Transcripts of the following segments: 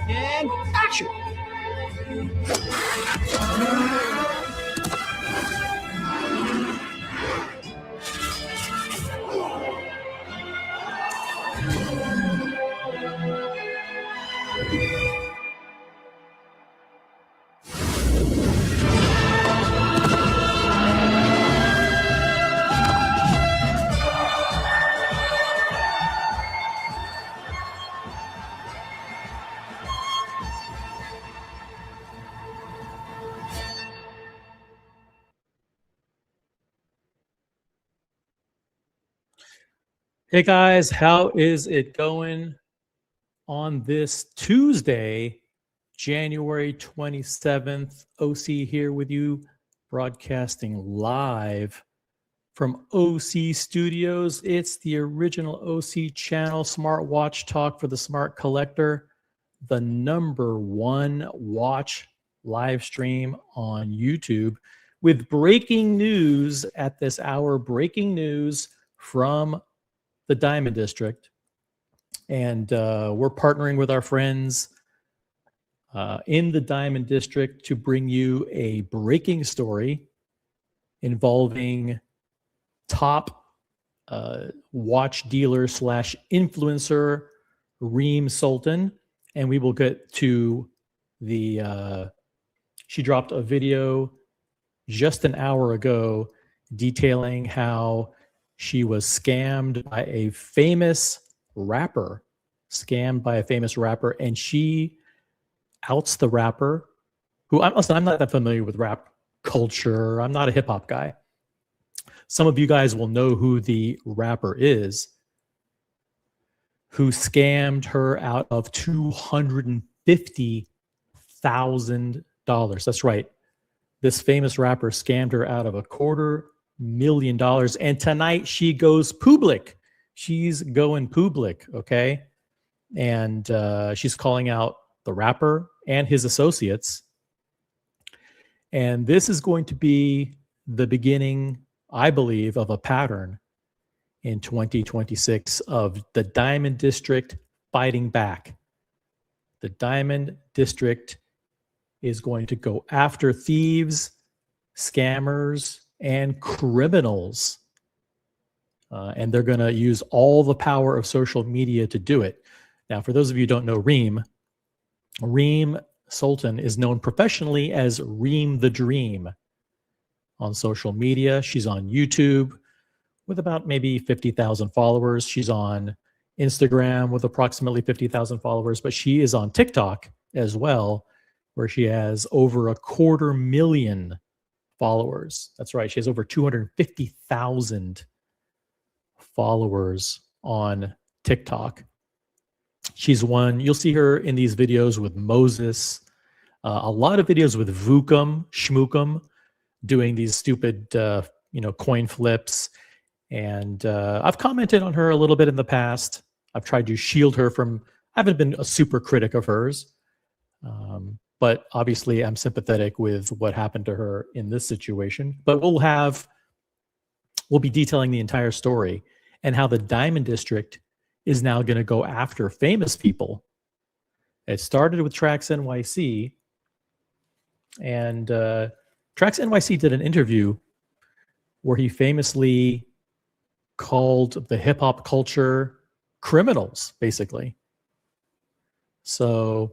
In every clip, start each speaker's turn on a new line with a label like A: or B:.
A: And action.
B: Hey guys, how is it going on this Tuesday, January 27th? OC here with you, broadcasting live from OC Studios. It's the original OC channel, Smartwatch Talk for the Smart Collector, the #1 watch live stream on YouTube with breaking news at this hour, breaking news from the Diamond District. And we're partnering with our friends in the Diamond District to bring you a breaking story involving top watch dealer slash influencer Reem Sultan. And we will get to the, she dropped a video just an hour ago detailing how she was scammed by a famous rapper, and she outs the rapper, who, I'm not that familiar with rap culture. I'm not a hip hop guy. Some of you guys will know who the rapper is, who scammed her out of $250,000. That's right. This famous rapper scammed her out of $250,000. And tonight she goes public. She's going public, okay? And she's calling out the rapper and his associates. And this is going to be the beginning, I believe, of a pattern in 2026 of the Diamond District fighting back. The Diamond District is going to go after thieves, scammers, and criminals. And they're going to use all the power of social media to do it. Now, for those of you who don't know Reem Sultan is known professionally as Reem the Dream on social media. She's on YouTube with about maybe 50,000 followers. She's on Instagram with approximately 50,000 followers, but she is on TikTok as well, where she has over 250,000 followers. That's right. She has over 250,000 followers on TikTok. She's one, you'll see her in these videos with Moses, a lot of videos with Vukum, Shmookum, doing these stupid, coin flips. And I've commented on her a little bit in the past. I've tried to shield her from, I haven't been a super critic of hers. But obviously I'm sympathetic with what happened to her in this situation. But we'll be detailing the entire story and how the Diamond District is now going to go after famous people. It started with Trax NYC, and Trax NYC did an interview where he famously called the hip hop culture criminals, basically. So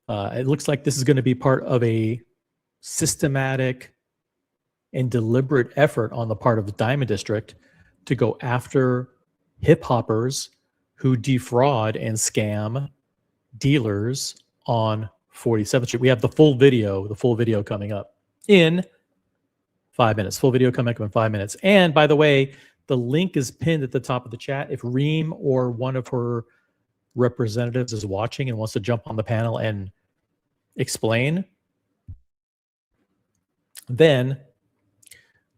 B: It looks like this is going to be part of a systematic and deliberate effort on the part of the Diamond District to go after hip hoppers who defraud and scam dealers on 47th Street. We have the full video coming up in 5 minutes. Full video coming up in 5 minutes. And by the way, the link is pinned at the top of the chat. If Reem or one of her representatives is watching and wants to jump on the panel and explain, then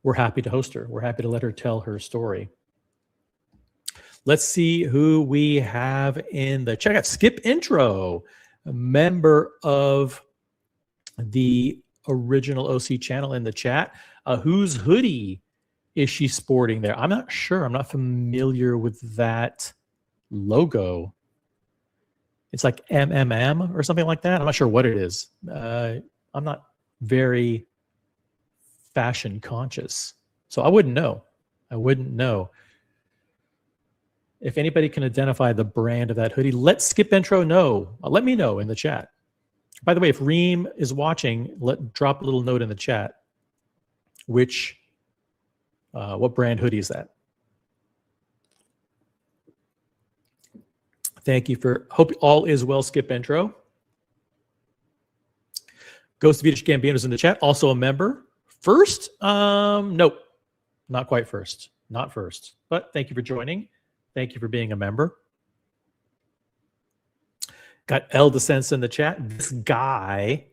B: we're happy to host her. We're happy to let her tell her story. Let's see who we have in the chat. Skip Intro, a member of the original OC channel in the chat. Whose hoodie is she sporting there? I'm not sure. I'm not familiar with that logo. It's like MMM or something like that. I'm not sure what it is. I'm not very fashion conscious, so I wouldn't know. If anybody can identify the brand of that hoodie, let Skip Intro know. Let me know in the chat. By the way, if Reem is watching, drop a little note in the chat. What brand hoodie is that? Thank you hope all is well, Skip Intro. Ghost Vita Gambino is in the chat, also a member. First? Nope, not quite first. Not first, but thank you for joining. Thank you for being a member. Got El Descents in the chat. This guy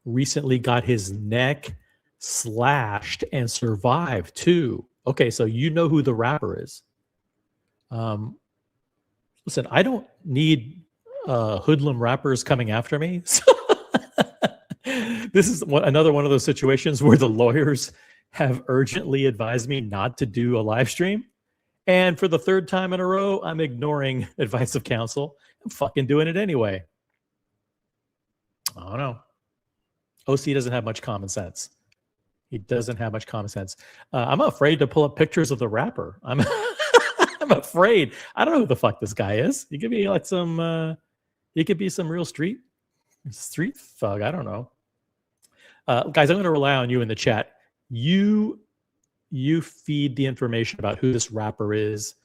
B: recently got his neck slashed and survived too. Okay, so you know who the rapper is. Listen, I don't need hoodlum rappers coming after me. So this is another one of those situations where the lawyers have urgently advised me not to do a live stream. And for the third time in a row, I'm ignoring advice of counsel. I'm fucking doing it anyway. I don't know. OC doesn't have much common sense. He doesn't have much common sense. I'm afraid to pull up pictures of the rapper. I'm afraid. I don't know who the fuck this guy is. He could be like he could be some real street thug. I don't know. Guys, I'm going to rely on you in the chat. You feed the information about who this rapper is,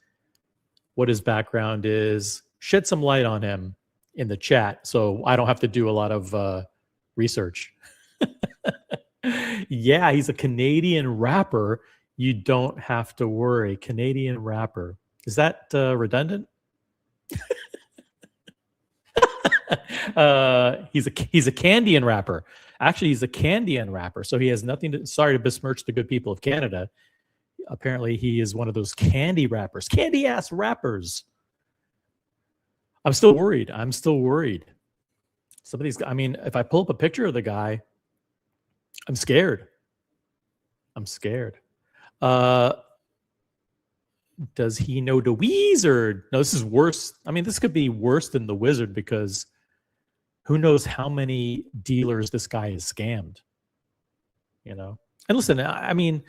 B: what his background is, shed some light on him in the chat so I don't have to do a lot of research. Yeah, he's a Canadian rapper. You don't have to worry. Canadian rapper. Is that redundant? He's a Candian rapper. Actually, he's a Candian rapper, so he has nothing to. Sorry to besmirch the good people of Canada. Apparently, he is one of those candy rappers, candy ass rappers. I'm still worried. Some of these. I mean, if I pull up a picture of the guy, I'm scared. Does he know the Wizard? No, this is worse. I mean, this could be worse than the Wizard because who knows how many dealers this guy has scammed, you know? And listen, I mean,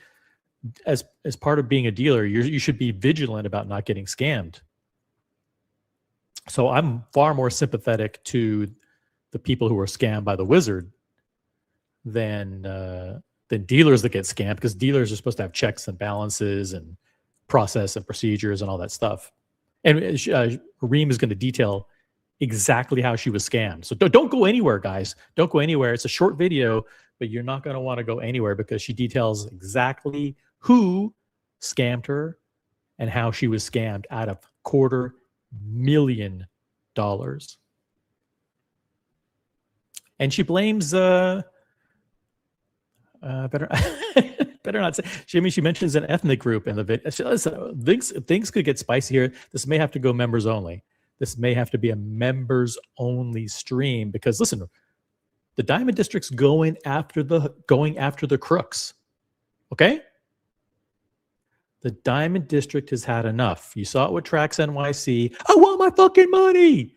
B: as part of being a dealer, you should be vigilant about not getting scammed. So I'm far more sympathetic to the people who are scammed by the Wizard than dealers that get scammed, because dealers are supposed to have checks and balances and process and procedures and all that stuff. And Reem is going to detail exactly how she was scammed. So don't go anywhere, guys. Don't go anywhere. It's a short video, but you're not going to want to go anywhere because she details exactly who scammed her and how she was scammed out of $250,000. And she blames better not say. She mentions an ethnic group in the video. Things could get spicy here. This may have to go members only. This may have to be a members only stream because listen, the Diamond District's going after the crooks. Okay? The Diamond District has had enough. You saw it with Trax NYC. I want my fucking money.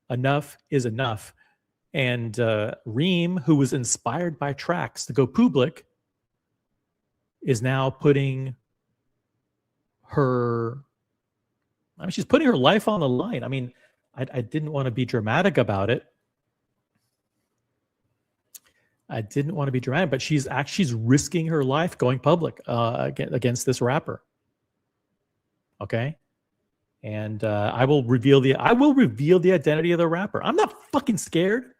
B: Enough is enough. And Reem, who was inspired by Trax to go public, is now putting her, she's putting her life on the line. I mean, I didn't want to be dramatic about it, I didn't want to be dramatic, but she's risking her life going public against this rapper. Okay, and I will reveal the identity of the rapper. I'm not fucking scared.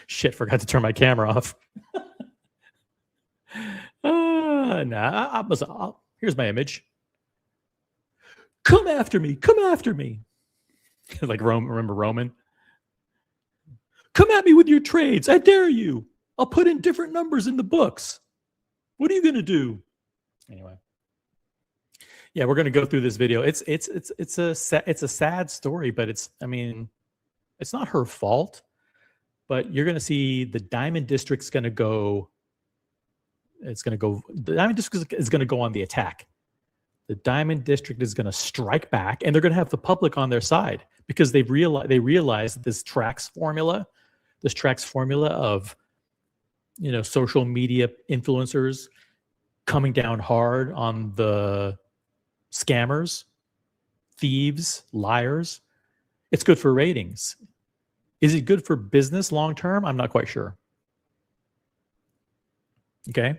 B: Shit, forgot to turn my camera off. Here's my image. Come after me. Come after me. Like remember Roman? Come at me with your trades. I dare you. I'll put in different numbers in the books. What are you going to do? Anyway. Yeah, we're going to go through this video. It's a sad story, but it's not her fault. But you're going to see the Diamond District's going to go. The Diamond District is going to go on the attack. The Diamond District is going to strike back, and they're going to have the public on their side because they realize this Trax formula of, social media influencers coming down hard on the scammers, thieves, liars. It's good for ratings. Is it good for business long term? I'm not quite sure. Okay.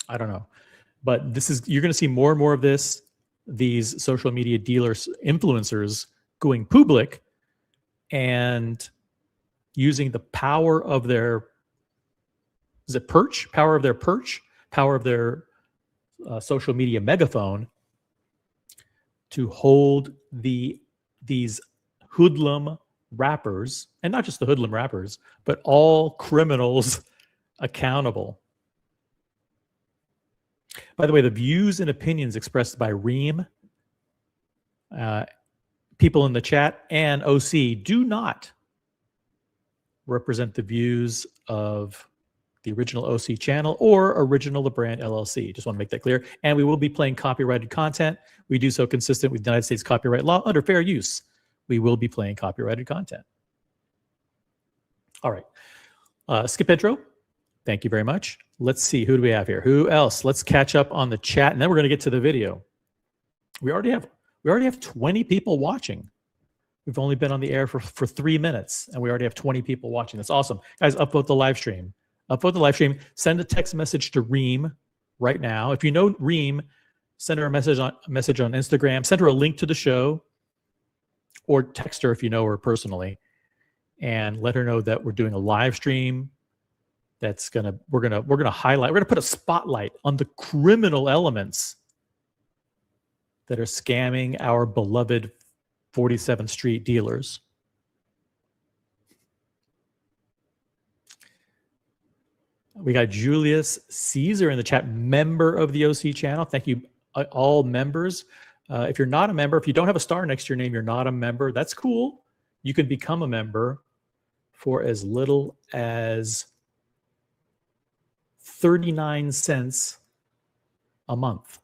B: I don't know. But you're going to see more and more of this, these social media dealers, influencers going public and using the power of their, power of their social media megaphone to hold these hoodlum rappers, and not just the hoodlum rappers, but all criminals accountable. By the way, the views and opinions expressed by Reem, people in the chat, and OC do not represent the views of the original OC channel or original The Brand LLC. Just want to make that clear. And we will be playing copyrighted content. We do so consistent with United States copyright law under fair use. We will be playing copyrighted content. All right. Skip intro. Thank you very much. Let's see. Who do we have here? Who else? Let's catch up on the chat, and then we're going to get to the video. We already have 20 people watching. We've only been on the air for 3 minutes, and we already have 20 people watching. That's awesome. Guys, upvote the live stream. Upvote the live stream. Send a text message to Reem right now. If you know Reem, send her a message on Instagram. Send her a link to the show, or text her if you know her personally, and let her know that we're doing a live stream. We're gonna put a spotlight on the criminal elements that are scamming our beloved 47th Street dealers. We got Julius Caesar in the chat, member of the OC channel. Thank you, all members. If you're not a member, if you don't have a star next to your name, you're not a member. That's cool. You can become a member for as little as 39 cents a month.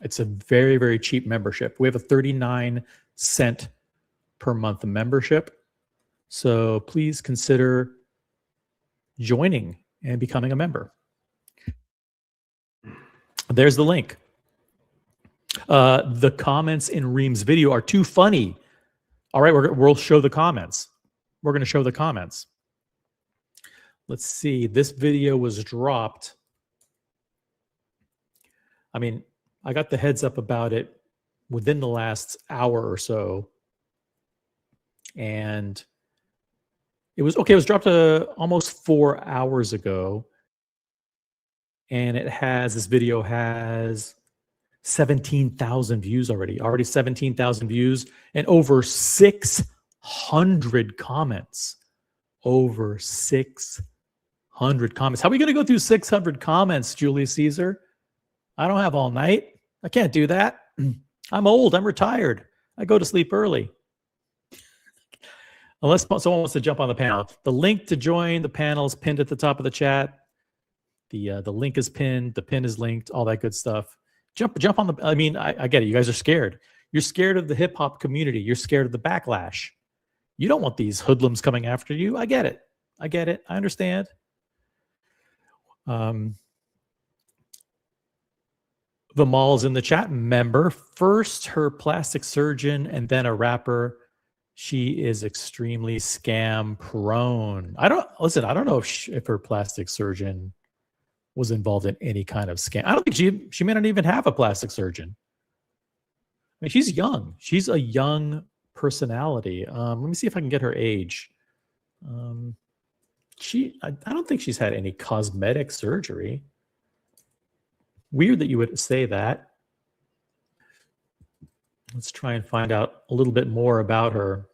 B: It's a very, very cheap membership. We have a 39-cent per month membership. So please consider joining and becoming a member. There's the link. The comments in Reem's video are too funny. All right, we'll show the comments. We're going to show the comments. Let's see. This video was dropped. I mean, I got the heads up about it within the last hour or so. And it was okay. It was dropped almost 4 hours ago. And this video has 17,000 views already 17,000 views and over 600 comments. Over 600 comments. How are we going to go through 600 comments, Julius Caesar? I don't have all night. I can't do that. I'm old. I'm retired. I go to sleep early. Unless someone wants to jump on the panel. The link to join the panel is pinned at the top of the chat. The link is pinned. The pin is linked. All that good stuff. Jump on the. I mean, I get it. You guys are scared. You're scared of the hip hop community. You're scared of the backlash. You don't want these hoodlums coming after you. I get it. I get it. I understand. The Mall's in the chat. Member. First, her plastic surgeon and then a rapper. She is extremely scam prone. I don't know if her plastic surgeon was involved in any kind of scam. I don't think she may not even have a plastic surgeon. I mean, she's young. She's a young personality. Let me see if I can get her age. I don't think she's had any cosmetic surgery. Weird that you would say that. Let's try and find out a little bit more about her.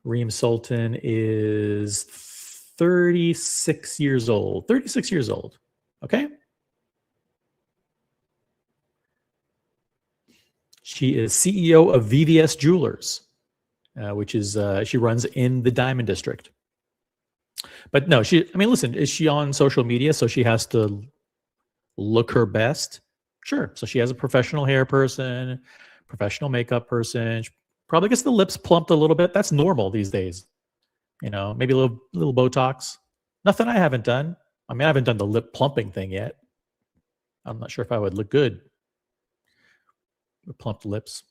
B: Reem Sultan is 36 years old. 36 years old. Okay. She is CEO of VVS Jewelers, which is she runs in the Diamond District. But no, listen, is she on social media? So she has to look her best. Sure. So she has a professional hair person, professional makeup person. She probably gets the lips plumped a little bit. That's normal these days. You know, maybe a little Botox. Nothing I haven't done. I mean, I haven't done the lip plumping thing yet. I'm not sure if I would look good with plumped lips.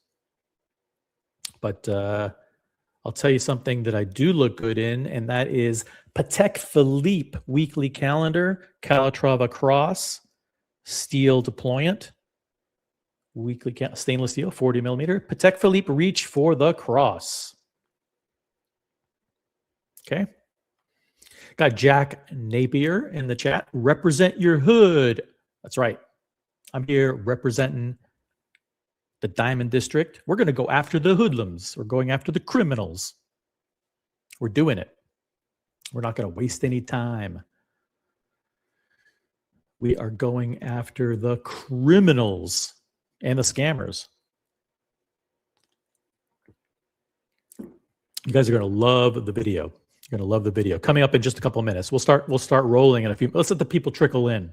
B: But I'll tell you something that I do look good in, and that is Patek Philippe weekly calendar, Calatrava cross, steel deployant, weekly stainless steel, 40 millimeter. Patek Philippe reach for the cross. Okay. Got Jack Napier in the chat. Represent your hood. That's right. I'm here representing the Diamond District. We're going to go after the hoodlums. We're going after the criminals. We're doing it. We're not going to waste any time. We are going after the criminals and the scammers. You guys are going to love the video. You're going to love the video. Coming up in just a couple of minutes. We'll start rolling in a few. Let's let the people trickle in.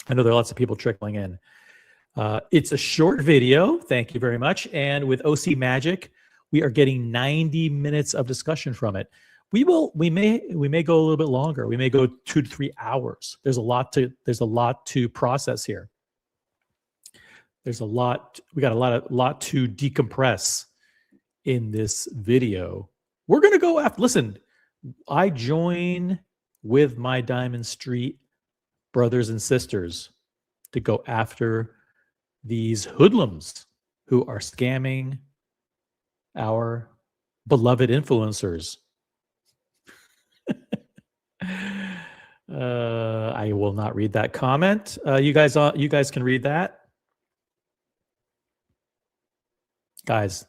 B: I know there are lots of people trickling in. It's a short video. Thank you very much. And with OC Magic, we are getting 90 minutes of discussion from it. We may go a little bit longer. We may go 2 to 3 hours. There's a lot to process here. We got a lot to decompress in this video. We're going to go after, listen, I join with my Diamond Street brothers and sisters to go after these hoodlums who are scamming our beloved influencers. I will not read that comment. You guys can read that. Guys,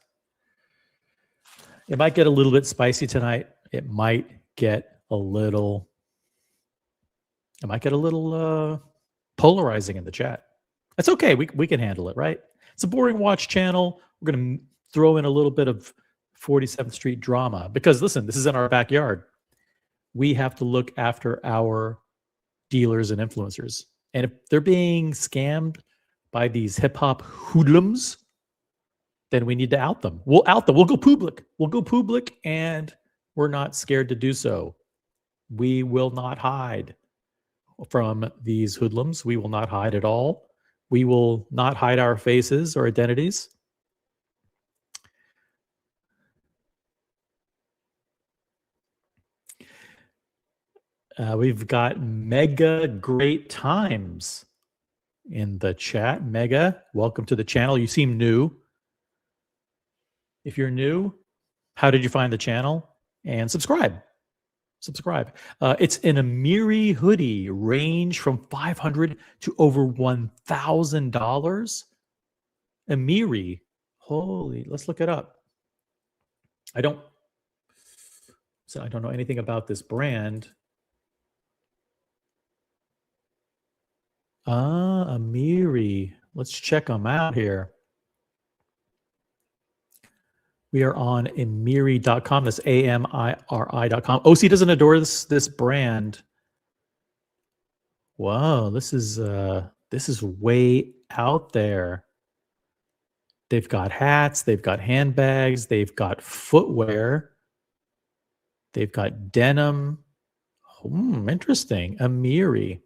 B: it might get a little bit spicy tonight. It might get a little polarizing in the chat. That's okay. We can handle it, right? It's a Boring Watch channel. We're going to throw in a little bit of 47th Street drama because, listen, this is in our backyard. We have to look after our dealers and influencers. And if they're being scammed by these hip-hop hoodlums, then we need to out them. We'll out them. We'll go public. We'll go public, and we're not scared to do so. We will not hide from these hoodlums. We will not hide at all. We will not hide our faces or identities. We've got Mega Great Times in the chat. Mega, welcome to the channel. You seem new. If you're new, how did you find the channel? And subscribe. It's an Amiri hoodie, range from $500 to over $1,000. Amiri, holy, let's look it up. I don't know anything about this brand. Amiri. Let's check them out here. We are on Amiri.com. That's AMIRI.com. OC doesn't adore this brand. Wow, this is way out there. They've got hats, they've got handbags, they've got footwear, they've got denim. Interesting. Amiri.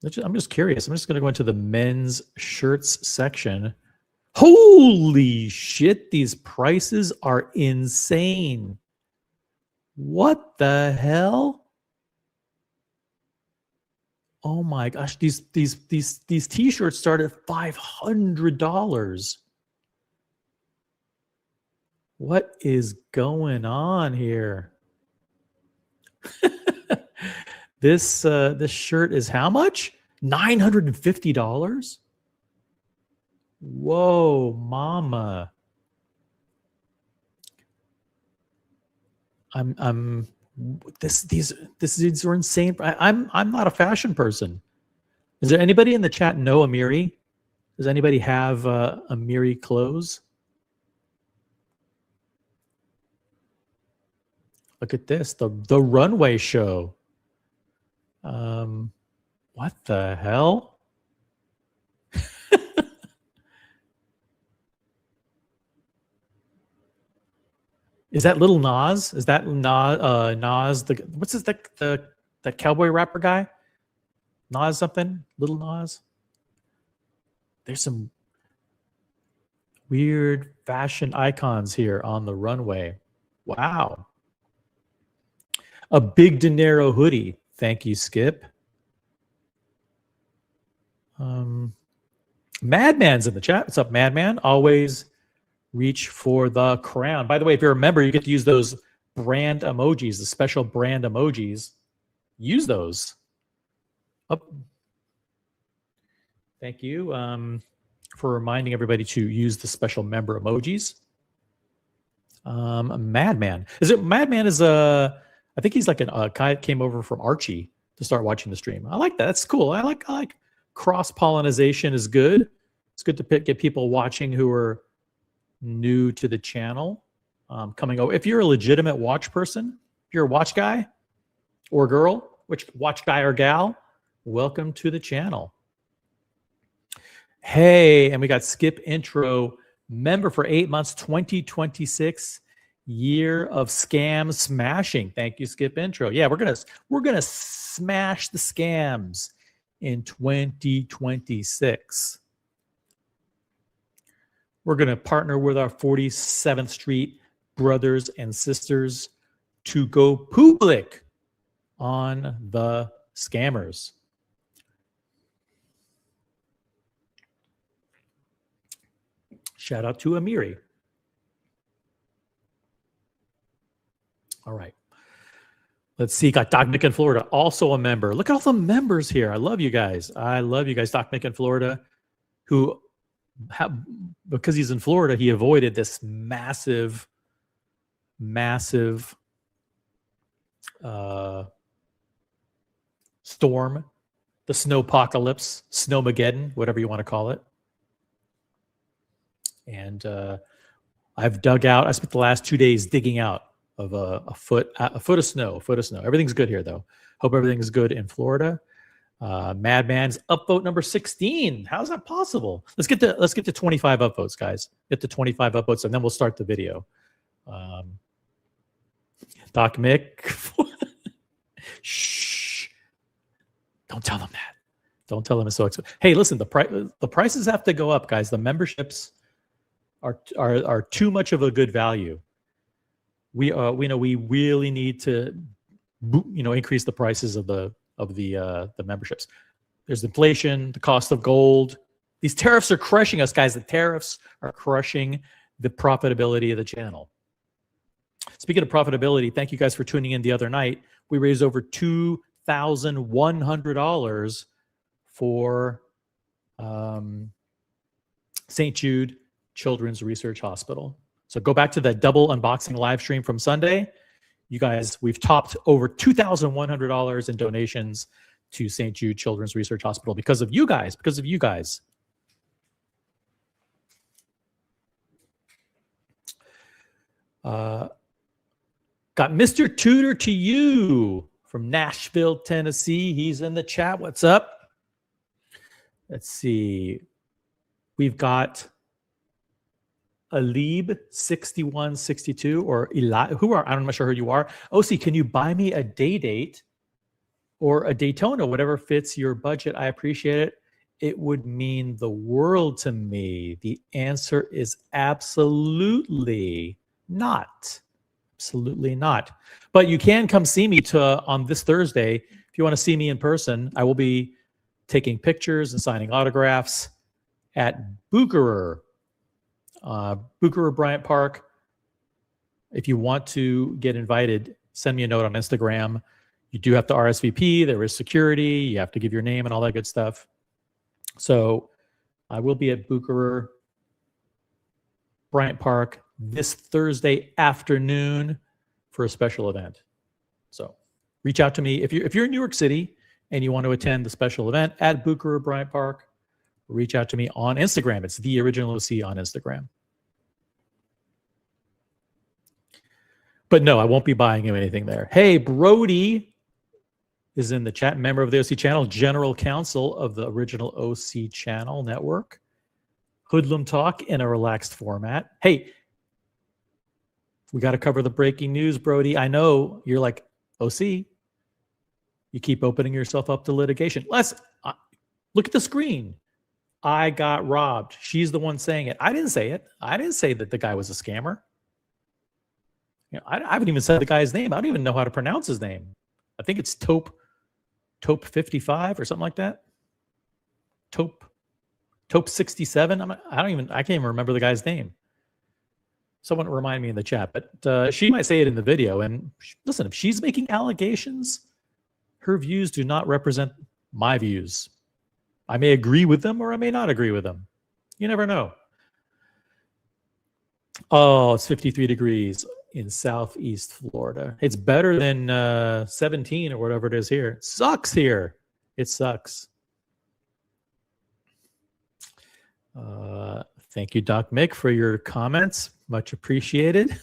B: I'm just curious. I'm just going to go into the men's shirts section. Holy shit, these prices are insane. What the hell? Oh my gosh, these t-shirts start at $500. What is going on here? This shirt is how much? $950? Whoa, mama. These are insane. I'm not a fashion person. Is there anybody in the chat know Amiri? Does anybody have Amiri clothes? Look at this, the runway show. What the hell? Is that Little Nas? Is that Nas? What's this? That cowboy rapper guy? Nas something? Little Nas? There's some weird fashion icons here on the runway. Wow. A big De Niro hoodie. Thank you, Skip. Madman's in the chat. What's up, Madman? Always reach for the crown. By the way, if you're a member, you get to use those brand emojis, the special brand emojis. Use those. Oh. Thank you for reminding everybody to use the special member emojis. Madman. Is it Madman is I think he's like a guy that came over from Archie to start watching the stream. I like that. That's cool. I like cross-pollination is good. It's good to get people watching who are new to the channel coming over. If you're a legitimate watch person, if you're a watch guy or girl, which watch guy or gal, welcome to the channel. Hey, and we got Skip Intro, member for 8 months, 2026 year of scam smashing. Thank you, Skip Intro. Yeah, we're gonna smash the scams in 2026. We're gonna partner with our 47th Street brothers and sisters to go public on the scammers. Shout out to Amiri. All right. Let's see. Got Doc Nick in Florida, also a member. Look at all the members here. I love you guys. I love you guys. Doc Nick in Florida, who, because he's in Florida, he avoided this massive storm, the snowpocalypse, snowmageddon, whatever you want to call it. And I've dug out. I spent the last 2 days digging out of a foot of snow. Everything's good here, though. Hope everything is good in Florida. Madman's upvote number 16. How's that possible? Let's get to 25 upvotes, guys. Get to 25 upvotes, and then we'll start the video. Doc Mick. Shh. Don't tell them that. Don't tell them it's so expensive. Hey, listen, the prices have to go up, guys. The memberships are too much of a good value. We know we really need to increase the prices of the memberships. There's inflation, the cost of gold. These tariffs are crushing us, guys. The tariffs are crushing the profitability of the channel. Speaking of profitability, thank you guys for tuning in the other night. We raised over $2,100 for St. Jude Children's Research Hospital. So go back to that double unboxing live stream from Sunday. You guys, we've topped over $2,100 in donations to St. Jude Children's Research Hospital because of you guys, Got Mr. Tudor to you from Nashville, Tennessee. He's in the chat. What's up? Let's see. We've got Alib6162 or Eli, I'm not sure who you are. OC, can you buy me a day date or a Daytona, whatever fits your budget. I appreciate it. It would mean the world to me. The answer is absolutely not. Absolutely not. But you can come see me on this Thursday. If you want to see me in person, I will be taking pictures and signing autographs at Bucherer Bryant Park. If you want to get invited, send me a note on Instagram. You do have to RSVP. There is security. You have to give your name and all that good stuff. So I will be at Bucherer Bryant Park this Thursday afternoon for a special event. So reach out to me. If you're in New York City and you want to attend the special event at Bucherer Bryant Park, reach out to me on Instagram. It's The Original OC on Instagram. But no, I won't be buying you anything there. Hey, Brody is in the chat, member of the OC channel, general counsel of the Original OC channel network. Hoodlum talk in a relaxed format. Hey, we got to cover the breaking news, Brody. I know you're like, OC, you keep opening yourself up to litigation. Look at the screen. I got robbed. She's the one saying it. I didn't say it. I didn't say that the guy was a scammer. I haven't even said the guy's name. I don't even know how to pronounce his name. I think it's Taupe 55 or something like that. Taupe 67. I can't even remember the guy's name. Someone remind me in the chat, but she might say it in the video. And listen, if she's making allegations, her views do not represent my views. I may agree with them or I may not agree with them. You never know. Oh, it's 53 degrees in Southeast Florida. It's better than 17 or whatever it is here. It sucks here. It sucks. Thank you, Doc Mick, for your comments. Much appreciated.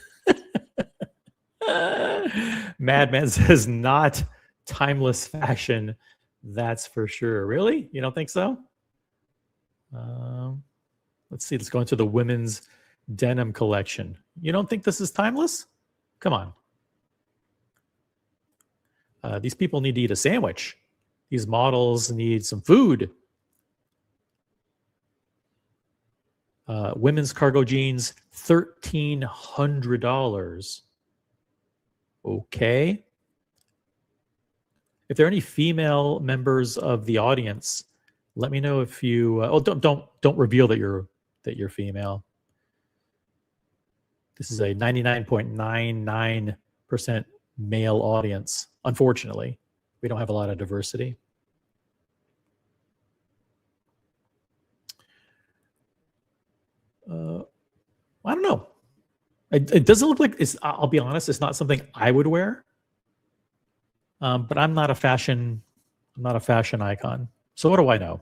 B: Madman says not timeless fashion. That's for sure. Really? You don't think so? Let's see. Let's go into the women's denim collection. You don't think this is timeless? Come on. These people need to eat a sandwich. These models need some food. Women's cargo jeans, $1,300. Okay. If there are any female members of the audience, let me know if you. Don't reveal that you're female. This is a 99.99% male audience. Unfortunately, we don't have a lot of diversity. I don't know. It doesn't look like it's. I'll be honest. It's not something I would wear. But I'm not a fashion icon. So what do I know?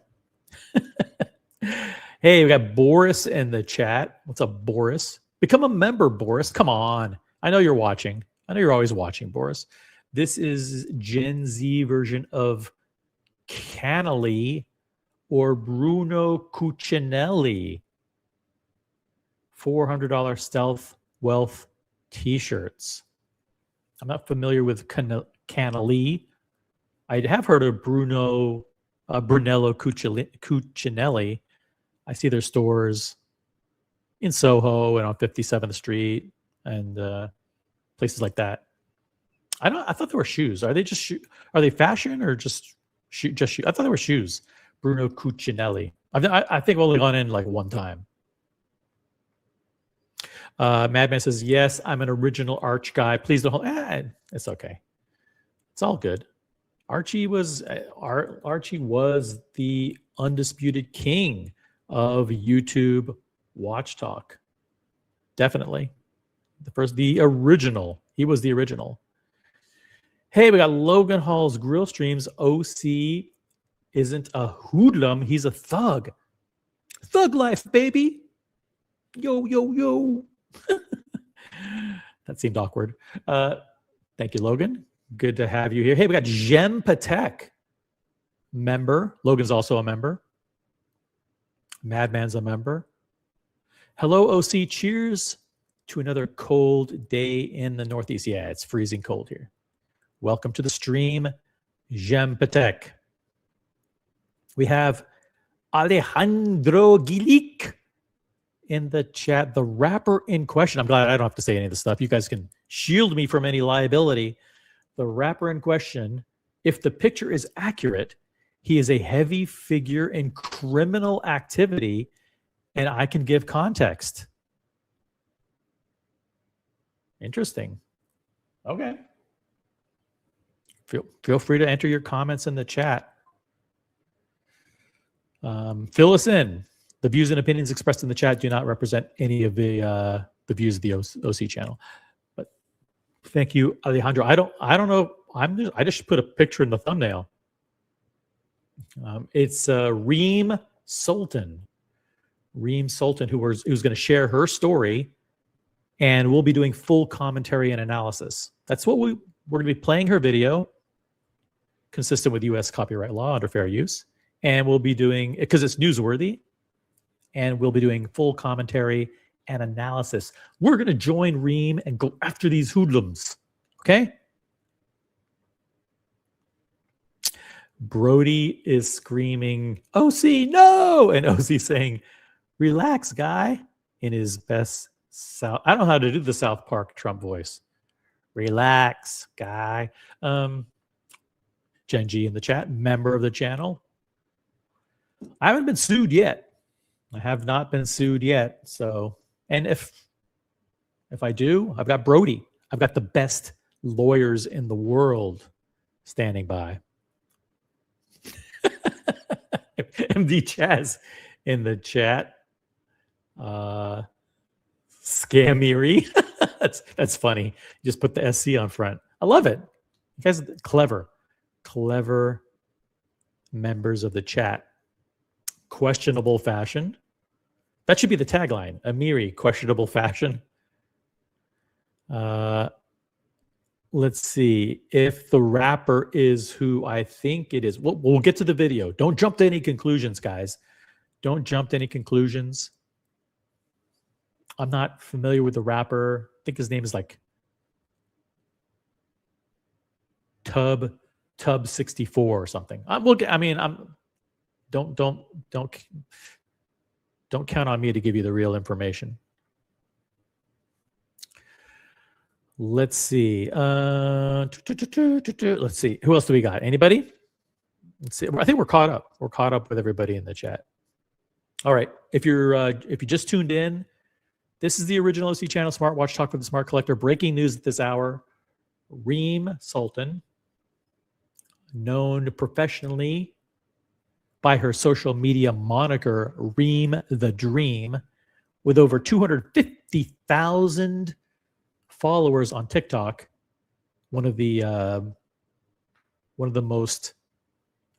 B: Hey, we got Boris in the chat. What's up, Boris? Become a member, Boris. Come on. I know you're watching. I know you're always watching, Boris. This is Gen Z version of Canali or Bruno Cucinelli. $400 Stealth Wealth t-shirts. I'm not familiar with Canali. I have heard of Brunello Cucinelli. I see their stores in Soho and on 57th Street and places like that. I thought they were shoes. Are they just are they fashion or just shoe? I thought they were shoes. Bruno Cucinelli. I think I've only gone in like one time. Madman says, yes, I'm an original Arch guy. Please don't hold. It's okay. It's all good. Archie was the undisputed king of YouTube Watch Talk. Definitely. The original. He was the original. Hey, we got Logan Hall's Grill Streams. OC isn't a hoodlum. He's a thug. Thug life, baby. Yo, yo, yo. That seemed awkward. Thank you, Logan. Good to have you here. Hey, we got Jem Patek, member. Logan's also a member. Madman's a member. Hello, OC. Cheers to another cold day in the Northeast. Yeah, it's freezing cold here. Welcome to the stream. Jem Patek. We have Alejandro Gilik in the chat. The rapper in question. I'm glad I don't have to say any of this stuff. You guys can shield me from any liability. The rapper in question, if the picture is accurate, he is a heavy figure in criminal activity, and I can give context. Interesting. Okay. Feel free to enter your comments in the chat. Fill us in. The views and opinions expressed in the chat do not represent any of the views of the OC channel. But thank you, Alejandro. I don't know. I just put a picture in the thumbnail. It's Reem Sultan. Reem Sultan, who's going to share her story, and we'll be doing full commentary and analysis. That's what we're going to be playing her video, consistent with U.S. copyright law under fair use, and we'll be doing, because it's newsworthy, and we'll be doing full commentary and analysis. We're going to join Reem and go after these hoodlums. Okay? Brody is screaming, OC, no! And OC saying, relax, guy, in his best South. I don't know how to do the South Park Trump voice. Relax, guy. Jen G in the chat, member of the channel. I haven't been sued yet. I have not been sued yet. So, and if I do, I've got Brody. I've got the best lawyers in the world standing by. MD Chaz in the chat. Scammery. that's funny. Just put the SC on front. I love it. You guys are clever members of the chat. Questionable fashion. That should be the tagline. Amiri, questionable fashion. Let's see if the rapper is who I think it is. We'll get to the video. Don't jump to any conclusions, guys. Don't jump to any conclusions. I'm not familiar with the rapper. I think his name is like Tub 64 or something. Don't count on me to give you the real information. Let's see. Let's see. Who else do we got? Anybody? Let's see. I think we're caught up. We're caught up with everybody in the chat. All right. If you just tuned in, this is the original OC channel, Smartwatch Talk with the Smart Collector. Breaking news at this hour. Reem Sultan, known professionally by her social media moniker, Reem the Dream, with over 250,000 followers on TikTok, one of the most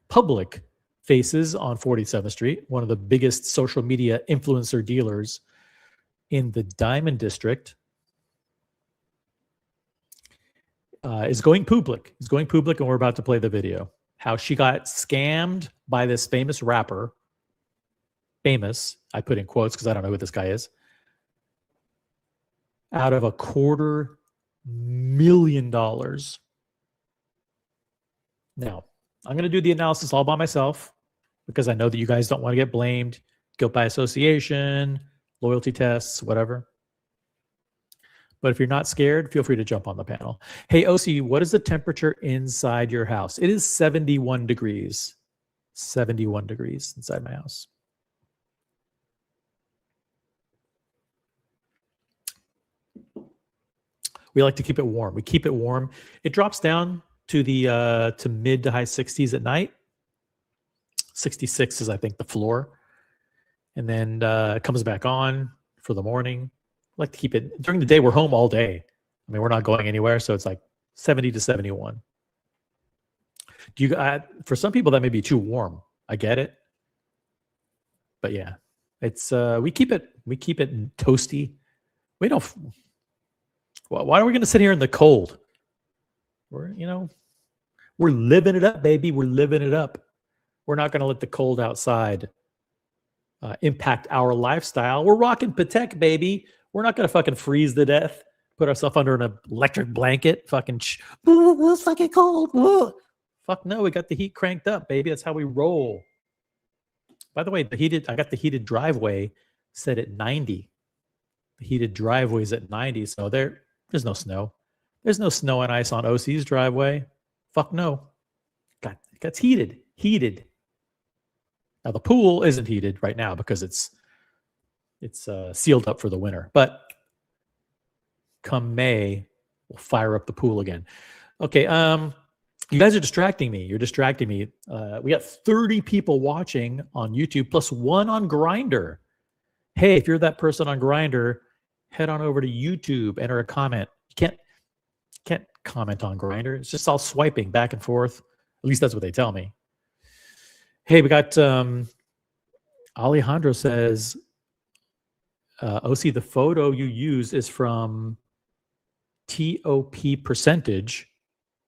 B: public faces on 47th Street, one of the biggest social media influencer dealers in the Diamond District, is going public. Is going public, and we're about to play the video. How she got scammed by this famous rapper. Famous, I put in quotes because I don't know who this guy is. Out of $250,000. Now, I'm going to do the analysis all by myself because I know that you guys don't want to get blamed. Guilt by association, loyalty tests, whatever. But if you're not scared, feel free to jump on the panel. Hey, OC, what is the temperature inside your house? It is 71 degrees. 71 degrees inside my house. We like to keep it warm. We keep it warm. It drops down to the to mid to high 60s at night. 66 is, I think, the floor. And then it comes back on for the morning. I like to keep it during the day. We're home all day. I mean, we're not going anywhere, so it's like 70 to 71. Do you? For some people, that may be too warm. I get it, but yeah, it's we keep it toasty. We don't. Why are we going to sit here in the cold? We're living it up, baby. We're living it up. We're not going to let the cold outside impact our lifestyle. We're rocking Patek, baby. We're not going to fucking freeze to death, put ourselves under an electric blanket. Fucking, it's fucking cold. Fuck no, we got the heat cranked up, baby. That's how we roll. By the way, I got the heated driveway set at 90. The heated driveway's at 90, so there's no snow. There's no snow and ice on OC's driveway. Fuck no. It's heated. Heated. Now the pool isn't heated right now because it's sealed up for the winter. But come May, we'll fire up the pool again. Okay, you guys are distracting me. You're distracting me. We got 30 people watching on YouTube plus 1 on Grindr. Hey, if you're that person on Grindr, head on over to YouTube, enter a comment. You can't comment on Grindr. It's just all swiping back and forth. At least that's what they tell me. Hey, we got Alejandro says, OC, the photo you use is from TOP percentage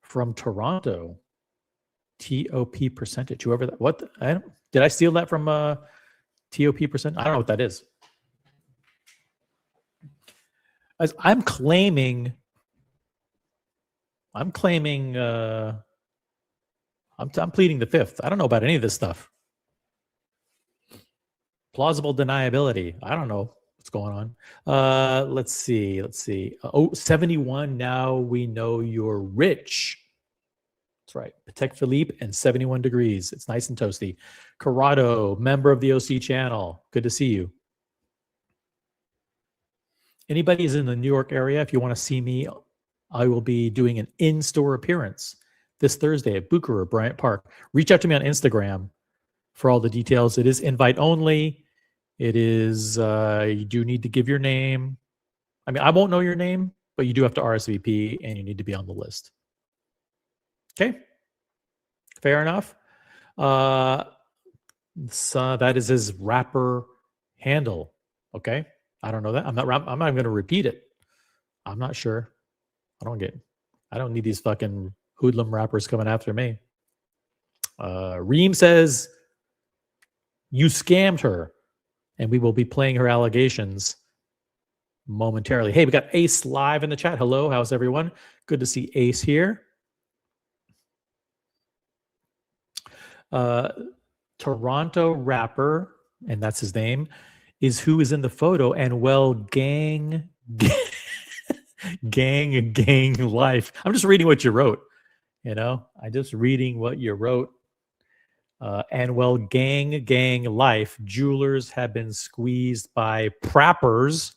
B: from Toronto. TOP percentage. Whoever that, what? Did I steal that from TOP percent? I don't know what that is. As I'm pleading the fifth. I don't know about any of this stuff. Plausible deniability. I don't know what's going on. Let's see. Oh, 71. Now we know you're rich. That's right. Patek Philippe and 71 degrees. It's nice and toasty. Corrado, member of the OC channel. Good to see you. Anybody is in the New York area, if you want to see me, I will be doing an in-store appearance this Thursday at Bucherer Bryant Park. Reach out to me on Instagram for all the details. It is invite only. It is, you do need to give your name. I mean, I won't know your name, but you do have to RSVP and you need to be on the list. Okay. Fair enough. So that is his rapper handle. Okay. I don't know that. I'm not even going to repeat it. I'm not sure. I don't need these fucking hoodlum rappers coming after me. Reem says, you scammed her, and we will be playing her allegations momentarily. Hey, we got Ace live in the chat. Hello, how's everyone? Good to see Ace here. Toronto rapper, and that's his name, is who is in the photo, and well, gang life. I'm just reading what you wrote. I'm just reading what you wrote. And well, gang life. Jewelers have been squeezed by prappers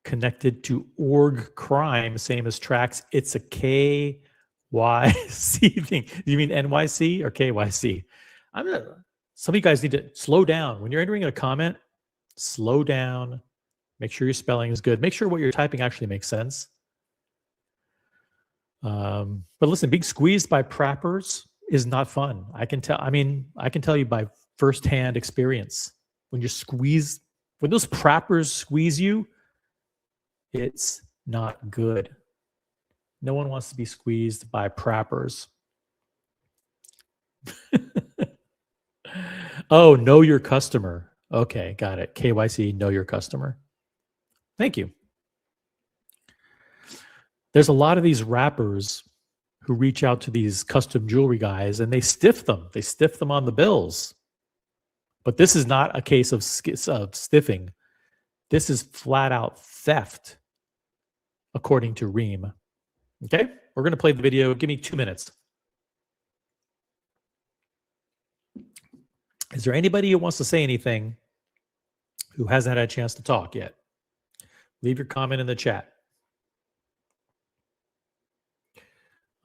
B: connected to org crime, same as tracks. It's a KYC thing. You mean NYC or KYC? Some of you guys need to slow down. When you're entering a comment, slow down. Make sure your spelling is good. Make sure what you're typing actually makes sense. But listen, being squeezed by prappers is not fun. I can tell you by firsthand experience. When those prappers squeeze you, it's not good. No one wants to be squeezed by prappers. Oh, know your customer. Okay, got it. KYC, know your customer. Thank you. There's a lot of these rappers who reach out to these custom jewelry guys and they stiff them. They stiff them on the bills. But this is not a case of stiffing. This is flat out theft, according to Reem. Okay, we're going to play the video. Give me 2 minutes. Is there anybody who wants to say anything who hasn't had a chance to talk yet? Leave your comment in the chat.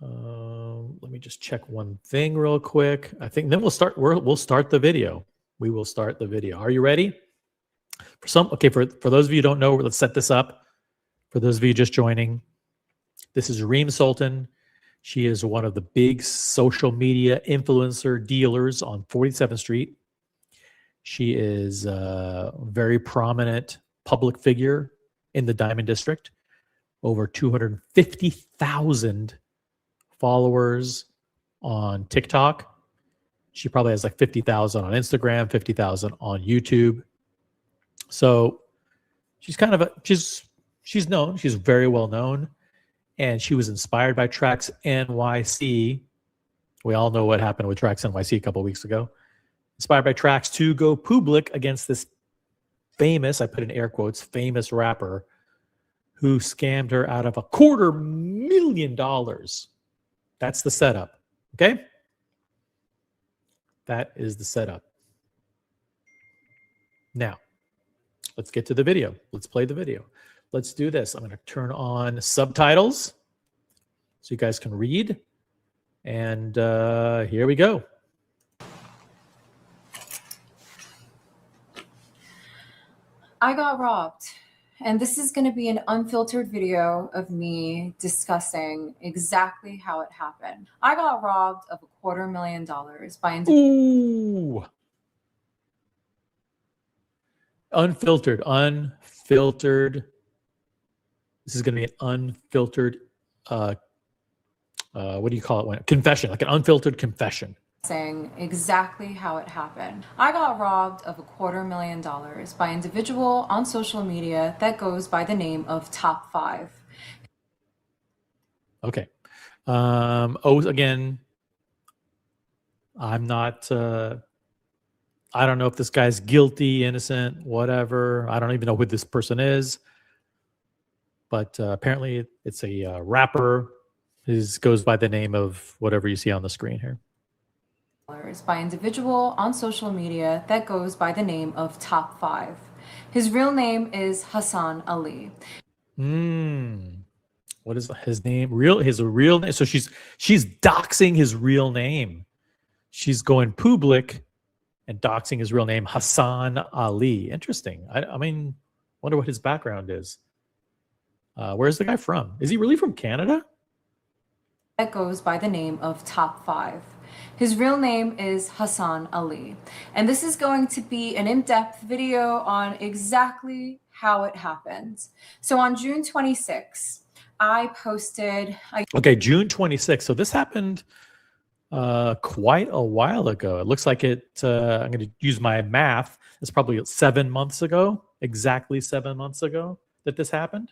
B: Let me just check one thing real quick. I think then we'll start the video. We will start the video. Are you ready? For those of you who don't know, let's set this up. For those of you just joining, this is Reem Sultan. She is one of the big social media influencer dealers on 47th Street. She is a very prominent public figure in the Diamond District. Over 250,000 followers on TikTok. She probably has like 50,000 on Instagram, 50,000 on YouTube. So she's known. She's very well known. and she was inspired by Tracks NYC. We all know what happened with Tracks NYC a couple of weeks ago. Inspired by Tracks to go public against this famous, I put in air quotes, famous rapper who scammed her out of $250,000. That's the setup. Okay? That is the setup. Now, let's get to the video. Let's play the video. Let's do this. I'm going to turn on subtitles so you guys can read. And here we go.
C: I got robbed. And this is going to be an unfiltered video of me discussing exactly how it happened. I got robbed of $250,000 by
B: Ooh. Unfiltered. This is going to be an unfiltered, what do you call it? Confession, like an unfiltered confession.
C: saying exactly how it happened. I got robbed of $250,000 by an individual on social media that goes by the name of Top 5.
B: Okay. Again, I'm not, I don't know if this guy's guilty, innocent, whatever. I don't even know who this person is. But apparently it's a rapper. His goes by the name of whatever you see on the screen here.
C: By an individual on social media that goes by the name of Top 5. His real name is Hassan Ali.
B: What is his name? His real name. So she's doxing his real name. She's going public and doxing his real name, Hassan Ali. Interesting. I mean, wonder what his background is. Where's the guy from? Is he really from Canada?
C: That goes by the name of Top 5. His real name is Hassan Ali. And this is going to be an in-depth video on exactly how it happened. So on June 26th, I posted...
B: Okay, June 26th. So this happened quite a while ago. It looks like it, I'm going to use my math. It's probably 7 months ago, exactly 7 months ago that this happened.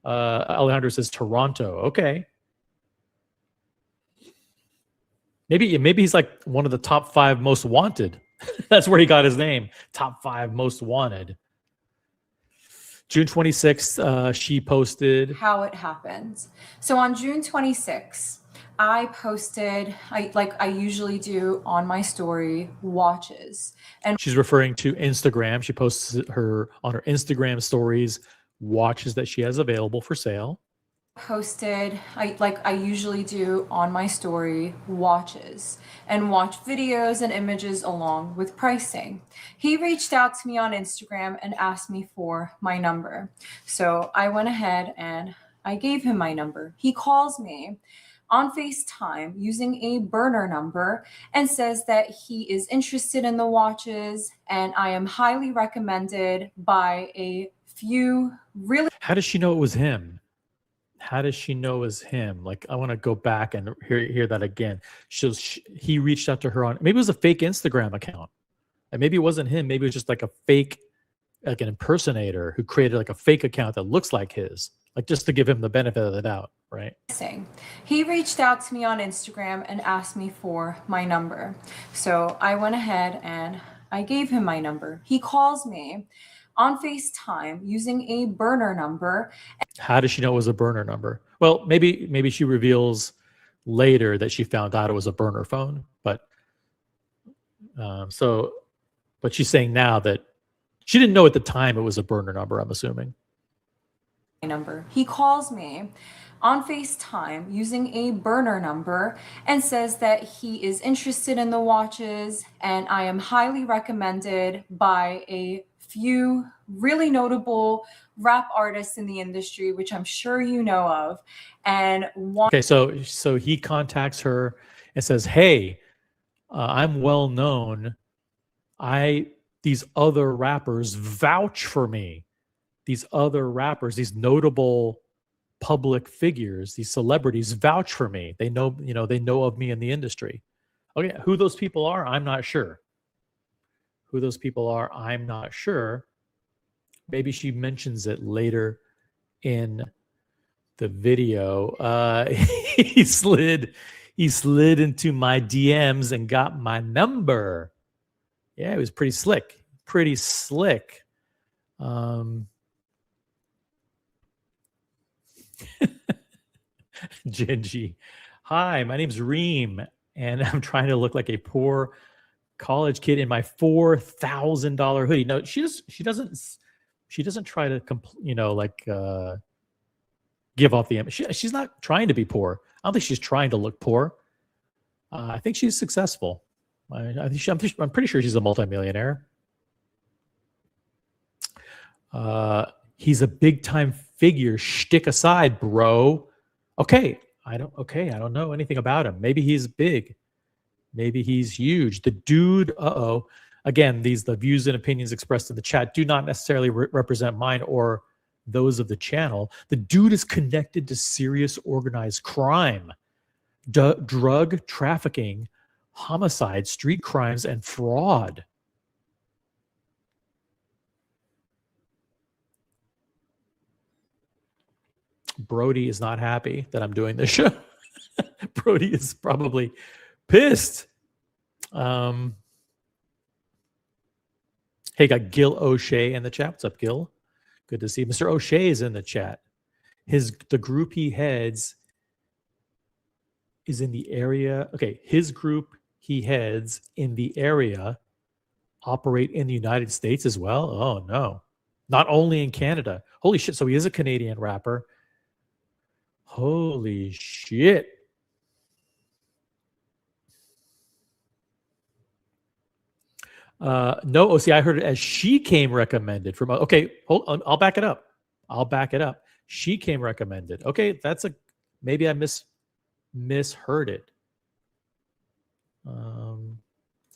B: Alejandro says Toronto. Okay. Maybe he's like one of the top 5 most wanted. That's where he got his name. Top 5 most wanted. June 26th, she posted
C: how it happened. So on June 26th, I posted, like I usually do on my story, watches. And
B: she's referring to Instagram. She posts on her Instagram stories watches that she has available for sale.
C: Posted, like I usually do on my story, watches and watch videos and images along with pricing. He reached out to me on Instagram and asked me for my number. So I went ahead and I gave him my number. He calls me on FaceTime using a burner number and says that he is interested in the watches and I am highly recommended by a few really...
B: How does she know it was him? How does she know it was him? Like, I want to go back and hear that again. He reached out to her on, maybe it was a fake Instagram account. And maybe it wasn't him. Maybe it was just like a fake, like an impersonator who created like a fake account that looks like his, like just to give him the benefit of the doubt, right?
C: He reached out to me on Instagram and asked me for my number. So I went ahead and I gave him my number. He calls me on FaceTime using a burner number.
B: How does she know it was a burner number? Well, maybe she reveals later that she found out it was a burner phone, but but she's saying now that she didn't know at the time it was a burner number, I'm assuming.
C: He calls me on FaceTime using a burner number and says that he is interested in the watches and I am highly recommended by a few really notable rap artists in the industry, which I'm sure you know of. And
B: okay, so he contacts her and says, "Hey, I'm well known. These other rappers vouch for me. These other rappers, these notable public figures, these celebrities vouch for me. They know, they know of me in the industry. Okay, who those people are, I'm not sure. Who those people are, I'm not sure. Maybe she mentions it later in the video. He slid into my DMs and got my number. Yeah, it was pretty slick. Pretty slick. Gingy. Hi, my name's Reem, and I'm trying to look like a poor college kid in my $4,000 hoodie. No, she doesn't try to give off the image. She's not trying to be poor. I don't think she's trying to look poor. I think she's successful. I'm pretty sure she's a multimillionaire. He's a big time figure. Shtick aside, bro. Okay, I don't know anything about him. Maybe he's big. Maybe he's huge. The dude. Again, the views and opinions expressed in the chat do not necessarily represent mine or those of the channel. The dude is connected to serious organized crime, drug trafficking, homicide, street crimes, and fraud. Brody is not happy that I'm doing this show. Brody is probably pissed. Hey, got Gil O'Shea in the chat. What's up, Gil? Good to see you. Mr. O'Shea is in the chat. The group he heads is in the area. Okay, his group he heads in the area operate in the United States as well. Oh no, not only in Canada. Holy shit! So he is a Canadian rapper. Holy shit. No, OC, I heard it as she came recommended from. Okay, hold on. I'll back it up. She came recommended. Okay, maybe I misheard it.
C: I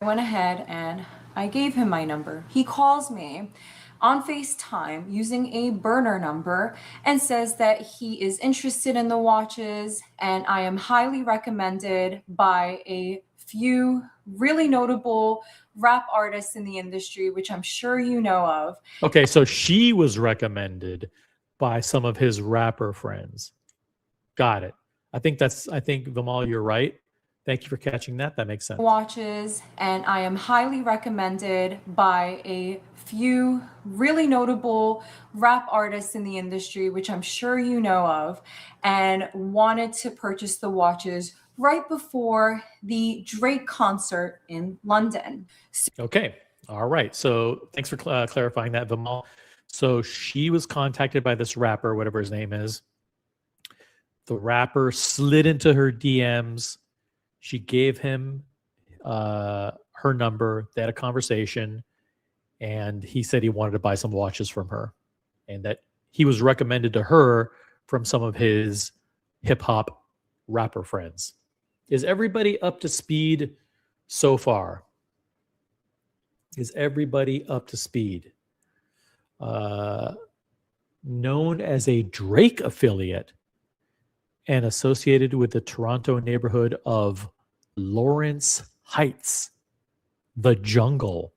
C: went ahead and I gave him my number. He calls me on FaceTime using a burner number and says that he is interested in the watches, and I am highly recommended by a few really notable rap artists in the industry, which I'm sure you know of.
B: Okay, so she was recommended by some of his rapper friends. Got it. I think Vimal, you're right. Thank you for catching that. That makes sense.
C: Watches, and I am highly recommended by a few really notable rap artists in the industry, which I'm sure you know of, and wanted to purchase the watches right before the Drake concert in London.
B: Okay. All right. So thanks for clarifying that, Vimal. So she was contacted by this rapper, whatever his name is. The rapper slid into her DMs. She gave him her number. They had a conversation, and he said he wanted to buy some watches from her, and that he was recommended to her from some of his hip hop rapper friends. Is everybody up to speed so far? Is everybody up to speed? Known as a Drake affiliate and associated with the Toronto neighborhood of Lawrence Heights, the jungle.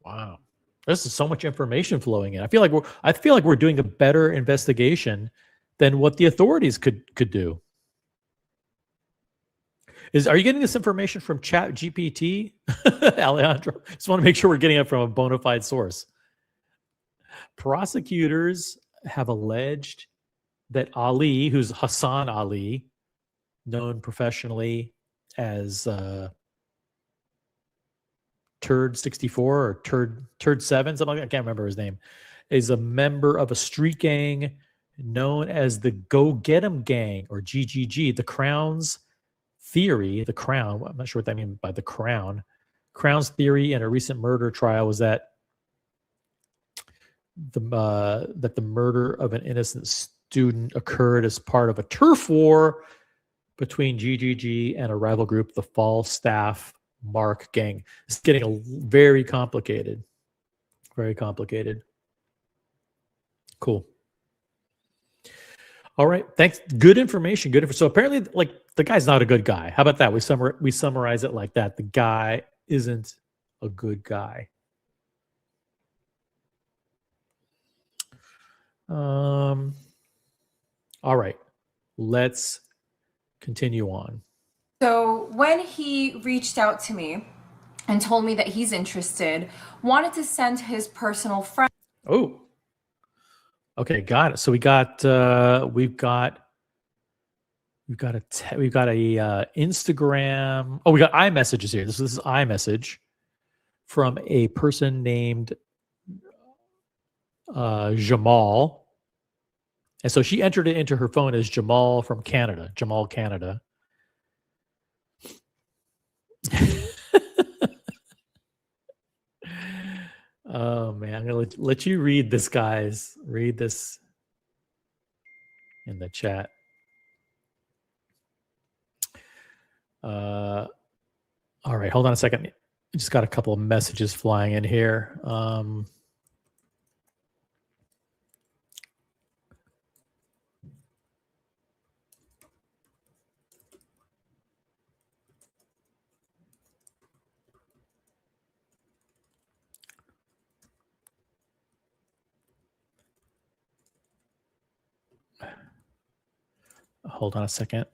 B: Wow. This is so much information flowing in. I feel like we're doing a better investigation than what the authorities could do. Are you getting this information from Chat GPT, Alejandro? Just want to make sure we're getting it from a bona fide source. Prosecutors have alleged that Ali, who's Hassan Ali, known professionally as Turd 64 or Turd 7, something like that. I can't remember his name, is a member of a street gang known as the Go Get 'Em Gang, or GGG. The Crown's theory, the Crown, I'm not sure what that means by the Crown. Crown's theory in a recent murder trial was that the murder of an innocent student occurred as part of a turf war between GGG and a rival group, the Falstaff Mark Gang. It's getting very complicated. Very complicated. Cool. All right. Thanks. Good information. Good info. So apparently, like, the guy's not a good guy. How about that? We summarize it like that. The guy isn't a good guy. All right, let's continue on.
C: So when he reached out to me and told me that he's interested, wanted to send his personal friend.
B: Oh, okay, got it. So we've got a Instagram. Oh, we got iMessages here. This is iMessage from a person named Jamal. And so she entered it into her phone as Jamal from Canada. Jamal, Canada. Oh man, I'm gonna let you read this, guys. Read this in the chat. All right, hold on a second. I just got a couple of messages flying in here. Hold on a second.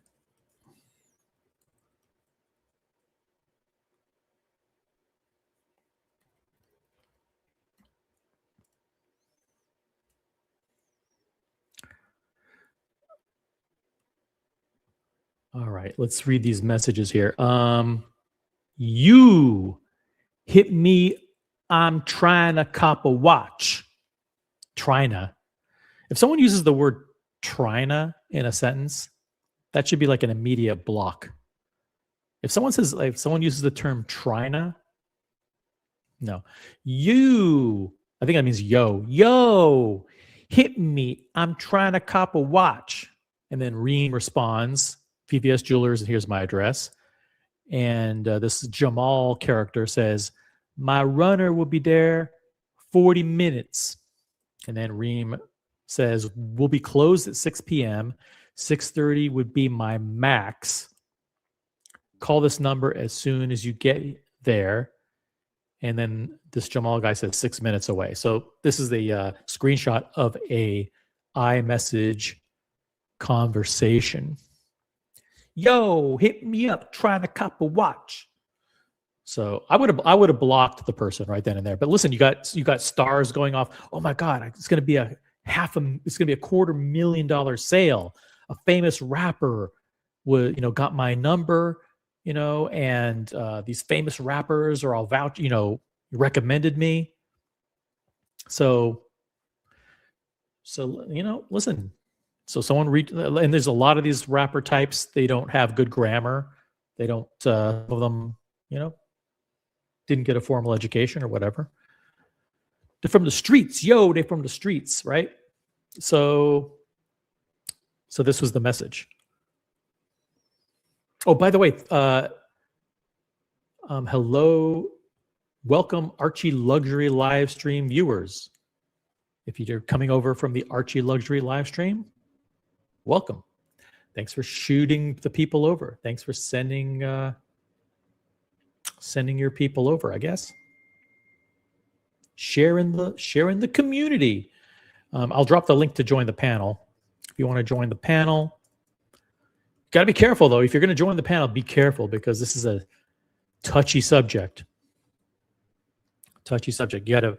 B: All right, let's read these messages here. You hit me. I'm trying to cop a watch. Trying to. If someone uses the word trying to in a sentence, that should be like an immediate block. If someone says, like, if someone uses the term trying to, no. You, I think that means yo, hit me. I'm trying to cop a watch. And then Reem responds, PVS Jewelers, and here's my address. And this Jamal character says, my runner will be there 40 minutes. And then Reem says, we'll be closed at 6 p.m. 6:30 would be my max. Call this number as soon as you get there. And then this Jamal guy says 6 minutes away. So this is the screenshot of a iMessage conversation. Yo, hit me up, trying to cop a watch. So I would have blocked the person right then and there. But listen, you got stars going off. Oh my God, it's going to be a $250,000 sale. A famous rapper got my number, and these famous rappers are all recommended me. So listen. So someone and there's a lot of these rapper types. They don't have good grammar. They don't. Some of them, didn't get a formal education or whatever. They're from the streets. They're from the streets, right? So this was the message. Oh, by the way, hello, welcome Archie Luxury live stream viewers. If you're coming over from the Archie Luxury live stream, welcome. Thanks for shooting the people over. Thanks for sending your people over, I guess. Sharing the community. I'll drop the link to join the panel. If you want to join the panel, got to be careful though. If you're going to join the panel, be careful because this is a touchy subject. You got to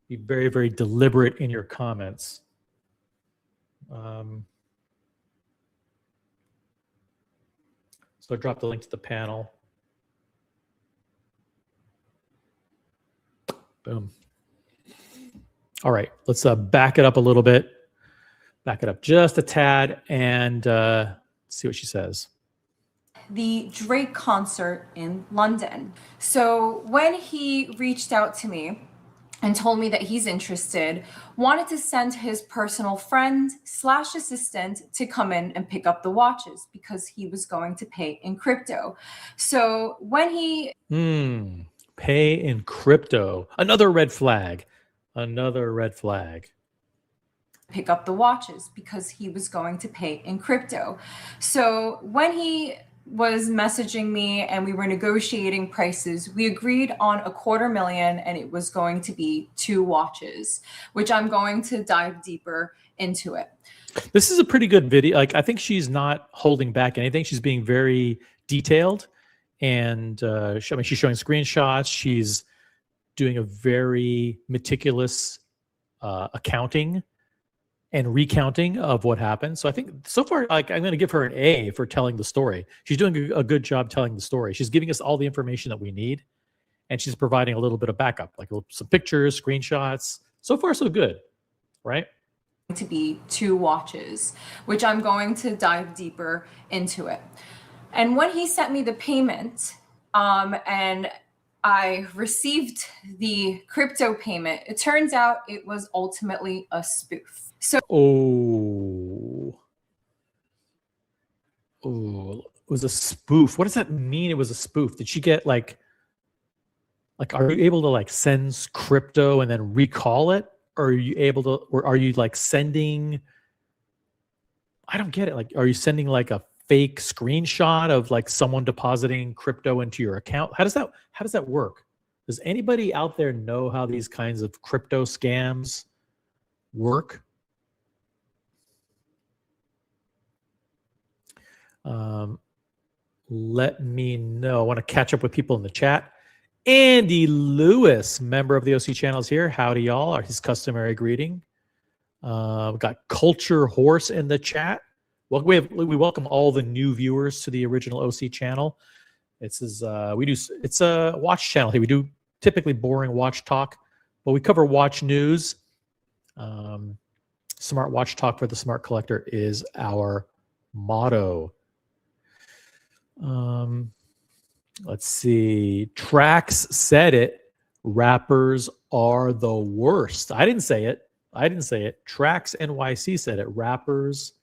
B: be very, very deliberate in your comments. So I dropped the link to the panel. Boom. All right, let's back it up a little bit. Back it up just a tad and see what she says.
C: The Drake concert in London. So when he reached out to me and told me that he's interested, wanted to send his personal friend / assistant to come in and pick up the watches because he was going to pay in crypto. So when he
B: pay in crypto, another red flag.
C: Pick up the watches because he was going to pay in crypto. So when he was messaging me and we were negotiating prices. We agreed on $250,000 and it was going to be 2 watches, which I'm going to dive deeper into it.
B: This is a pretty good video. Like, I think she's not holding back anything. She's being very detailed, and she's showing screenshots. She's doing a very meticulous accounting and recounting of what happened. So I think so far, like, I'm going to give her an A for telling the story. She's doing a good job telling the story. She's giving us all the information that we need, and she's providing a little bit of backup, like some pictures, screenshots. So far, so good, right?
C: To be 2 watches, which I'm going to dive deeper into it. And when he sent me the payment, and I received the crypto payment, it turns out it was ultimately a spoof. So
B: it was a spoof. What does that mean? It was a spoof. Did she get like are you able to like send crypto and then recall it? Or are you able to, or are you like sending, I don't get it. Like, are you sending like a fake screenshot of like someone depositing crypto into your account? How does that work? Does anybody out there know how these kinds of crypto scams work? Let me know. I want to catch up with people in the chat. Andy Lewis, member of the OC channel, is here. Howdy, y'all. His customary greeting. We got Culture Horse in the chat. Well, we welcome all the new viewers to the original OC channel. It's a watch channel here. We do typically boring watch talk, but we cover watch news. Smart watch talk for the smart collector is our motto. Let's see. Trax said it. Rappers are the worst. I didn't say it. Trax NYC said it. Rappers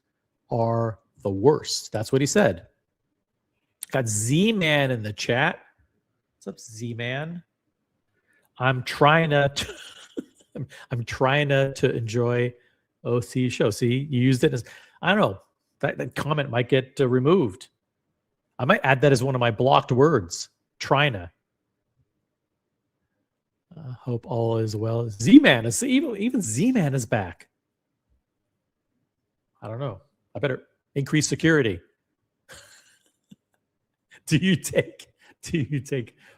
B: are the worst. That's what he said. Got Z-Man in the chat. What's up, Z-Man? I'm trying to enjoy OC show. See, you used it as, I don't know, that comment might get removed. I might add that as one of my blocked words. Tryna. Hope all is well. Z-Man is even Z-Man is back. I don't know. I better increase security. Do you take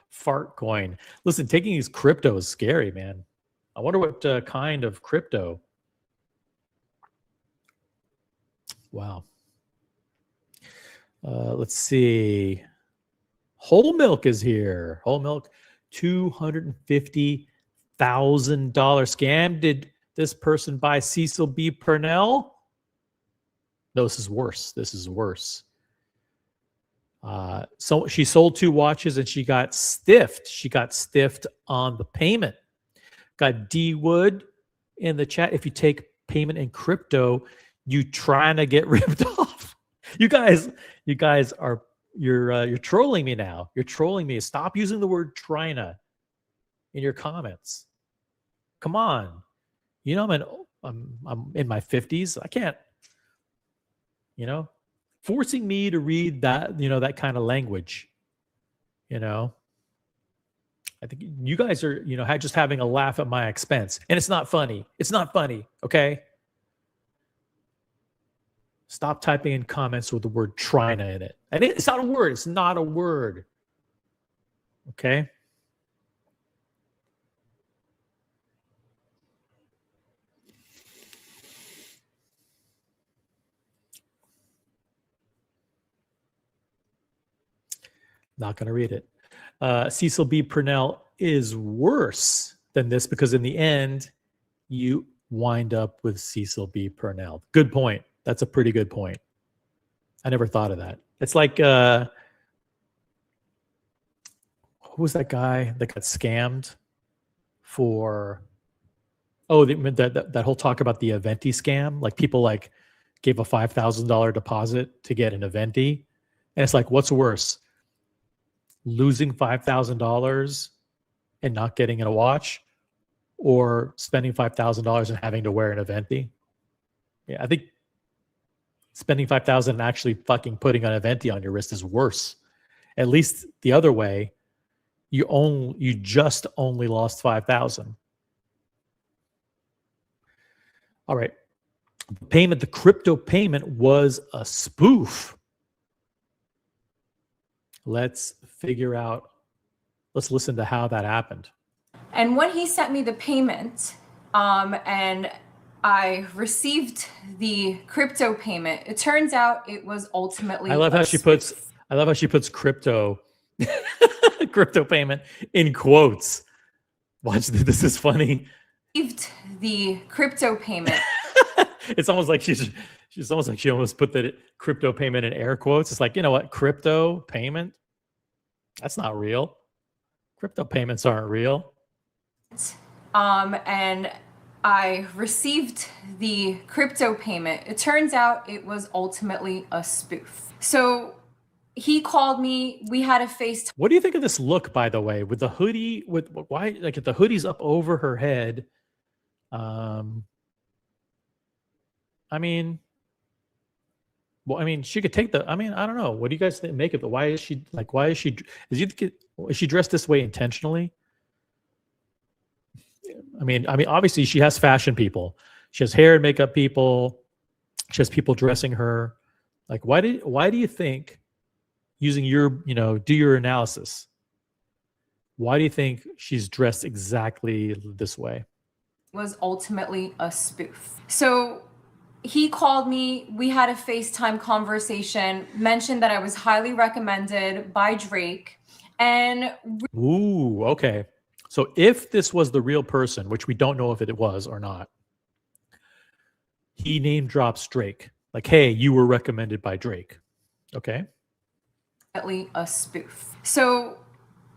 B: fart coin? Listen, taking these crypto is scary, man. I wonder what kind of crypto. Wow. Let's see. Whole Milk is here. Whole Milk, $250,000 scam. Did this person buy Cecil B. Purnell? No, this is worse. So she sold 2 watches and she got stiffed. She got stiffed on the payment. Got D Wood in the chat. If you take payment in crypto, you trying to get ripped off. You guys are you're trolling me now. You're trolling me. Stop using the word tryna in your comments. Come on. You know, I'm in my 50s. I can't, forcing me to read that, that kind of language. I think you guys are, just having a laugh at my expense. And it's not funny. It's not funny, okay? Stop typing in comments with the word tryna in it. And it's not a word. It's not a word. Okay? Not going to read it. Cecil B. Purnell is worse than this because in the end, you wind up with Cecil B. Purnell. Good point. That's a pretty good point. I never thought of that. It's like, who was that guy that got scammed for, that whole talk about the Aventi scam? Like people like gave a $5,000 deposit to get an Aventi. And it's like, what's worse? Losing $5,000 and not getting a watch, or spending $5,000 and having to wear an Aventi? Yeah, I think Spending 5,000 and actually fucking putting an Aventi on your wrist is worse. At least the other way, you just only lost 5,000. All right. The crypto payment was a spoof. Let's listen to how that happened.
C: And when he sent me the payment, and I received the crypto payment, it turns out it was ultimately
B: I love how she puts crypto payment in quotes. Watch, this is funny.
C: Received the crypto payment.
B: It's almost like she's almost like she almost put the crypto payment in air quotes. It's like, you know what? Crypto payment? That's not real. Crypto payments aren't real.
C: And I received the crypto payment. It turns out it was ultimately a spoof. So he called me. We had a FaceTime.
B: What do you think of this look, by the way, with the hoodie? Why, like, if the hoodie's up over her head? I mean, she could take I don't know. What do you guys make of it? Why is she is she dressed this way intentionally? I mean, obviously she has fashion people. She has hair and makeup people. She has people dressing her. Like, why do you think, using your, do your analysis, why do you think she's dressed exactly this way?
C: Was ultimately a spoof. So he called me. We had a FaceTime conversation, mentioned that I was highly recommended by Drake. And
B: ooh, okay. So if this was the real person, which we don't know if it was or not, he name drops Drake. Like, hey, you were recommended by Drake. Okay.
C: A spoof. So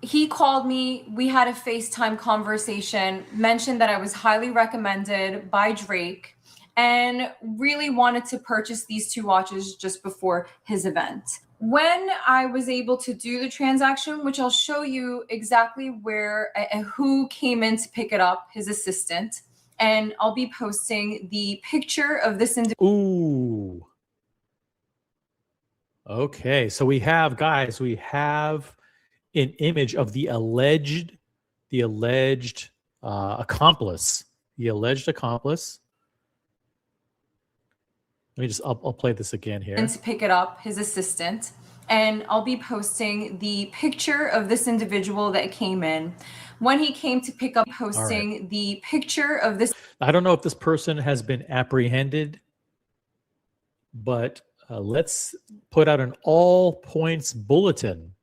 C: he called me. We had a FaceTime conversation, mentioned that I was highly recommended by Drake, and really wanted to purchase these two watches just before his event. When I was able to do the transaction, which I'll show you exactly where and who came in to pick it up, his assistant, and I'll be posting the picture of this individual.
B: Ooh. Okay, so we have an image of the alleged accomplice. The alleged accomplice. I'll play this again here.
C: And to pick it up, his assistant, and I'll be posting the picture of this individual that came in. When he came to pick up, the picture of this.
B: I don't know if this person has been apprehended, but let's put out an all points bulletin.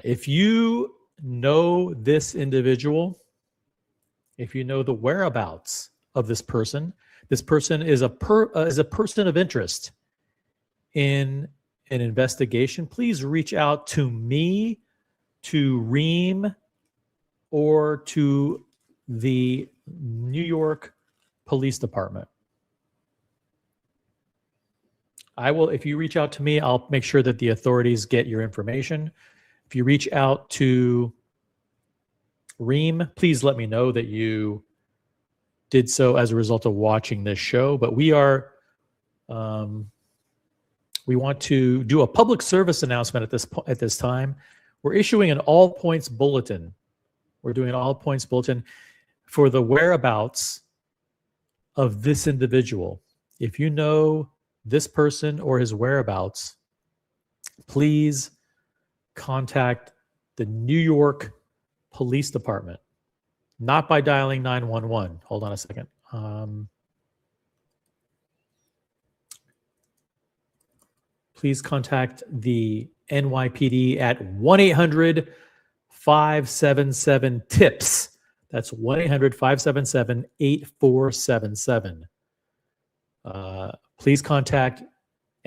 B: If you know this individual, if you know the whereabouts of this person is a person of interest in an investigation, please reach out to me, to Reem, or to the New York Police Department. If you reach out to me, I'll make sure that the authorities get your information. If you reach out to Reem, please let me know that you did so as a result of watching this show. But we want to do a public service announcement at this time. We're issuing an all points bulletin. We're doing an all points bulletin for the whereabouts of this individual. If you know this person or his whereabouts, please contact the New York Police Department, not by dialing 911. Hold on a second. Please contact the NYPD at 1-800-577-TIPS. That's 1-800-577-8477. Please contact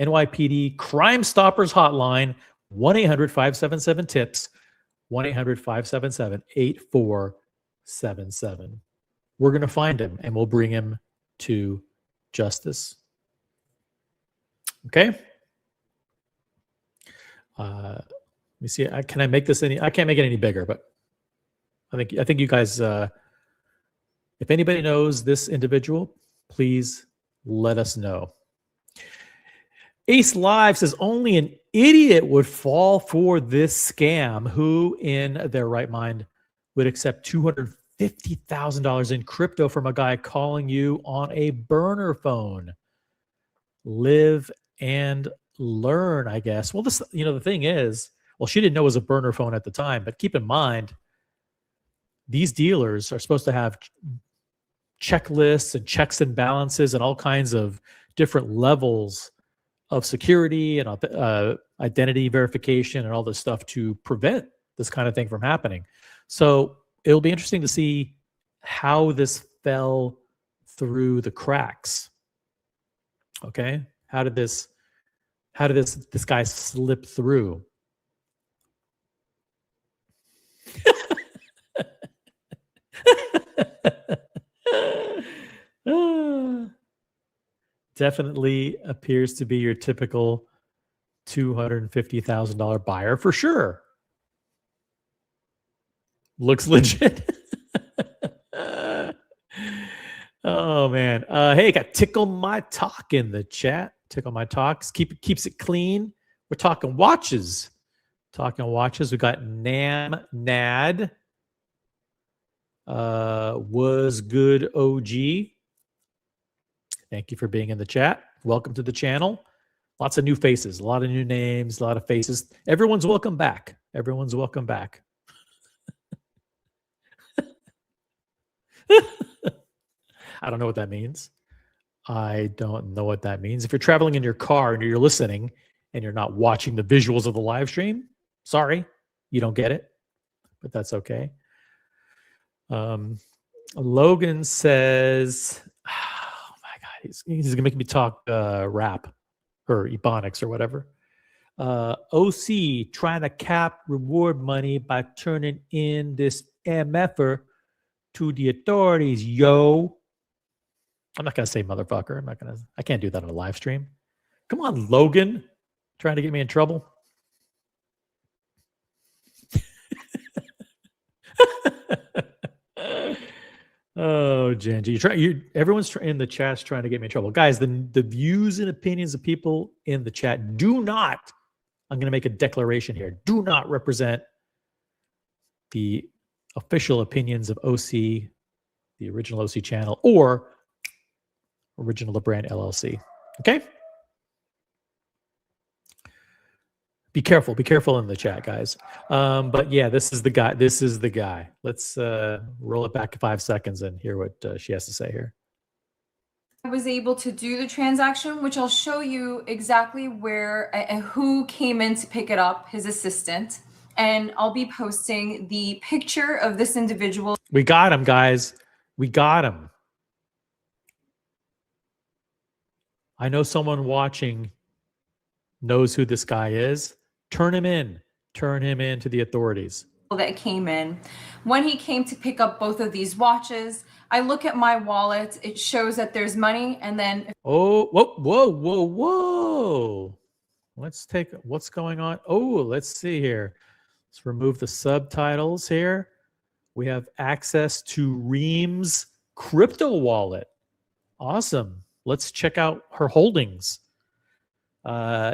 B: NYPD Crime Stoppers Hotline, 1-800-577-TIPS, 1-800-577-8477. We're going to find him and we'll bring him to justice. Okay? Let me see. Can I make this I can't make it any bigger, but I think you guys If anybody knows this individual, please let us know. Ace Live says only an idiot would fall for this scam. Who in their right mind would accept $250,000 in crypto from a guy calling you on a burner phone? Live and learn, I guess. Well, this, the thing is, well, she didn't know it was a burner phone at the time, but keep in mind, these dealers are supposed to have checklists and checks and balances and all kinds of different levels of security and identity verification and all this stuff to prevent this kind of thing from happening. So it'll be interesting to see how this fell through the cracks. Okay, how did this guy slip through? Definitely appears to be your typical $250,000 buyer for sure. Looks legit. Oh man. Hey, got Tickle My Talk in the chat. Tickle My Talks. Keeps it clean. We're talking watches. We got Nam Nad. Was good OG. Thank you for being in the chat. Welcome to the channel. Lots of new faces, a lot of new names, a lot of faces. Everyone's welcome back. Everyone's welcome back. I don't know what that means. I don't know what that means. If you're traveling in your car and you're listening and you're not watching the visuals of the live stream, sorry, you don't get it, but that's okay. Logan says, oh my God, he's gonna make me talk rap or Ebonics or whatever. OC trying to cap reward money by turning in this MFer to the authorities, yo. I'm not gonna say motherfucker. I can't do that on a live stream. Come on, Logan, trying to get me in trouble. Oh, Genji, everyone's in the chat's trying to get me in trouble, guys. The views and opinions of people in the chat do not. I'm going to make a declaration here. Do not represent the official opinions of OC, the original OC channel, or Original LeBrand LLC. Okay. Be careful in the chat, guys. But yeah, this is the guy. Let's roll it back 5 seconds and hear what she has to say here.
C: I was able to do the transaction, which I'll show you exactly where and who came in to pick it up, his assistant. And I'll be posting the picture of this individual.
B: We got him, guys. We got him. I know someone watching knows who this guy is. Turn him in. Turn him in to the authorities.
C: That came in. When he came to pick up both of these watches, I look at my wallet. It shows that there's money, and then
B: whoa. Let's take what's going on. Oh, let's see here. Let's remove the subtitles here. We have access to Reem's crypto wallet. Awesome. Let's check out her holdings.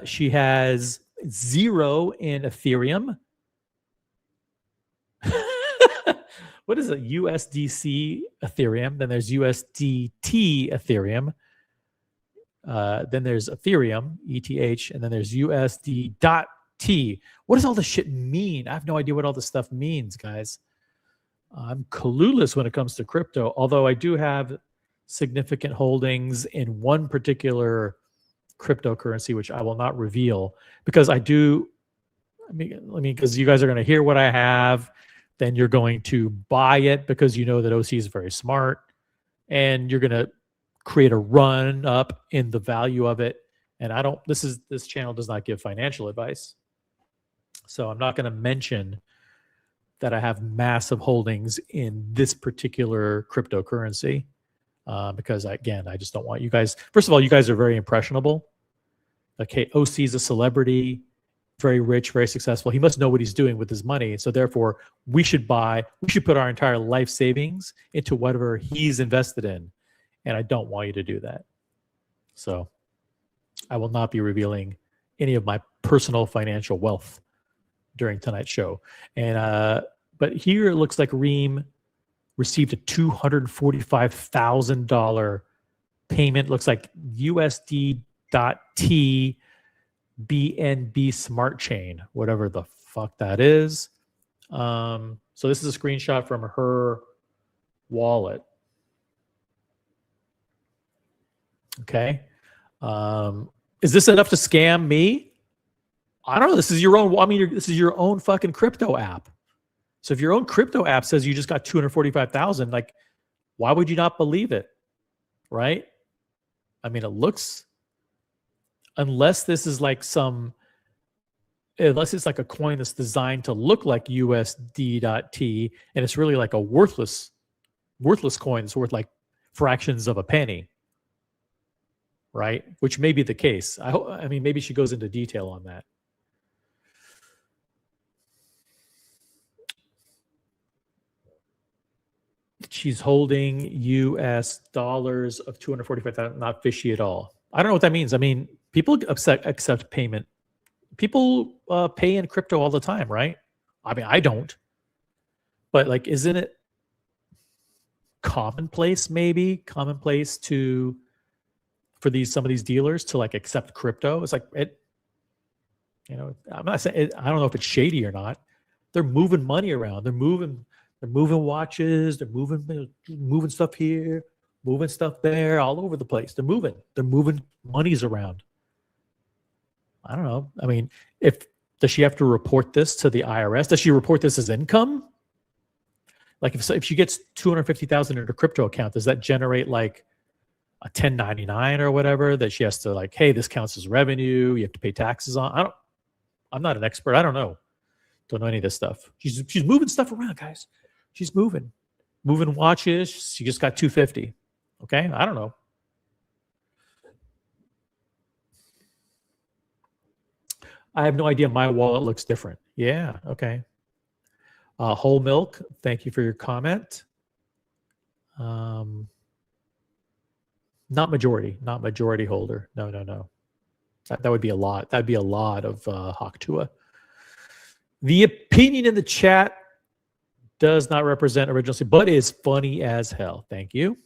B: She has 0 in Ethereum. What is it? USDC Ethereum. Then there's USDT Ethereum. Then there's Ethereum, ETH, and then there's USD.T. What does all this shit mean? I have no idea what all this stuff means, guys. I'm clueless when it comes to crypto, although I do have significant holdings in one particular cryptocurrency, which I will not reveal because because you guys are going to hear what I have. Then you're going to buy it because you know that OC is very smart, and you're going to create a run up in the value of it. And this channel does not give financial advice. So I'm not going to mention that I have massive holdings in this particular cryptocurrency because I just don't want you guys. First of all, you guys are very impressionable. Okay, OC is a celebrity. very rich, very successful. He must know what he's doing with his money. So therefore, we should put our entire life savings into whatever he's invested in. And I don't want you to do that. So I will not be revealing any of my personal financial wealth during tonight's show. And but here it looks like Reem received a $245,000 payment. Looks like USD.T BNB Smart Chain, whatever the fuck that is. So this is a screenshot from her wallet. Okay. Is this enough to scam me? I don't know. This is your own. I mean, this is your own fucking crypto app. So if your own crypto app says you just got 245,000, like, why would you not believe it? Right? I mean, it looks, unless this is like unless it's like a coin that's designed to look like USD.T and it's really like a worthless coin that's worth like fractions of a penny. Right? Which may be the case. I mean, maybe she goes into detail on that. She's holding US dollars of 245,000, not fishy at all. I don't know what that means. I mean, people accept payment. People pay in crypto all the time, right? I mean, I don't. But like, isn't it commonplace, maybe? Commonplace for some of these dealers to like accept crypto? It's like, I'm not saying, I don't know if it's shady or not. They're moving money around. They're moving watches. They're moving stuff here, moving stuff there, all over the place. They're moving monies around. I don't know. I mean, does she have to report this to the IRS? Does she report this as income? Like if she gets 250,000 in her crypto account, does that generate like a 1099 or whatever that she has to like, hey, this counts as revenue, you have to pay taxes on? I'm not an expert. I don't know. Don't know any of this stuff. She's moving stuff around, guys. She's moving watches. She just got 250. Okay. I don't know. I have no idea. My wallet looks different. Yeah. Okay. Whole Milk, thank you for your comment. Not majority holder. No. That would be a lot. That'd be a lot of Haktua. The opinion in the chat does not represent originality, but is funny as hell. Thank you.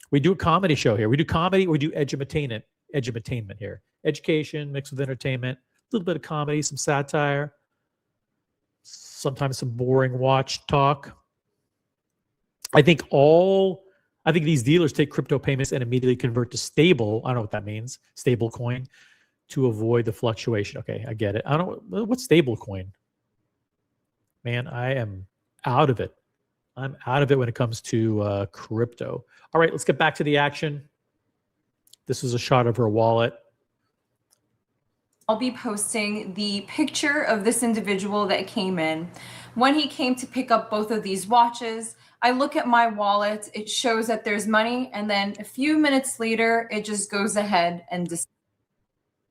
B: We do a comedy show here. We do comedy. We do edutainment here. Education mixed with entertainment. A little bit of comedy, some satire. Sometimes some boring watch talk. I think these dealers take crypto payments and immediately convert to stable. I don't know what that means. Stable coin to avoid the fluctuation. Okay, I get it. I don't know what's stable coin. Man, I am out of it. I'm out of it when it comes to crypto. All right, let's get back to the action. This is a shot of her wallet.
C: I'll be posting the picture of this individual that came in. When he came to pick up both of these watches, I look at my wallet. It shows that there's money. And then a few minutes later, it just goes ahead and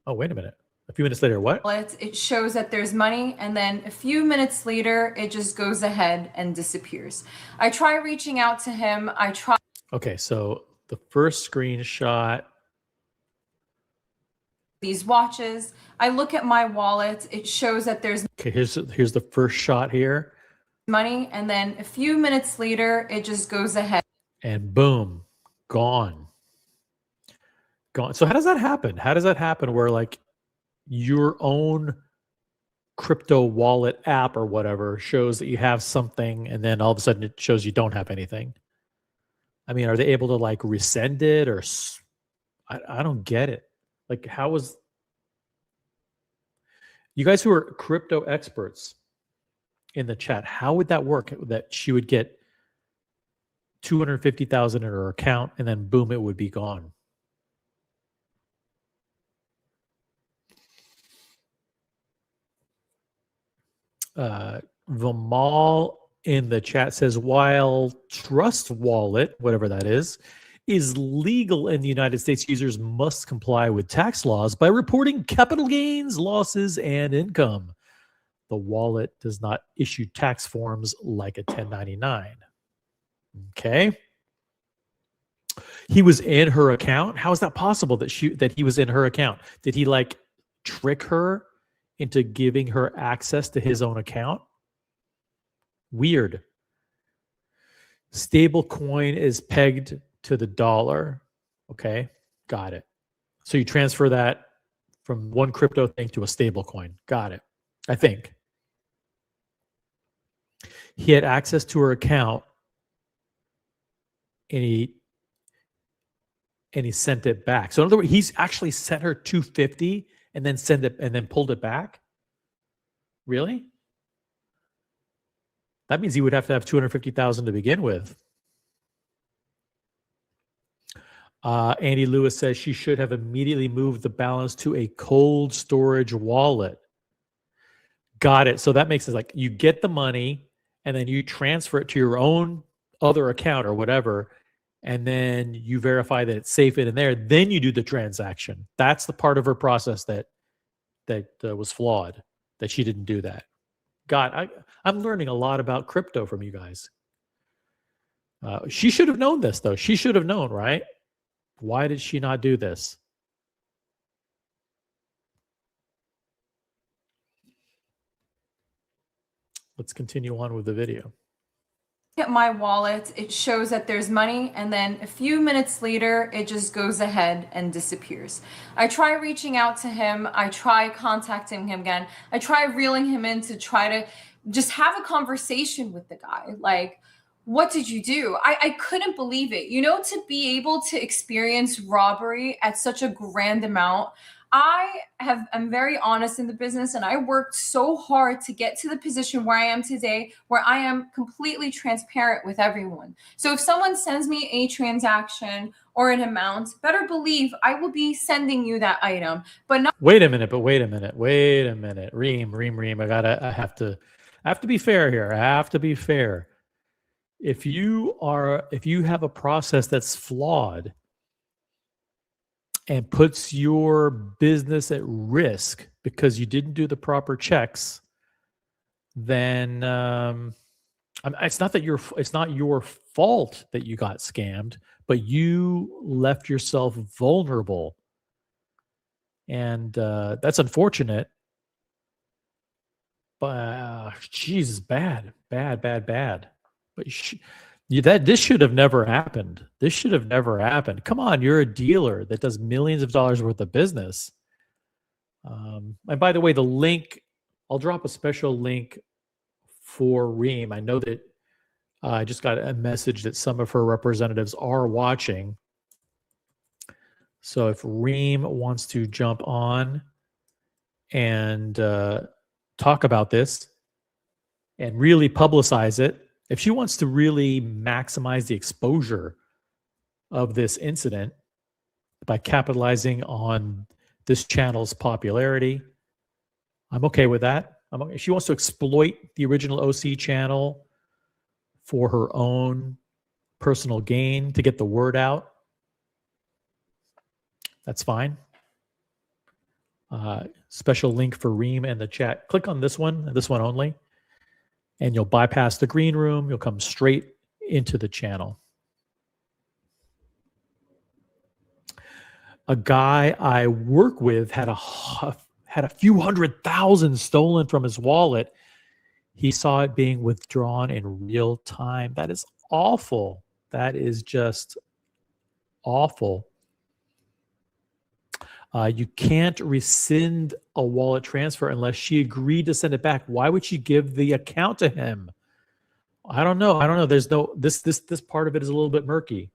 B: oh, wait a minute. A few minutes later, what?
C: It shows that there's money. And then a few minutes later, it just goes ahead and disappears. I try reaching out to him.
B: Okay, so the first screenshot.
C: These watches. I look at my wallet. It shows that there's
B: okay. Here's the first shot here.
C: Money, and then a few minutes later, it just goes ahead.
B: And boom, gone. So how does that happen? How does that happen where like your own crypto wallet app or whatever shows that you have something, and then all of a sudden it shows you don't have anything? I mean, are they able to like resend it or? I don't get it. Like, how was you guys who are crypto experts in the chat? How would that work? That she would get 250,000 in her account, and then boom, it would be gone. Vimal in the chat says, while Trust Wallet, whatever that is is legal in the United States, users must comply with tax laws by reporting capital gains, losses, and income. The wallet does not issue tax forms like a 1099. Okay. He was in her account. How is that possible that he was in her account? Did he like trick her into giving her access to his own account? Weird. Stable coin is pegged to the dollar. Okay, got it. So you transfer that from one crypto thing to a stable coin. Got it. I think. He had access to her account and he sent it back. So in other words, he's actually sent her 250 and then send it and then pulled it back. Really? That means he would have to have 250,000 to begin with. Andy Lewis says she should have immediately moved the balance to a cold storage wallet. Got it. So that makes sense. Like you get the money and then you transfer it to your own other account or whatever, and then you verify that it's safe in there. Then you do the transaction. That's the part of her process that was flawed, that she didn't do that. God, I'm learning a lot about crypto from you guys. She should have known this, though. She should have known, right? Why did she not do this? Let's continue on with the video.
C: At my wallet, it shows that there's money, and then a few minutes later, it just goes ahead and disappears. I try reaching out to him. I try contacting him again. I try reeling him in to try to just have a conversation with the guy. Like, what did you do? I couldn't believe it. You know, to be able to experience robbery at such a grand amount. I'm very honest in the business, and I worked so hard to get to the position where I am today, where I am completely transparent with everyone. So if someone sends me a transaction or an amount, better believe I will be sending you that item. But not.
B: Wait a minute. Reem. I have to be fair here. I have to be fair. If you have a process that's flawed and puts your business at risk because you didn't do the proper checks, then it's not your fault that you got scammed, but you left yourself vulnerable, and that's unfortunate. But Jesus, bad. But this should have never happened. This should have never happened. Come on, you're a dealer that does millions of dollars worth of business. And by the way, the link, I'll drop a special link for Reem. I know that I just got a message that some of her representatives are watching. So if Reem wants to jump on and talk about this and really publicize it, if she wants to really maximize the exposure of this incident by capitalizing on this channel's popularity, I'm okay with that. If she wants to exploit the original OC channel for her own personal gain to get the word out, that's fine. Special link for Reem in the chat. Click on this one only, and you'll bypass the green room. You'll come straight into the channel. A guy I work with had a few 100,000 stolen from his wallet. He saw it being withdrawn in real time. That is awful. That is just awful. You can't rescind a wallet transfer unless she agreed to send it back. Why would she give the account to him? I don't know. There's no, this part of it is a little bit murky.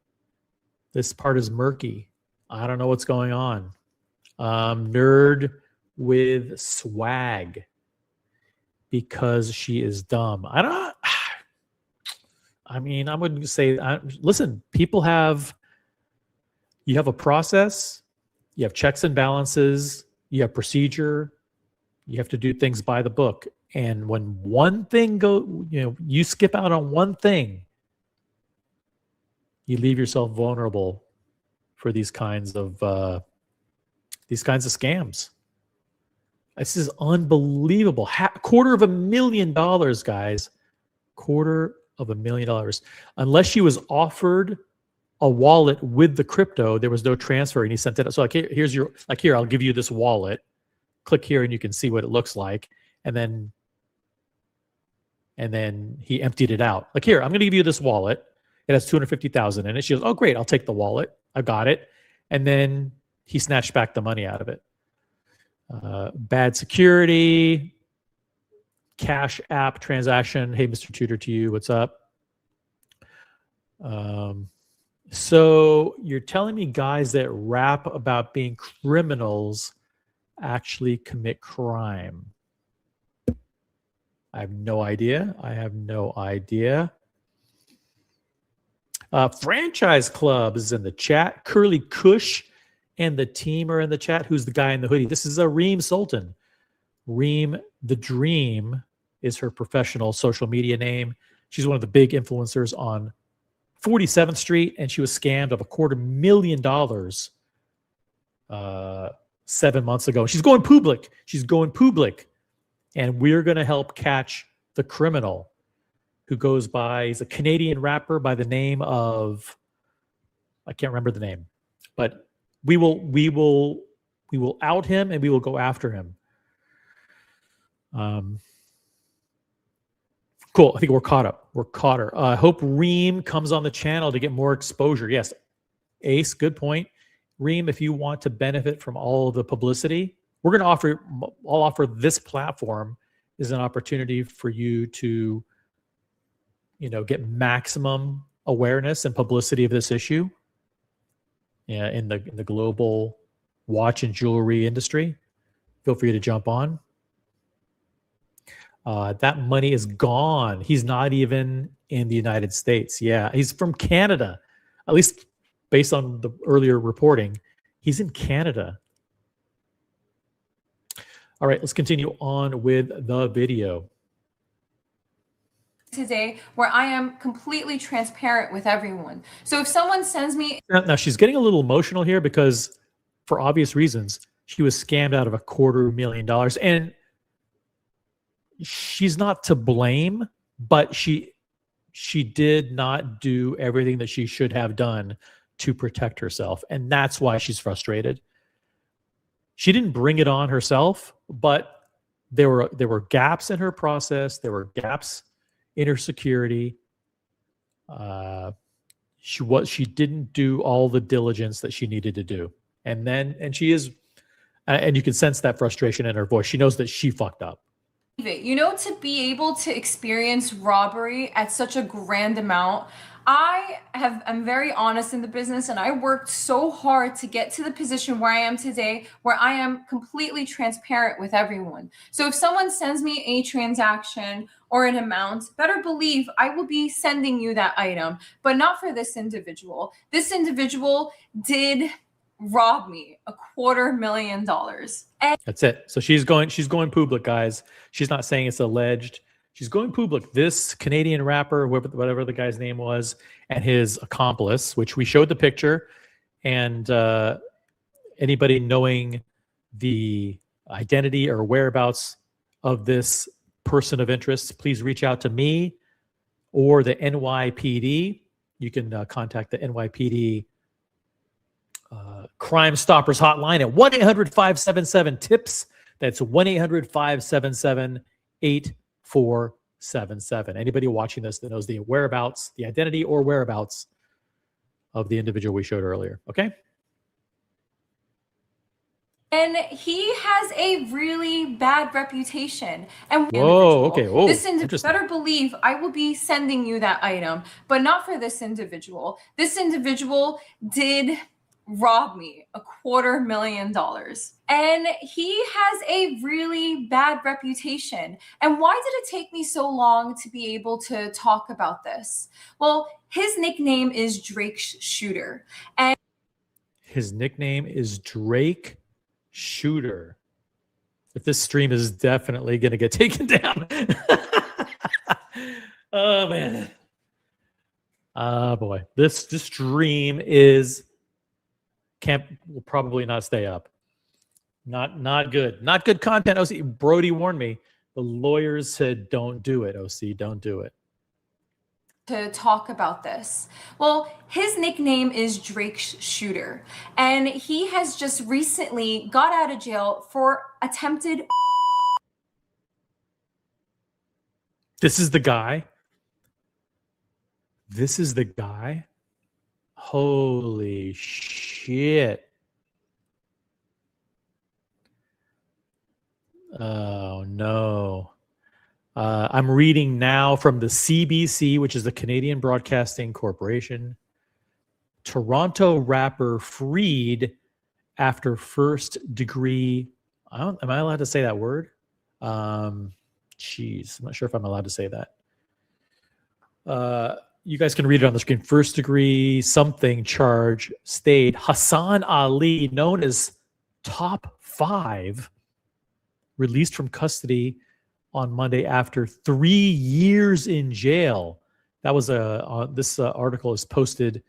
B: This part is murky. I don't know what's going on. Nerd with swag because she is dumb. I wouldn't say, listen, you have a process. You have checks and balances, you have procedure, you have to do things by the book. And when one thing you skip out on one thing, you leave yourself vulnerable for these kinds of scams. This is unbelievable. $250,000, guys. $250,000. Unless she was offered a wallet with the crypto, there was no transfer, and he sent it. So like, here's your, like, here, I'll give you this wallet. Click here and you can see what it looks like. And then he emptied it out. Like, here, I'm going to give you this wallet. It has 250,000 in it. She goes, oh, great. I'll take the wallet. I got it. And then he snatched back the money out of it. Bad security, Cash App transaction. Hey, Mr. Tudor, to you. What's up? So you're telling me guys that rap about being criminals actually commit crime? I have no idea. Franchise Club is in the chat. Curly Kush and the team are in the chat. Who's the guy in the hoodie? This is a Reem Sultan. Reem the Dream is her professional social media name. She's one of the big influencers on 47th Street, and she was scammed of $250,000 7 months ago. She's going public. And we're going to help catch the criminal who goes by, he's a Canadian rapper by the name of, I can't remember the name, but we will out him and we will go after him. Cool. I think we're caught up. I hope Reem comes on the channel to get more exposure. Yes. Ace, good point. Reem, if you want to benefit from all of the publicity, I'll offer this platform as an opportunity for you to, get maximum awareness and publicity of this issue in the global watch and jewelry industry. Feel free to jump on. That money is gone. He's not even in the United States. Yeah, he's from Canada. At least based on the earlier reporting, he's in Canada. All right, let's continue on with the video.
C: Today, where I am completely transparent with everyone. So if someone sends me...
B: Now she's getting a little emotional here because, for obvious reasons, she was scammed out of $250,000. And she's not to blame, but she did not do everything that she should have done to protect herself. And that's why she's frustrated. She didn't bring it on herself, but there were gaps in her process. There were gaps in her security. She didn't do all the diligence that she needed to do. And she is, and you can sense that frustration in her voice. She knows that she fucked up.
C: To be able to experience robbery at such a grand amount, I'm very honest in the business, and I worked so hard to get to the position where I am today, where I am completely transparent with everyone. So if someone sends me a transaction or an amount, better believe I will be sending you that item, but not for this individual. This individual did rob me $250,000.
B: That's it. So she's going public, guys. She's not saying it's alleged. She's going public. This Canadian rapper, whatever the guy's name was, and his accomplice, which we showed the picture, and anybody knowing the identity or whereabouts of this person of interest, please reach out to me or the NYPD. You can contact the NYPD Crime Stoppers hotline at 1-800-577-TIPS. That's 1-800-577-8477. Anybody watching this that knows the whereabouts, the identity or whereabouts of the individual we showed earlier. Okay?
C: And he has a really bad reputation. And
B: whoa, okay. Whoa,
C: this individual, better believe I will be sending you that item, but not for this individual. This individual did rob me $250,000. And he has a really bad reputation. And why did it take me so long to be able to talk about this? Well, his nickname is Drake Shooter. And
B: his nickname is Drake Shooter. If this stream is definitely going to get taken down. Oh, man. Boy, this stream will probably not stay up. Not good. Not good content. OC Brody warned me. The lawyers said, "Don't do it, OC. Don't do it."
C: To talk about this. Well, his nickname is Drake Shooter, and he has just recently got out of jail for attempted.
B: This is the guy. This is the guy. Holy shit. Oh, no. I'm reading now from the CBC, which is the Canadian Broadcasting Corporation. Toronto rapper freed after first degree. Am I allowed to say that word? Jeez, I'm not sure if I'm allowed to say that. You guys can read it on the screen. First degree something charge stayed. Hassan Ali, known as Top 5, released from custody on Monday after 3 years in jail. That was this article is posted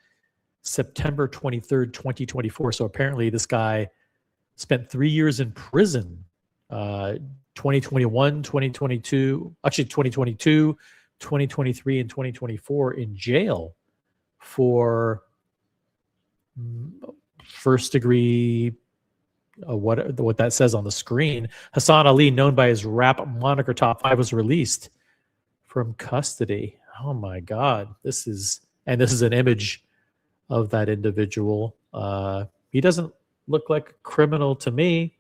B: September 23rd, 2024. So apparently this guy spent 3 years in prison. 2021, 2022, actually 2022, 2023, and 2024 in jail for first degree. What that says on the screen. Hassan Ali, known by his rap moniker Top 5, was released from custody. Oh my God. This is an image of that individual. He doesn't look like a criminal to me.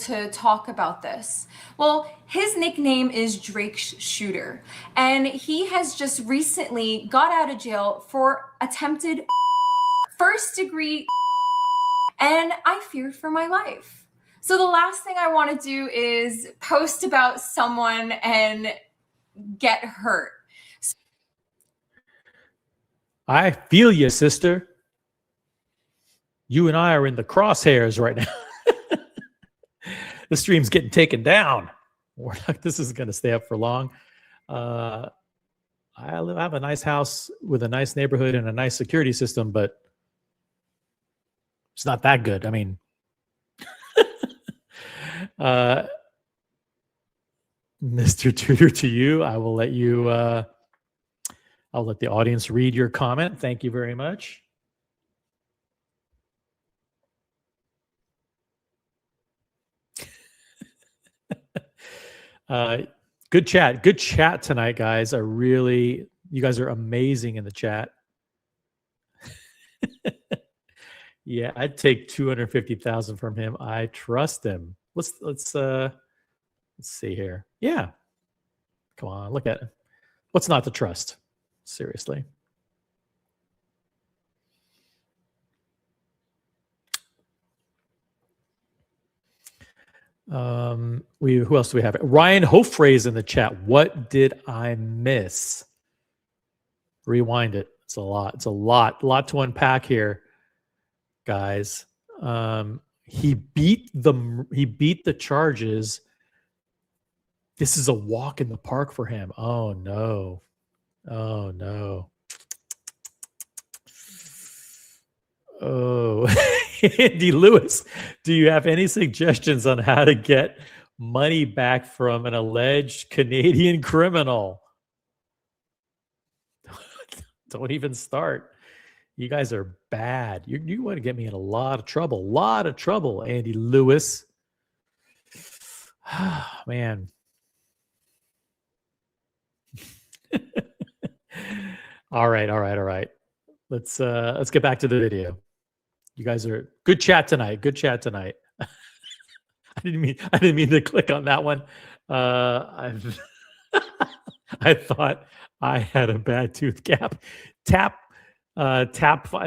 C: To talk about this. Well, his nickname is Drake Shooter, and he has just recently got out of jail for attempted first degree, and I feared for my life. So the last thing I want to do is post about someone and get hurt.
B: I feel you, sister. You and I are in the crosshairs right now. The stream's getting taken down. This isn't going to stay up for long. I have a nice house with a nice neighborhood and a nice security system, but it's not that good. I mean, Mr. Tutor, to you, I will let you. I'll let the audience read your comment. Thank you very much. Good chat tonight, guys. You guys are amazing in the chat. Yeah, I'd take 250,000 from him. I trust him. Let's see here. Yeah, come on, look at it. What's not to trust? Seriously. Who else do we have? Ryan Hofray's in the chat. What did I miss? Rewind it. It's a lot to unpack here, guys. He beat the charges. This is a walk in the park for him. Oh no. Oh no. Oh, Andy Lewis, do you have any suggestions on how to get money back from an alleged Canadian criminal? Don't even start. You guys are bad. You want to get me in a lot of trouble, Andy Lewis. Man. All right. Let's get back to the video. You guys are good chat tonight. I didn't mean to click on that one. I thought I had a bad tooth gap. Tap 5.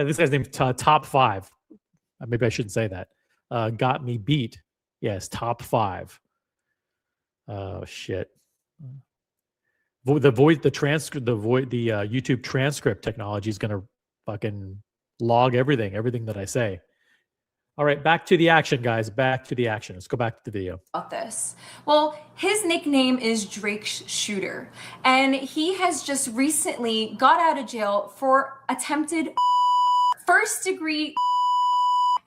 B: This guy's named Top 5. Maybe I shouldn't say that. Got me beat. Yes, Top 5. Oh shit. YouTube transcript technology is going to fucking log everything that I say. All right, back to the action, guys. Back to the action. Let's go back to the video.
C: About this. Well, his nickname is Drake Shooter, and he has just recently got out of jail for attempted first-degree,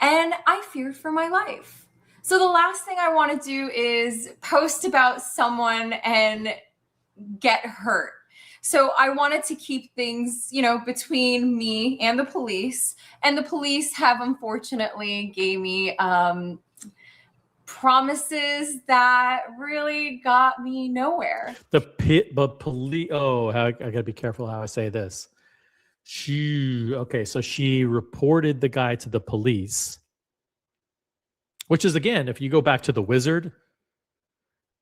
C: and I feared for my life. So the last thing I want to do is post about someone and get hurt. So I wanted to keep things, between me and the police. And the police have unfortunately gave me promises that really got me nowhere.
B: But police. Oh, I gotta be careful how I say this. So she reported the guy to the police, which is, again, if you go back to the Wizard,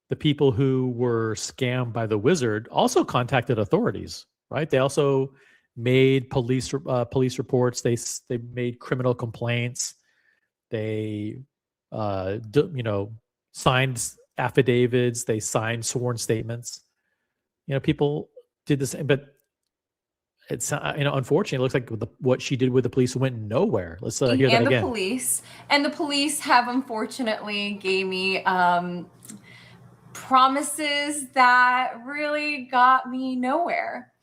B: the people who were scammed by the Wizard also contacted authorities, right? They also made police reports. They made criminal complaints. They, signed affidavits. They signed sworn statements. People did this, but it's unfortunately, it looks like what she did with the police went nowhere. Let's hear that again.
C: And the police have unfortunately gave me promises that really got me nowhere.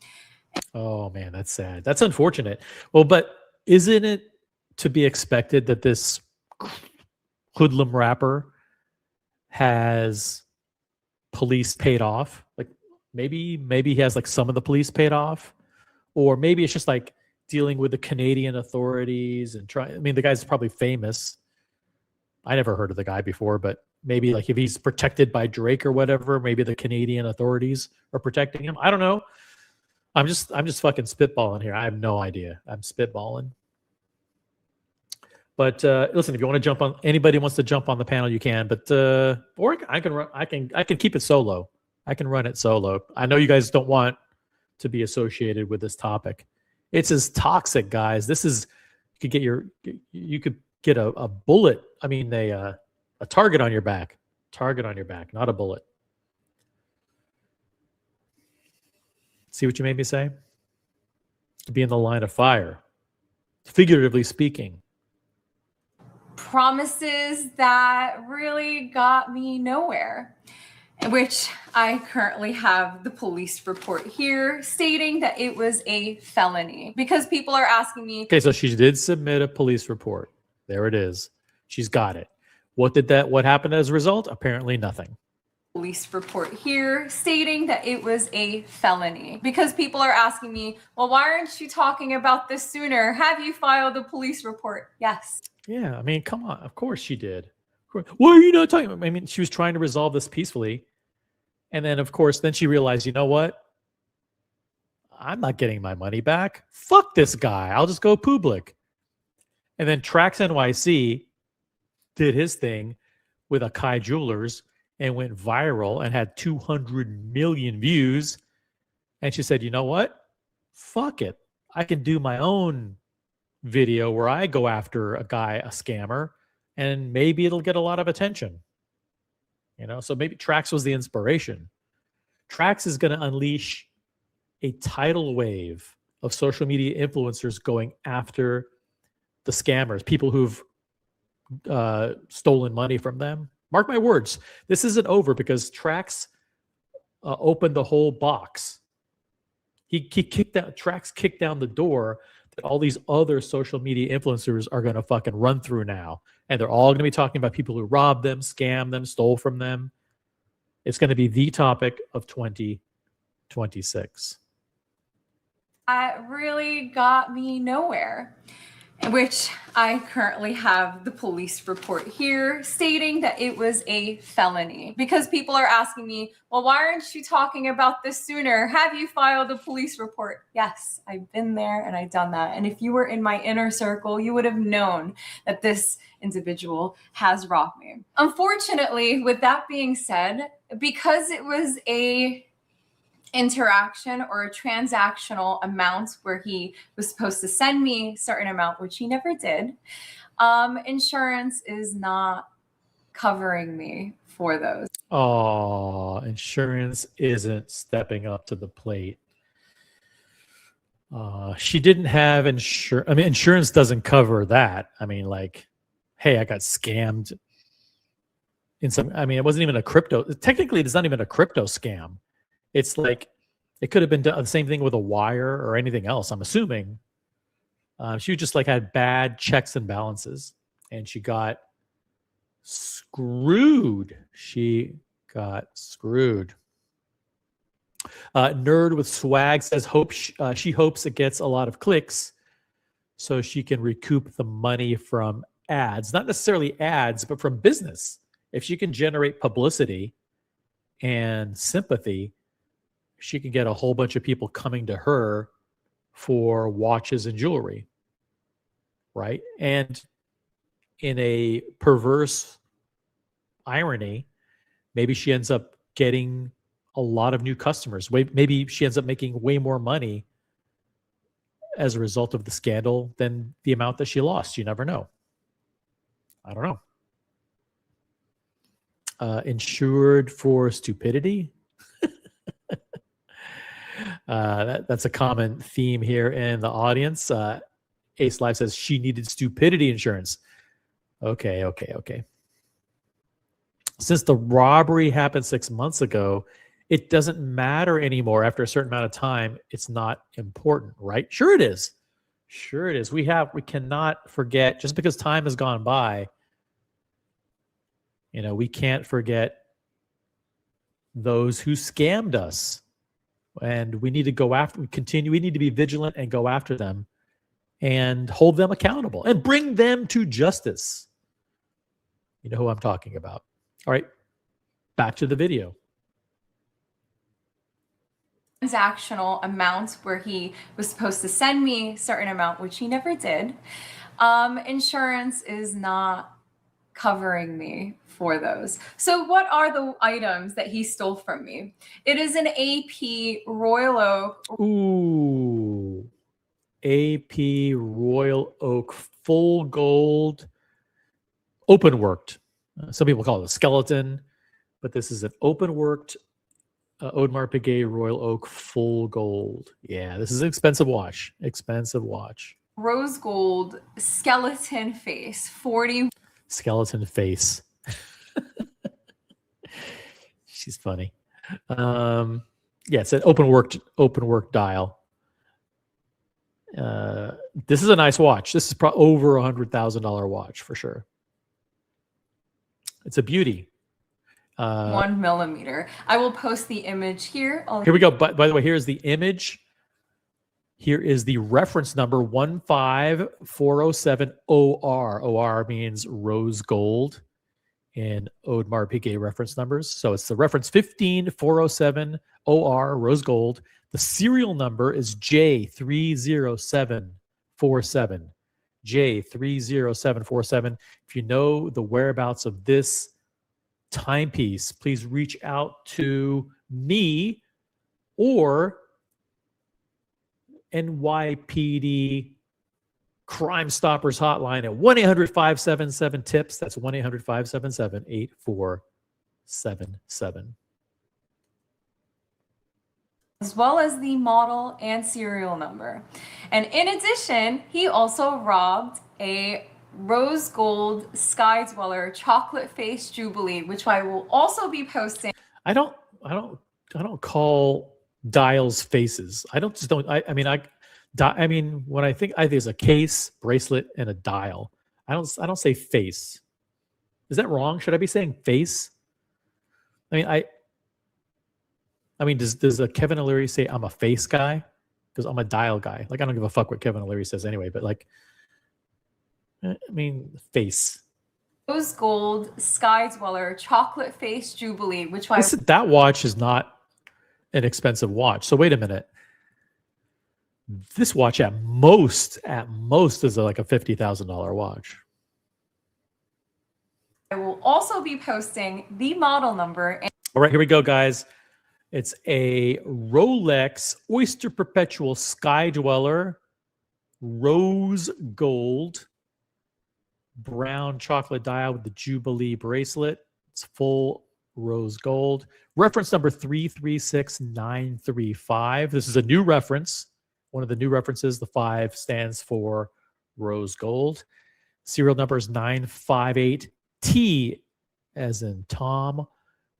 B: Oh man, that's sad. That's unfortunate. Well, but isn't it to be expected that this hoodlum rapper has police paid off? Like maybe he has like some of the police paid off, or maybe it's just like dealing with the Canadian authorities and the guy's probably famous. I never heard of the guy before, but maybe like if he's protected by Drake or whatever, maybe the Canadian authorities are protecting him. I don't know. I'm just fucking spitballing here. I have no idea. I'm spitballing. But listen, if you want to jump on, anybody wants to jump on the panel, you can. But or I can keep it solo. I can run it solo. I know you guys don't want to be associated with this topic. It's as toxic, guys. This is you could get a bullet. I mean, a target on your back. Target on your back, not a bullet. See what you made me say? To be in the line of fire, figuratively speaking.
C: Promises that really got me nowhere, which I currently have the police report here stating that it was a felony, because people are asking me.
B: Okay, so she did submit a police report. There it is. She's got it. What happened as a result? Apparently nothing.
C: Police report here stating that it was a felony, because people are asking me, well, why aren't you talking about this sooner? Have you filed a police report? Yes.
B: Yeah, I mean, come on. Of course she did. Why are you not talking? I mean, she was trying to resolve this peacefully. And then, of course, then she realized, you know what? I'm not getting my money back. Fuck this guy. I'll just go public. And then Trax NYC did his thing with Akai Jewelers and went viral and had 200 million views. And she said, you know what? Fuck it. I can do my own video where I go after a scammer, and maybe it'll get a lot of attention. So maybe Trax was the inspiration. Trax is going to unleash a tidal wave of social media influencers going after the scammers, people who've stolen money from them. Mark my words, this isn't over, because Trax opened the whole box. Trax kicked down the door that all these other social media influencers are going to fucking run through now. And they're all going to be talking about people who robbed them, scammed them, stole from them. It's going to be the topic of 2026.
C: That really got me nowhere, which I currently have the police report here stating that it was a felony, because people are asking me, well, why aren't you talking about this sooner? Have you filed a police report? Yes, I've been there and I've done that. And if you were in my inner circle, you would have known that this individual has robbed me. Unfortunately, with that being said, because it was a interaction or a transactional amount where he was supposed to send me a certain amount, which he never did, insurance is not covering me for those.
B: Oh, insurance isn't stepping up to the plate. She didn't have insurance. I mean, insurance doesn't cover that. I mean, like, hey, I got scammed in some. I mean, it wasn't even a crypto. Technically, it's not even a crypto scam. It's like it could have been done, the same thing with a wire or anything else. I'm assuming she just like had bad checks and balances, and she got screwed. She got screwed. Nerd with swag says she hopes it gets a lot of clicks so she can recoup the money from ads, not necessarily ads, but from business. If she can generate publicity and sympathy, she can get a whole bunch of people coming to her for watches and jewelry, right? And in a perverse irony, maybe she ends up getting a lot of new customers. Maybe she ends up making way more money as a result of the scandal than the amount that she lost. You never know. I don't know. Insured for stupidity. That's a common theme here in the audience. Ace Live says she needed stupidity insurance. Okay. Since the robbery happened 6 months ago, it doesn't matter anymore. After a certain amount of time, it's not important, right? Sure it is. Sure it is. We cannot forget, just because time has gone by, we can't forget those who scammed us. And we need to we need to be vigilant and go after them and hold them accountable and bring them to justice. You know who I'm talking about. All right, back to the video.
C: Transactional amounts where he was supposed to send me a certain amount, which he never did. Insurance is not covering me for those. So what are the items that he stole from me? It is an AP Royal Oak.
B: Ooh, AP Royal Oak full gold, open worked. Some people call it a skeleton, but this is an open worked Audemars Piguet Royal Oak full gold. Yeah, this is an expensive watch. Expensive watch.
C: Rose gold skeleton face, 40.
B: Skeleton face. She's funny. Yeah, it's an open work dial. This is a nice watch. This is probably over $100,000 watch for sure. It's a beauty.
C: 1 millimeter. I will post the image here.
B: Here we go. By the way, here's the image. Here is the reference number 15407 OR. OR means rose gold in Audemars Piguet reference numbers. So it's the reference 15407 OR, rose gold. The serial number is J30747. J30747. If you know the whereabouts of this timepiece, please reach out to me or NYPD Crime Stoppers hotline at 1-800-577-TIPS. That's 1-800-577-8477.
C: As well as the model and serial number. And in addition, he also robbed a rose gold Sky Dweller chocolate face Jubilee, which I will also be posting.
B: I don't call dials faces. I mean, when I think there's a case, bracelet, and a dial. I don't say face. Is that wrong? Should I be saying face? I mean, does a Kevin O'Leary say I'm a face guy? Because I'm a dial guy. Like, I don't give a fuck what Kevin O'Leary says anyway. But like, I mean, face.
C: Rose gold Sky Dweller chocolate face Jubilee, which
B: that watch is not an expensive watch. So wait a minute. This watch at most is like a $50,000 watch.
C: I will also be posting the model number.
B: All right, here we go, guys. It's a Rolex Oyster Perpetual Sky Dweller, rose gold. brown chocolate dial with the Jubilee bracelet. It's full rose gold. Reference number 336935. This is a new reference. One of the new references. The 5 stands for rose gold. Serial number is 958T as in Tom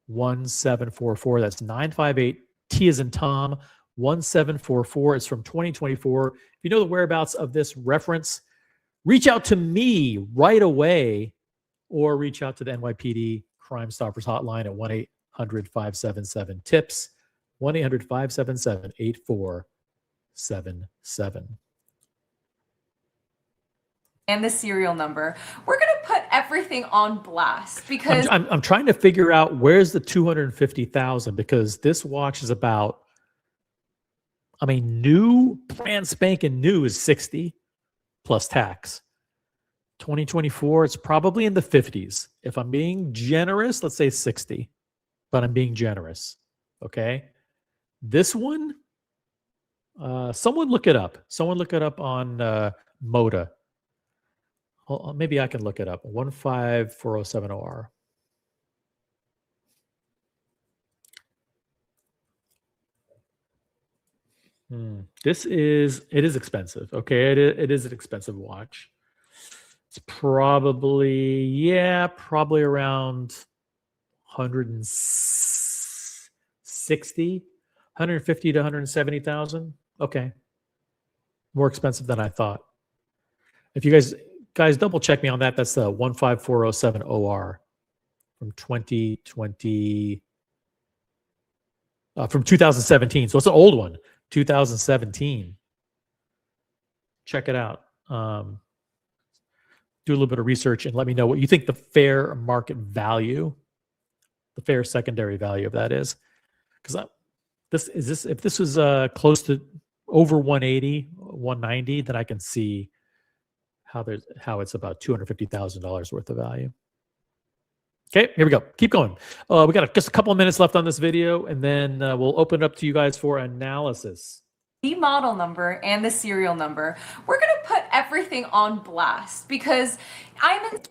B: 1744. That's 958T as in Tom 1744. It's from 2024. If you know the whereabouts of this reference, reach out to me right away or reach out to the NYPD Crime Stoppers hotline at 1-800-577-TIPS, 1-800-577-8477.
C: And the serial number. We're going to put everything on blast because
B: I'm trying to figure out where's the 250,000 because this watch is about, I mean, new, brand spanking new is 60 plus tax. 2024, it's probably in the 50s. If I'm being generous, let's say 60, but I'm being generous. Okay. This one, someone look it up. Someone look it up on Moda. Maybe I can look it up. 15407OR. It is expensive. Okay. It is an expensive watch. It's probably around 150 to 170,000. Okay. More expensive than I thought. If you guys double check me on that, that's the 15407OR from 2020, from 2017. So it's an old one, 2017. Check it out. Do a little bit of research and let me know what you think the fair market value, the fair secondary value of that is. Because if this was close to over 180, 190, then I can see how it's about $250,000 worth of value. Okay, here we go. Keep going. We got just a couple of minutes left on this video, and then we'll open it up to you guys for analysis.
C: the model number and the serial number. We're going to put everything on blast because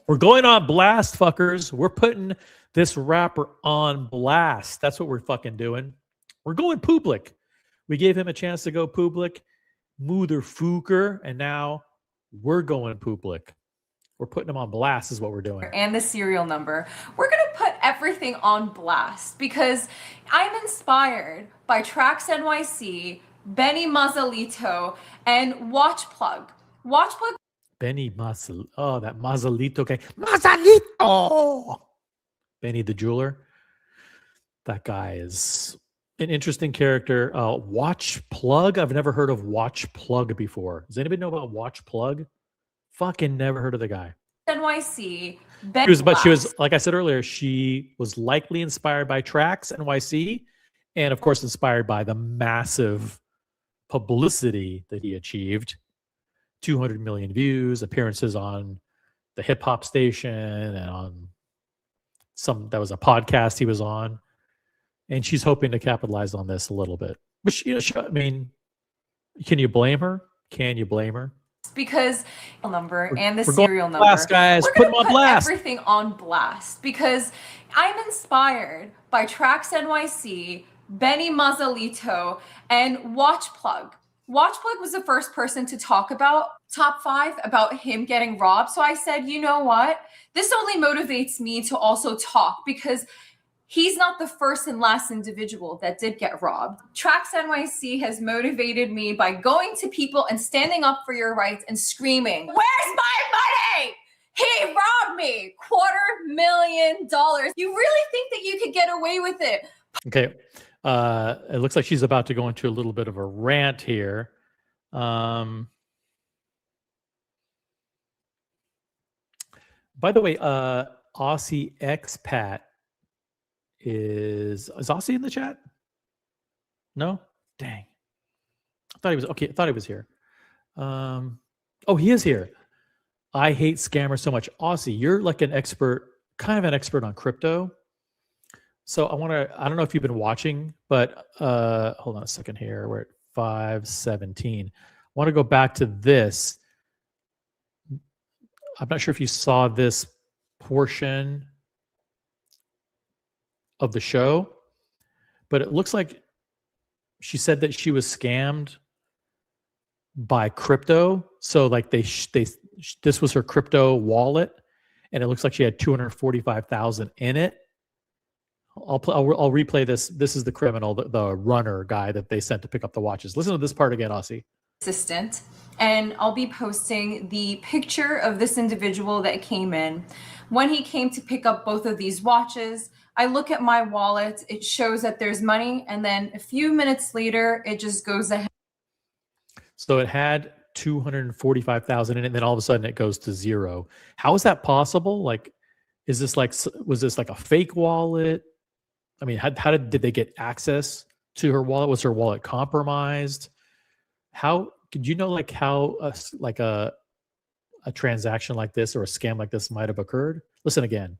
B: We're going on blast, fuckers. We're putting this rapper on blast. That's what we're fucking doing. We're going public. We gave him a chance to go public. Motherfucker. And now we're going public. We're putting him on blast is what we're doing.
C: And the serial number. We're going to put everything on blast because I'm inspired by Trax NYC, Benny Mazzolito, and Watchplug. Watchplug.
B: Benny Mazzolito. Oh, that Mazzolito. Okay. Mazzolito. Benny the jeweler. That guy is an interesting character. Watchplug. I've never heard of Watchplug before. Does anybody know about Watchplug? Fucking never heard of the guy.
C: NYC.
B: She was, like I said earlier, she was likely inspired by Trax NYC, and of course inspired by the massive publicity that he achieved. 200 million views, appearances on the hip hop station and on that was a podcast he was on. And she's hoping to capitalize on this a little bit. But I mean, can you blame her? Can you blame her?
C: Because number and the
B: we're
C: serial
B: going
C: number.
B: Blast, guys.
C: We're
B: Put them
C: gonna
B: on blast.
C: Everything on blast because I'm inspired by Trax NYC, Benny Mazzolito, and Watchplug. Watchplug was the first person to talk about top 5 about him getting robbed. So I said, you know what? This only motivates me to also talk because he's not the first and last individual that did get robbed. Trax NYC has motivated me by going to people and standing up for your rights and screaming, "Where's my money? He robbed me! $250,000. You really think that you could get away with it?"
B: Okay. It looks like she's about to go into a little bit of a rant here. By the way, Aussie Expat is Aussie in the chat? No? Dang. I thought he was okay. I thought he was here. Oh, he is here. I hate scammers so much. Aussie, you're like an expert, kind of an expert on crypto. So I don't know if you've been watching, but hold on a second here. We're at 5:17. I want to go back to this. I'm not sure if you saw this portion of the show, but it looks like she said that she was scammed by crypto. So like this was her crypto wallet, and it looks like she had 245,000 in it. I'll replay this. This is the criminal, the runner guy that they sent to pick up the watches. Listen to this part again, Aussie.
C: Assistant, and I'll be posting the picture of this individual that came in. When he came to pick up both of these watches, I look at my wallet, it shows that there's money, and then a few minutes later, it just goes ahead.
B: So it had 245,000 in it, and then all of a sudden it goes to zero. How is that possible? Like, was this like a fake wallet? I mean, how did they get access to her wallet? Was her wallet compromised? How did you know, like, how a transaction like this or a scam like this might have occurred? Listen again.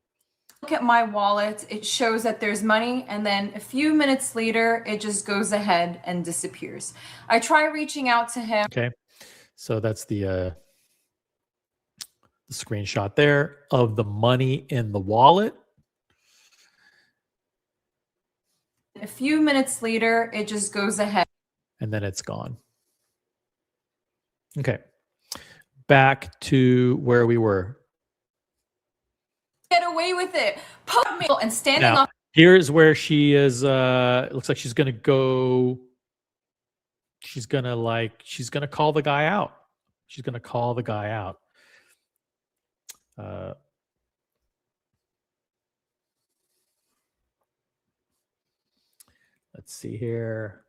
C: Look at my wallet, it shows that there's money, and then a few minutes later, it just goes ahead and disappears. I try reaching out to him.
B: Okay, so that's the screenshot there of the money in the wallet.
C: A few minutes later, it just goes ahead.
B: And then it's gone. Okay, back to where we were.
C: Get away with it. Poke me and standing
B: Now,
C: up.
B: here's where she is. It looks like she's gonna go. She's gonna call the guy out. She's gonna call the guy out. Let's see here.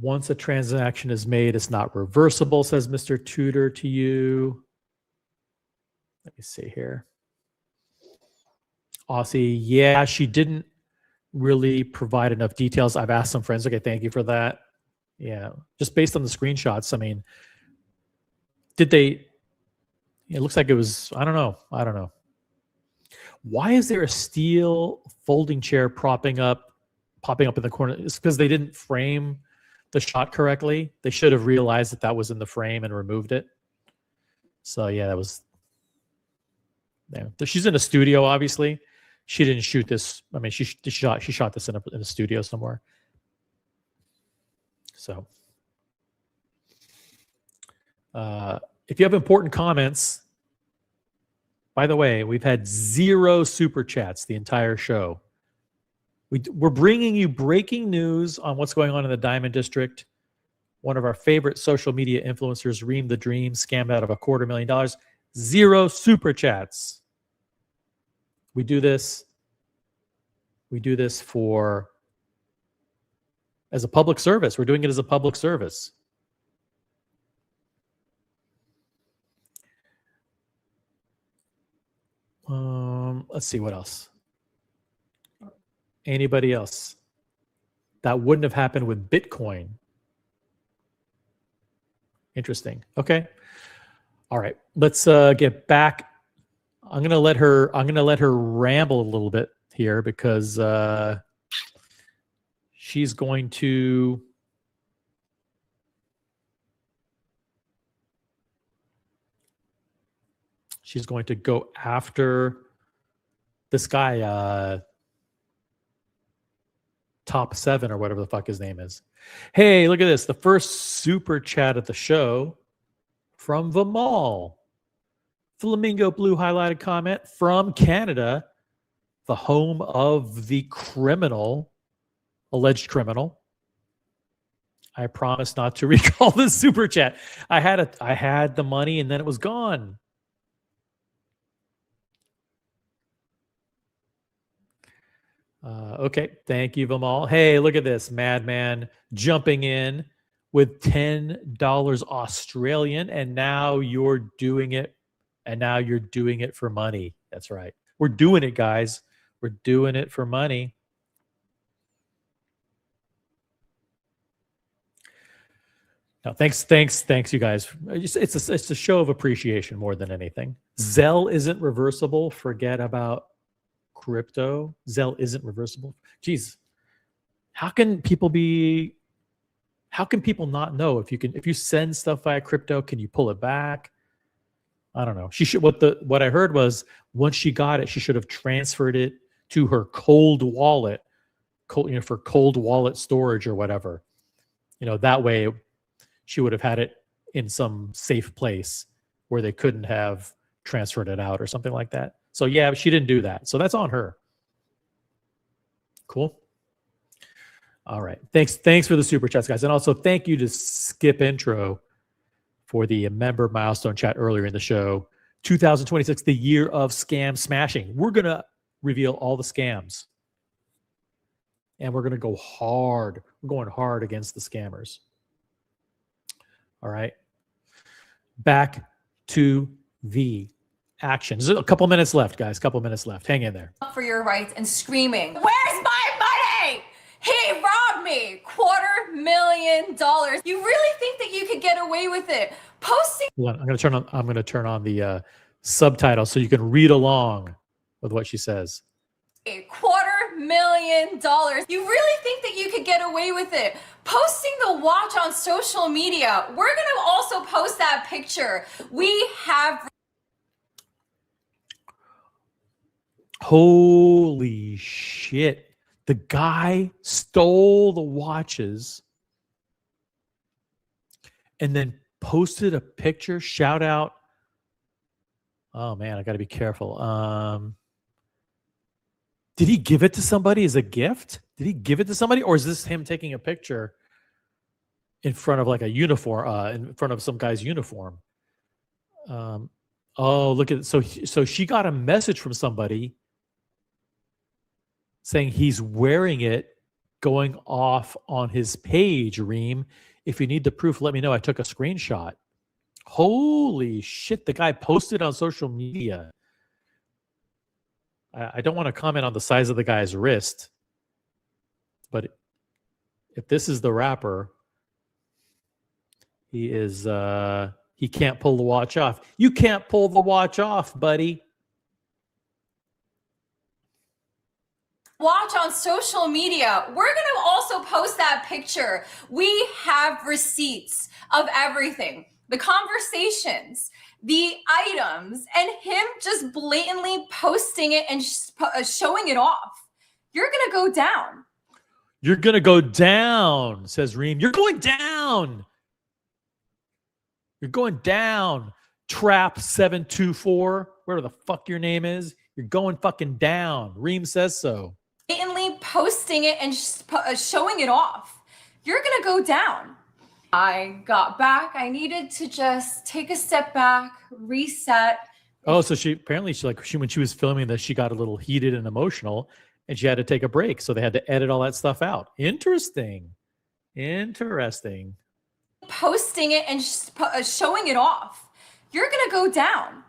B: Once a transaction is made, it's not reversible, says Mr. Tudor to you. Let me see here. Aussie, yeah, she didn't really provide enough details. I've asked some friends. Okay, thank you for that. Yeah, just based on the screenshots, I mean, did they? It looks like it was. I don't know. Why is there a steel folding chair popping up in the corner? It's because they didn't frame the shot correctly. They should have realized that was in the frame and removed it. So yeah, that was. Yeah. She's in a studio, obviously. She didn't shoot this. I mean, she shot this in a studio somewhere. So, if you have important comments, by the way, we've had 0 super chats the entire show. We're bringing you breaking news on what's going on in the Diamond District. One of our favorite social media influencers, Reem the Dream, scammed out of $250,000. 0 super chats. We do this as a public service. We're doing it as a public service. Let's see what else. Anybody else? That wouldn't have happened with Bitcoin. Interesting. Okay. All right. Let's get back. I'm gonna let her ramble a little bit here because she's going to go after this guy, Top 7 or whatever the fuck his name is. Hey, look at this. The first super chat at the show from Vimal. Flamingo blue highlighted comment from Canada, the home of the criminal, alleged criminal. I promise not to recall this super chat. I had the money and then it was gone. Okay, thank you, Vimal. Hey, look at this. Madman jumping in with $10 Australian, and now you're doing it. And now you're doing it for money. That's right. We're doing it, guys. We're doing it for money. No, thanks, you guys. It's a show of appreciation more than anything. Zelle isn't reversible. Forget about crypto. Zelle isn't reversible. Jeez, how can people be How can people not know if you send stuff via crypto, can you pull it back? I don't know. She should. What I heard was once she got it, she should have transferred it to her cold wallet, for cold wallet storage or whatever. That way she would have had it in some safe place where they couldn't have transferred it out or something like that. So yeah, she didn't do that. So that's on her. Cool. All right. Thanks for the super chats, guys. And also thank you to Skip Intro for the member milestone chat earlier in the show. 2026, the year of scam smashing. We're going to reveal all the scams. And we're going to go hard. We're going hard against the scammers. All right. Back to the action. There's a couple minutes left, guys. Couple minutes left. Hang in there.
C: For your rights and screaming, "Where's my money? He robbed me! $250,000. You really think that you could get away with it? Posting
B: I'm going to turn on the subtitle so you can read along with what she says.
C: $250,000. You really think that you could get away with it? Posting the watch on social media. We're going to also post that picture. We have.
B: Holy shit. The guy stole the watches and then posted a picture. Shout out. Oh man, I got to be careful. Did he give it to somebody as a gift? Did he give it to somebody, or is this him taking a picture in front of like a uniform, in front of some guy's uniform? Oh, look at it. So she got a message from somebody saying he's wearing it, going off on his page. Reem, if you need the proof, let me know. I took a screenshot. Holy shit, the guy posted on social media. I don't want to comment on the size of the guy's wrist, but if this is the rapper, he can't pull the watch off. You can't pull the watch off, buddy.
C: Watch on social media. We're going to also post that picture. We have receipts of everything. The conversations, the items, and him just blatantly posting it and showing it off. You're going to go down.
B: You're going to go down, says Reem. You're going down. You're going down. Trap724, whatever the fuck your name is. You're going fucking down. Reem says so.
C: Blatantly posting it and showing it off. You're going to go down. I got back. I needed to just take a step back, reset.
B: Oh, so when she was filming this, she got a little heated and emotional, and she had to take a break. So they had to edit all that stuff out. Interesting.
C: Posting it and showing it off. You're going to go down.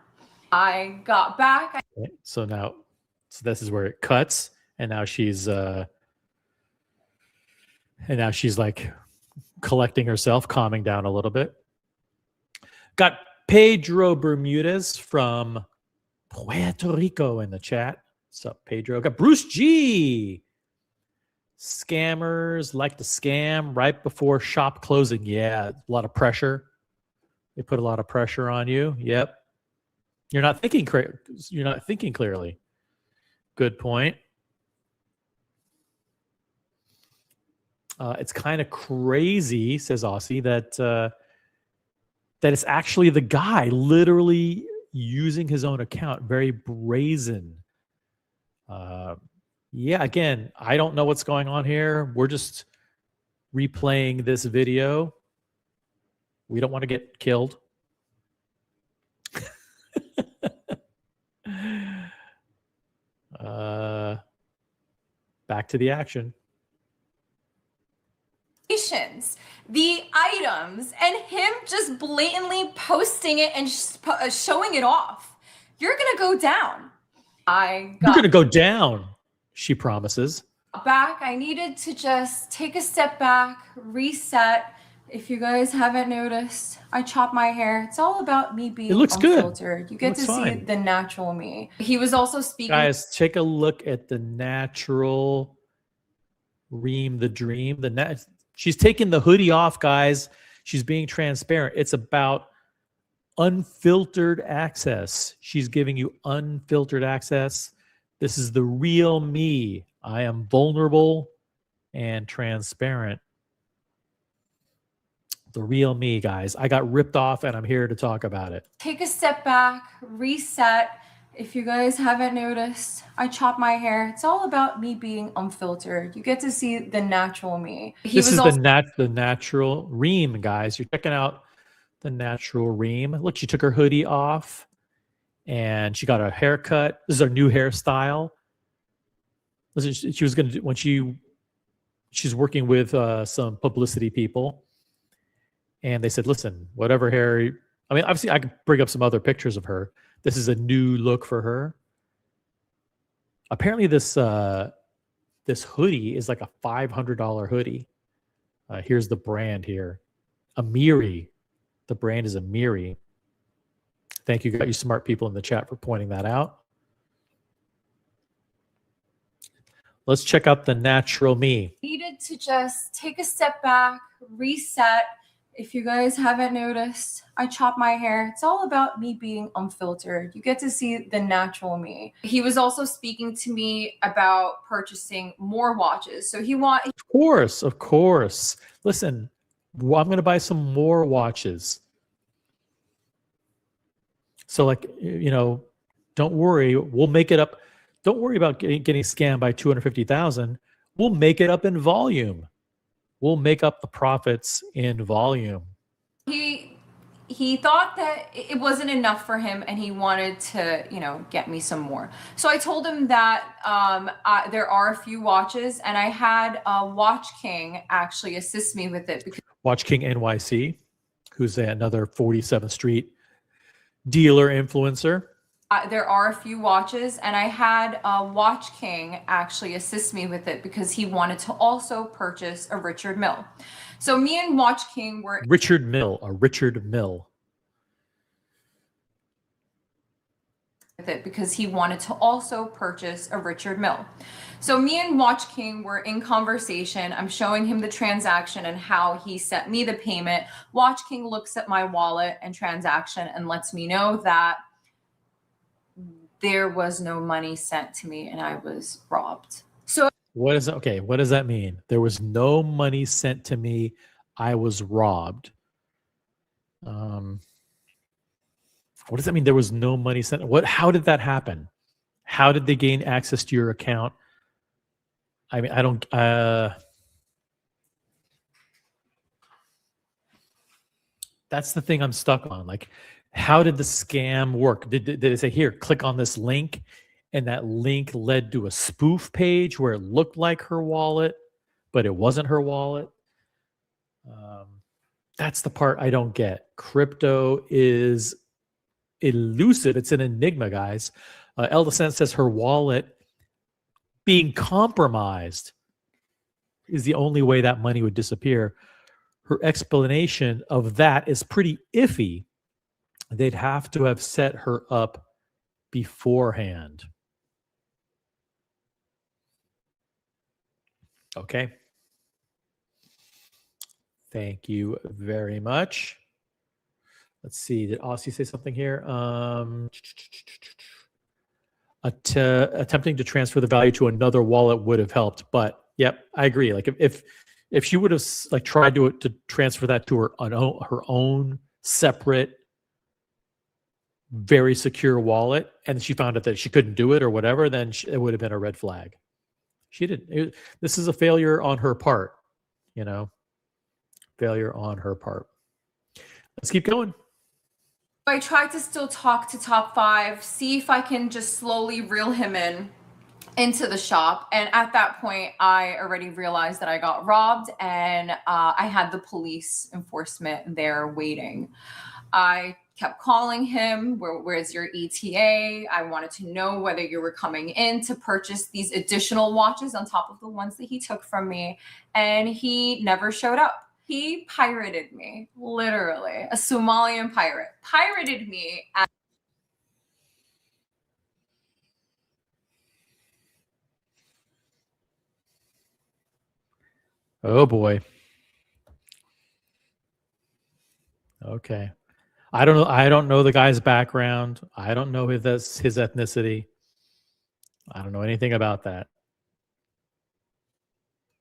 C: I got back.
B: Okay, so this is where it cuts, and now she's like collecting herself, calming down a little bit. Got Pedro Bermudez from Puerto Rico in the chat. What's up, Pedro? Got Bruce G. Scammers like to scam right before shop closing. Yeah, a lot of pressure. They put a lot of pressure on you. Yep. You're not thinking clearly. Good point. It's kind of crazy, says Aussie, that it's actually the guy literally using his own account. Very brazen. Yeah, again, I don't know what's going on here. We're just replaying this video. We don't want to get killed. Back to the action.
C: The items, and him just blatantly posting it and showing it off. You're going to go down. You're
B: going to go down, she promises.
C: Back. I needed to just take a step back, reset. If you guys haven't noticed, I chop my hair. It's all about me being unfiltered. You get to see the natural me. He was also speaking.
B: Guys, take a look at the natural Reem the Dream. She's taking the hoodie off, guys. She's being transparent. It's about unfiltered access. She's giving you unfiltered access. This is the real me. I am vulnerable and transparent. The real me, guys. I got ripped off and I'm here to talk about it.
C: Take a step back, reset. If you guys haven't noticed, I chop my hair. It's all about me being unfiltered. You get to see the natural me.
B: This is the natural Reem, guys. You're checking out the natural Reem. Look, she took her hoodie off and she got a haircut. This is her new hairstyle. Listen, she was going to do, when she's working with some publicity people, and they said, listen, whatever hair, I mean, obviously I can bring up some other pictures of her. This is a new look for her. Apparently this hoodie is like a $500 hoodie. Here's the brand here. Amiri. The brand is Amiri. Thank you, you smart people in the chat, for pointing that out. Let's check out the natural me.
C: Needed to just take a step back, reset. If you guys haven't noticed, I chop my hair. It's all about me being unfiltered. You get to see the natural me. He was also speaking to me about purchasing more watches. So
B: Of course. Listen, I'm going to buy some more watches. So like, don't worry. We'll make it up. Don't worry about getting scammed by 250,000. We'll make it up in volume. We'll make up the profits in volume.
C: He thought that it wasn't enough for him and he wanted to, get me some more. So I told him that there are a few watches and I had Watch King actually assist me with it.
B: Watch King NYC, who's another 47th Street dealer influencer.
C: There are a few watches and I had Watch King actually assist me with it because he wanted to also purchase a Richard Mille. So me and Watch King were...
B: Richard Mille.
C: With it because he wanted to also purchase a Richard Mille. So me and Watch King were in conversation. I'm showing him the transaction and how he sent me the payment. Watch King looks at my wallet and transaction and lets me know that there was no money sent to me and I was robbed. So
B: what does that mean? There was no money sent to me. I was robbed. What does that mean? There was no money sent. How did that happen? How did they gain access to your account? I mean, I don't, that's the thing I'm stuck on. Like, how did the scam work? Did it say, here, click on this link, and that link led to a spoof page where it looked like her wallet, but it wasn't her wallet? That's the part I don't get. Crypto is elusive. It's an enigma, guys. El Descent says her wallet being compromised is the only way that money would disappear. Her explanation of that is pretty iffy. They'd have to have set her up beforehand. Okay. Thank you very much. Let's see. Did Aussie say something here? Attempting to transfer the value to another wallet would have helped. But yep, I agree. Like if she would have like tried to transfer that to her own separate, very secure wallet, and she found out that she couldn't do it or whatever, then it would have been a red flag. She didn't. This is a failure on her part. Failure on her part. Let's keep going.
C: I tried to still talk to Top 5, see if I can just slowly reel him into the shop. And at that point, I already realized that I got robbed and I had the police enforcement there waiting. I kept calling him, where's your ETA? I wanted to know whether you were coming in to purchase these additional watches on top of the ones that he took from me. And he never showed up. He pirated me, literally. A Somalian pirate pirated me.
B: Oh boy. Okay. I don't know. I don't know the guy's background. I don't know his ethnicity. I don't know anything about that.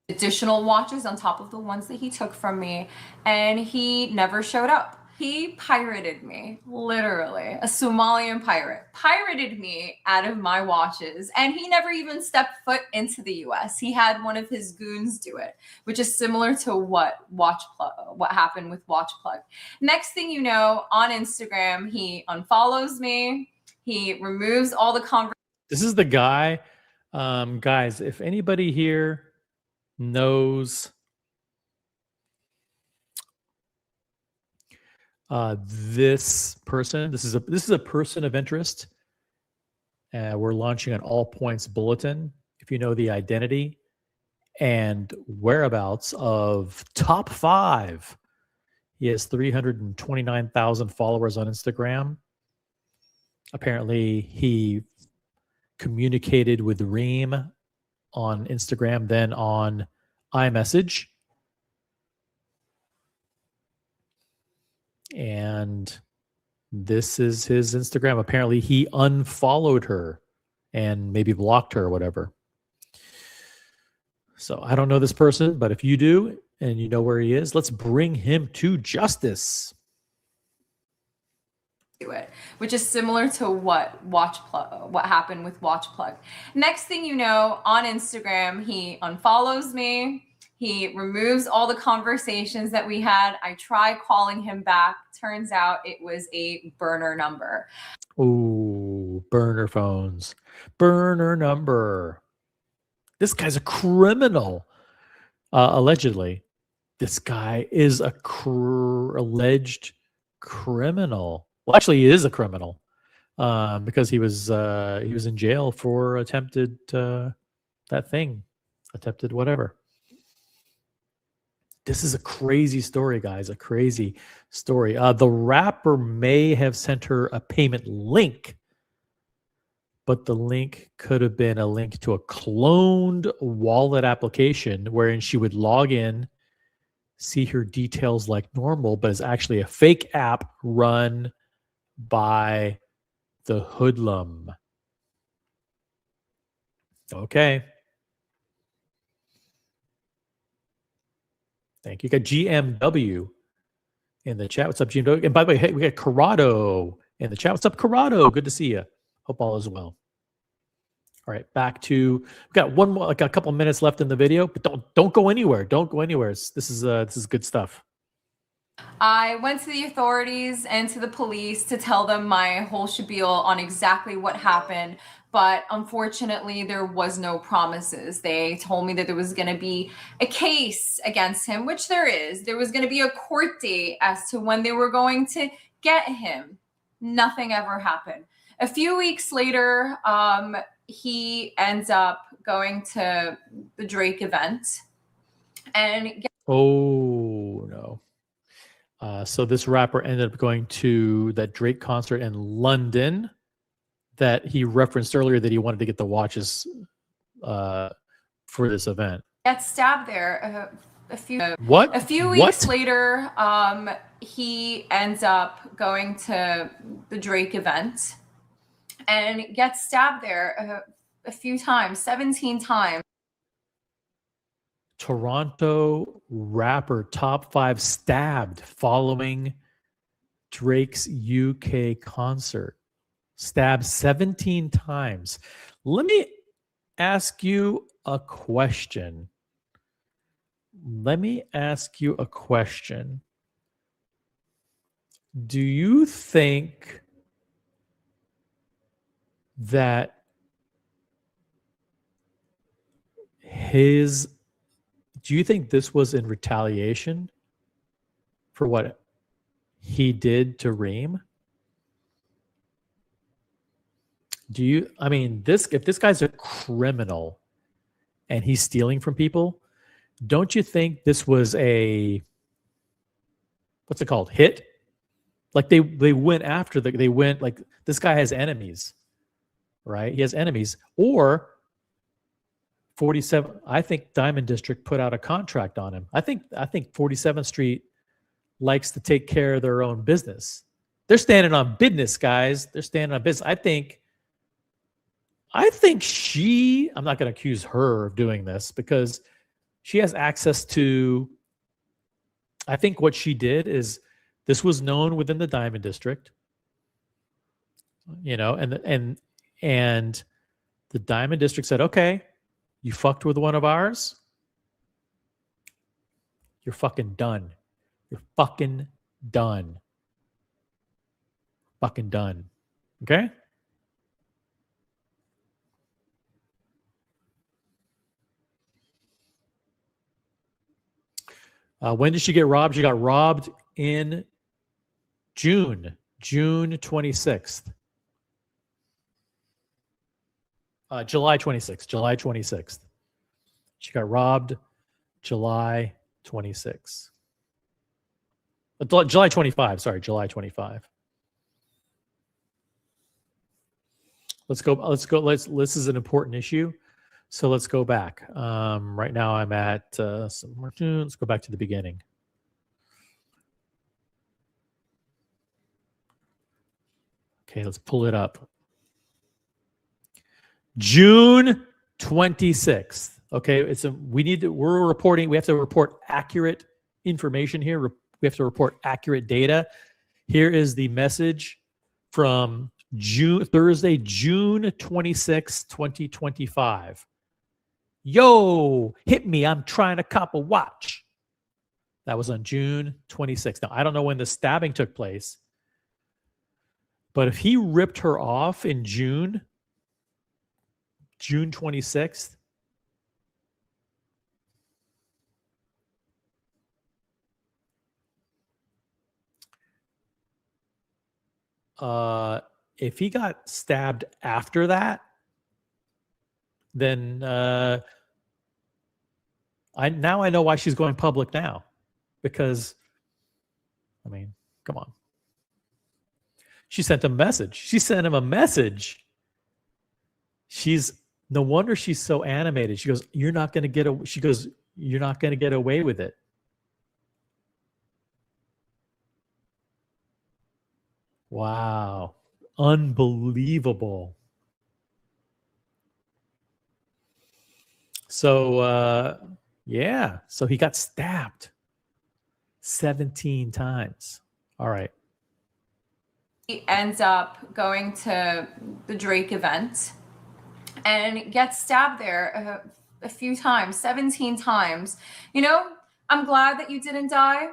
C: Additional watches on top of the ones that he took from me, and he never showed up. He pirated me, literally. A Somalian pirate pirated me out of my watches, and he never even stepped foot into the US. He had one of his goons do it, which is similar to what happened with Watch Plug. Next thing you know, on Instagram, he unfollows me. He removes all the conversations.
B: This is the guy, guys. If anybody here knows this person, this is a person of interest. We're launching an all points bulletin. If you know the identity and whereabouts of top 5, he has 329,000 followers on Instagram. Apparently, he communicated with Reem on Instagram, then on iMessage. And this is his Instagram. Apparently, he unfollowed her and maybe blocked her or whatever. So I don't know this person, but if you do and you know where he is, let's bring him to justice.
C: It, which is similar to what happened with Watch Plug. Next thing you know, on Instagram, he unfollows me. He removes all the conversations that we had. I try calling him back. Turns out it was a burner number.
B: Ooh, burner phones. Burner number. This guy's a criminal. Allegedly. This guy is a alleged criminal. Well, actually, he is a criminal because he was in jail for attempted attempted whatever. This is a crazy story, guys. A crazy story. The rapper may have sent her a payment link, but the link could have been a link to a cloned wallet application wherein she would log in, see her details like normal, but it's actually a fake app run by the hoodlum. Okay. Thank you. Got GMW in the chat. What's up, GMW? And by the way, hey, we got Corrado in the chat. What's up, Corrado? Good to see you. Hope all is well. All right, back to, we've got one more, like a couple minutes left in the video, but don't go anywhere. Don't go anywhere. This is good stuff.
C: I went to the authorities and to the police to tell them my whole spiel on exactly what happened. But unfortunately, there was no promises. They told me that there was going to be a case against him, which there is. There was going to be a court date as to when they were going to get him. Nothing ever happened. A few weeks later, he ends up going to the Drake event. And
B: oh, no. So this rapper ended up going to that Drake concert in London that he referenced earlier that he wanted to get the watches for this event.
C: Got stabbed there a few weeks later. He ends up going to the Drake event and gets stabbed there a few times, 17 times.
B: Toronto rapper top 5 stabbed following Drake's UK concert. Stabbed 17 times. Let me ask you a question. Do you think that do you think this was in retaliation for what he did to Reem? If this guy's a criminal and he's stealing from people, don't you think this was a, what's it called? Hit? Like they went after like this guy has enemies, right? He has enemies. Or 47, I think Diamond District put out a contract on him. I think 47th Street likes to take care of their own business. They're standing on business, guys. They're standing on business. I think I'm not going to accuse her of doing this because she has access to, I think what she did is this was known within the Diamond District, and the Diamond District said, okay, you fucked with one of ours. You're fucking done. You're fucking done. Fucking done. Okay? When did she get robbed? She got robbed in June 26th. July 26th. She got robbed July 26th. July 25, sorry, July 25. Let's go. This is an important issue. So let's go back. Right now I'm at, let's go back to the beginning. Okay, let's pull it up. June 26th. Okay, we're reporting, we have to report accurate information here. We have to report accurate data. Here is the message from Thursday, June 26, 2025. Yo, hit me. I'm trying to cop a watch. That was on June 26th. Now, I don't know when the stabbing took place, but if he ripped her off in June 26th, if he got stabbed after that, then I know why she's going public now, because I mean, come on. She sent him a message. No wonder she's so animated. She goes, "You're not going to get away." She goes, "You're not going to get away with it." Wow. Unbelievable. So, yeah. So he got stabbed 17 times. All right.
C: He ends up going to the Drake event and gets stabbed there a few times, 17 times. I'm glad that you didn't die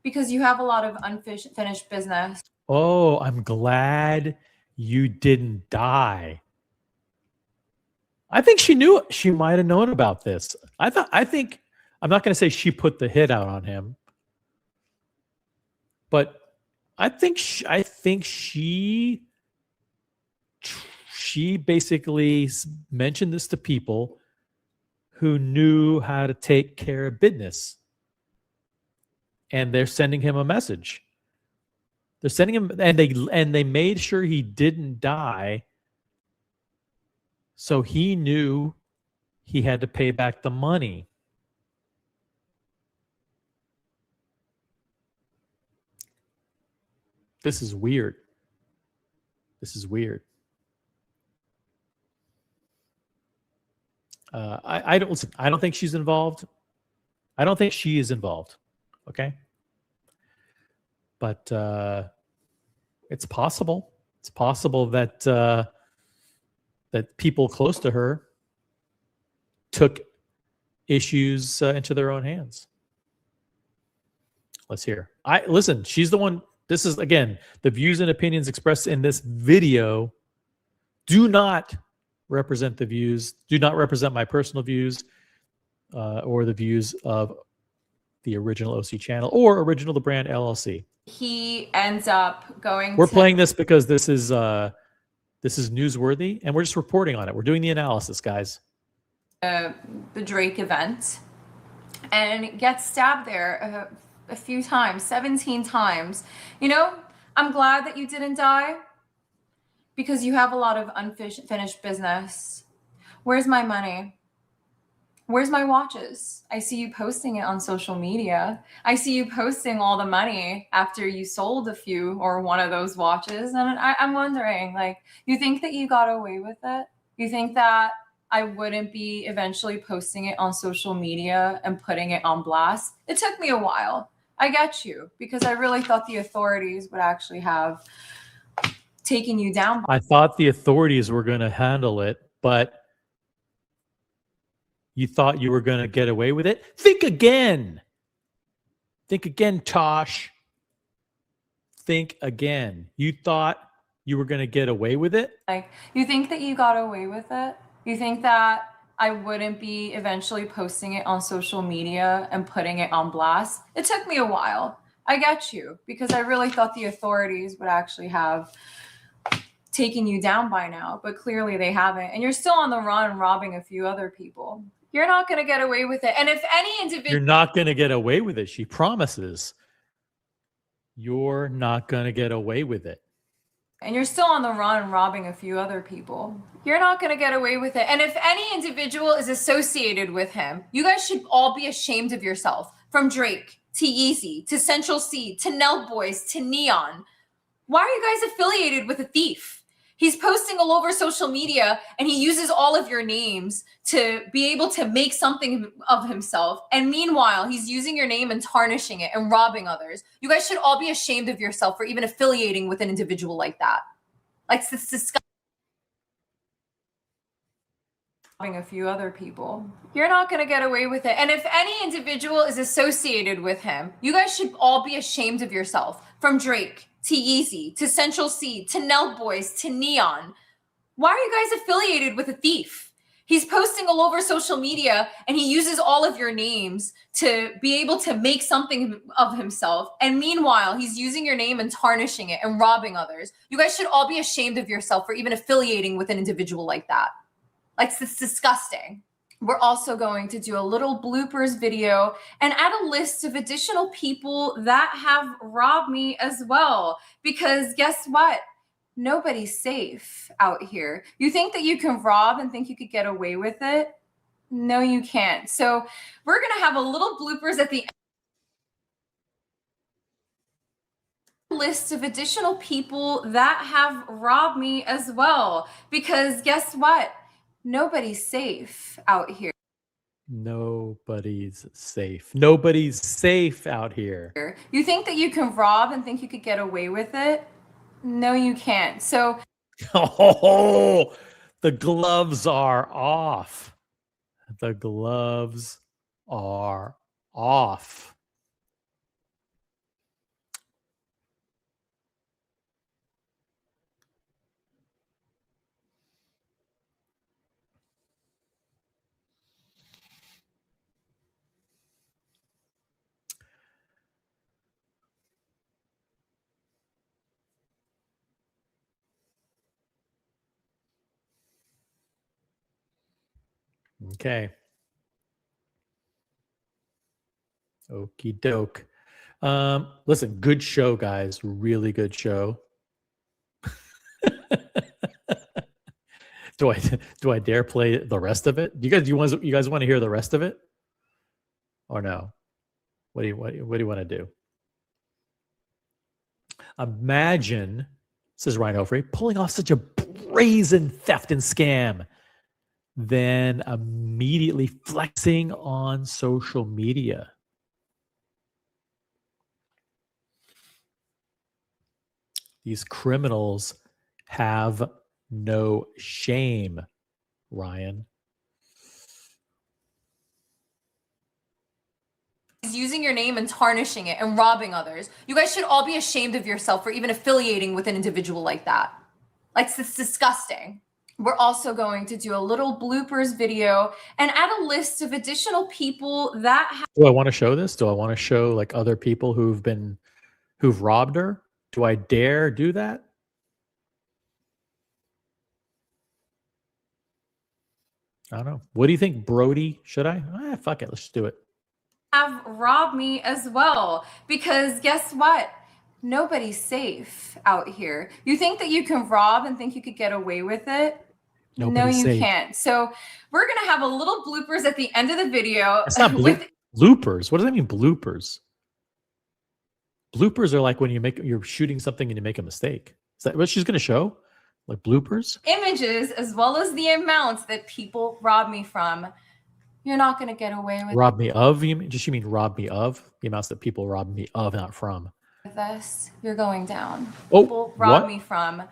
C: because you have a lot of unfinished business.
B: Oh, I'm glad you didn't die. I think she knew. She might have known about this. I'm not going to say she put the hit out on him, but I think she basically mentioned this to people who knew how to take care of business, and they're sending him a message. They're sending him, and they made sure he didn't die, so he knew he had to pay back the money. This is weird. I don't think she's involved. I don't think she is involved. Okay. But it's possible. It's possible that that people close to her took issues into their own hands. Let's hear. Listen, she's the one. This is, again, the views and opinions expressed in this video do not represent the views, do not represent my personal views or the views of the Original OC channel or Original the Brand LLC. He
C: ends up going.
B: We're playing this because this is newsworthy, and we're just reporting on it. We're doing the analysis, guys.
C: The Drake event and gets stabbed there a few times, 17 times. I'm glad that you didn't die because you have a lot of unfinished business. Where's my money? Where's my watches? I see you posting it on social media. I see you posting all the money after you sold a few or one of those watches. And I'm wondering, like, you think that you got away with it? You think that I wouldn't be eventually posting it on social media and putting it on blast? It took me a while. I get you, because I really thought the authorities would actually have taken you down.
B: I thought the authorities were going to handle it, but you thought you were going to get away with it? Think again. Think again, Tosh. Think again. You thought you were going to get away with it?
C: Like, you think that you got away with it? You think that I wouldn't be eventually posting it on social media and putting it on blast? It took me a while. I get you, because I really thought the authorities would actually have taken you down by now, but clearly they haven't. And you're still on the run robbing a few other people. You're not going to get away with it. And if any individual...
B: You're not going to get away with it. She promises. You're not going to get away with it.
C: And you're still on the run robbing a few other people. You're not going to get away with it. And if any individual is associated with him, you guys should all be ashamed of yourself. From Drake to Yeezy to Central C to Nell Boys to Neon. Why are you guys affiliated with a thief? He's posting all over social media and he uses all of your names to be able to make something of himself. And meanwhile, he's using your name and tarnishing it and robbing others. You guys should all be ashamed of yourself for even affiliating with an individual like that. Like, it's disgusting. Robbing a few other people. You're not going to get away with it. And if any individual is associated with him, you guys should all be ashamed of yourself. From Drake to Yeezy to Central C to Nell Boys to Neon. Why are you guys affiliated with a thief? He's posting all over social media and he uses all of your names to be able to make something of himself. And meanwhile, he's using your name and tarnishing it and robbing others. You guys should all be ashamed of yourself for even affiliating with an individual like that. Like, it's disgusting. We're also going to do a little bloopers video and add a list of additional people that have robbed me as well. Because guess what? Nobody's safe out here. You think that you can rob and think you could get away with it? No, you can't. So we're going to have a little bloopers at the end. List of additional people that have robbed me as well. Because guess what? Nobody's safe out here.
B: Nobody's safe. Nobody's safe out here.
C: You think that you can rob and think you could get away with it? No, you can't. So,
B: oh, the gloves are off. The gloves are off. Okay. Okie doke. Listen, good show, guys. Really good show. Do I dare play the rest of it? You guys want to hear the rest of it? Or no? What do you want to do? Imagine, says Ryan Ofrey, pulling off such a brazen theft and scam, then immediately flexing on social media. These criminals have no shame, Ryan.
C: He's using your name and tarnishing it and robbing others. You guys should all be ashamed of yourself for even affiliating with an individual like that. Like, it's disgusting. We're also going to do a little bloopers video and add a list of additional people that have...
B: Do I want to show this? Do I want to show like other people who've robbed her? Do I dare do that? I don't know. What do you think, Brody? Should I? Fuck it. Let's just do it.
C: Have robbed me as well. Because guess what? Nobody's safe out here. You think that you can rob and think you could get away with it? No,
B: Nobody's
C: you
B: safe.
C: can't. So we're going to have a little bloopers at the end of the video.
B: It's not bloopers. What does that mean, bloopers? Bloopers are like when you're shooting something and you make a mistake. Is that what she's going to show? Like bloopers?
C: Images as well as the amounts that people rob me from. You're not going to get away with
B: Rob me of? You mean rob me of? The amounts that people rob me of, not from.
C: this. You're going down.
B: Oh,
C: People rob
B: what?
C: me from.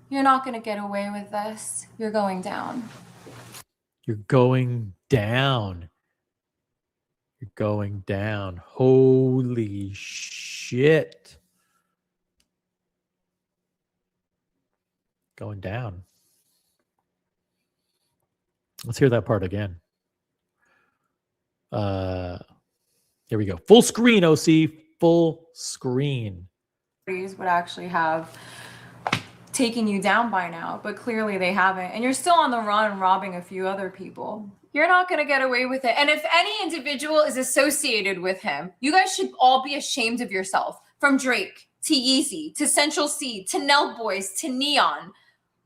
C: You're not going to get away with this. You're going down.
B: You're going down. You're going down. Holy shit. Going down. Let's hear that part again. Here we go. Full screen, OC. Full screen.
C: Would actually have taken you down by now, but clearly they haven't. And you're still on the run robbing a few other people. You're not going to get away with it. And if any individual is associated with him, you guys should all be ashamed of yourself. From Drake to Yeezy to Central C to Nell Boys to Neon.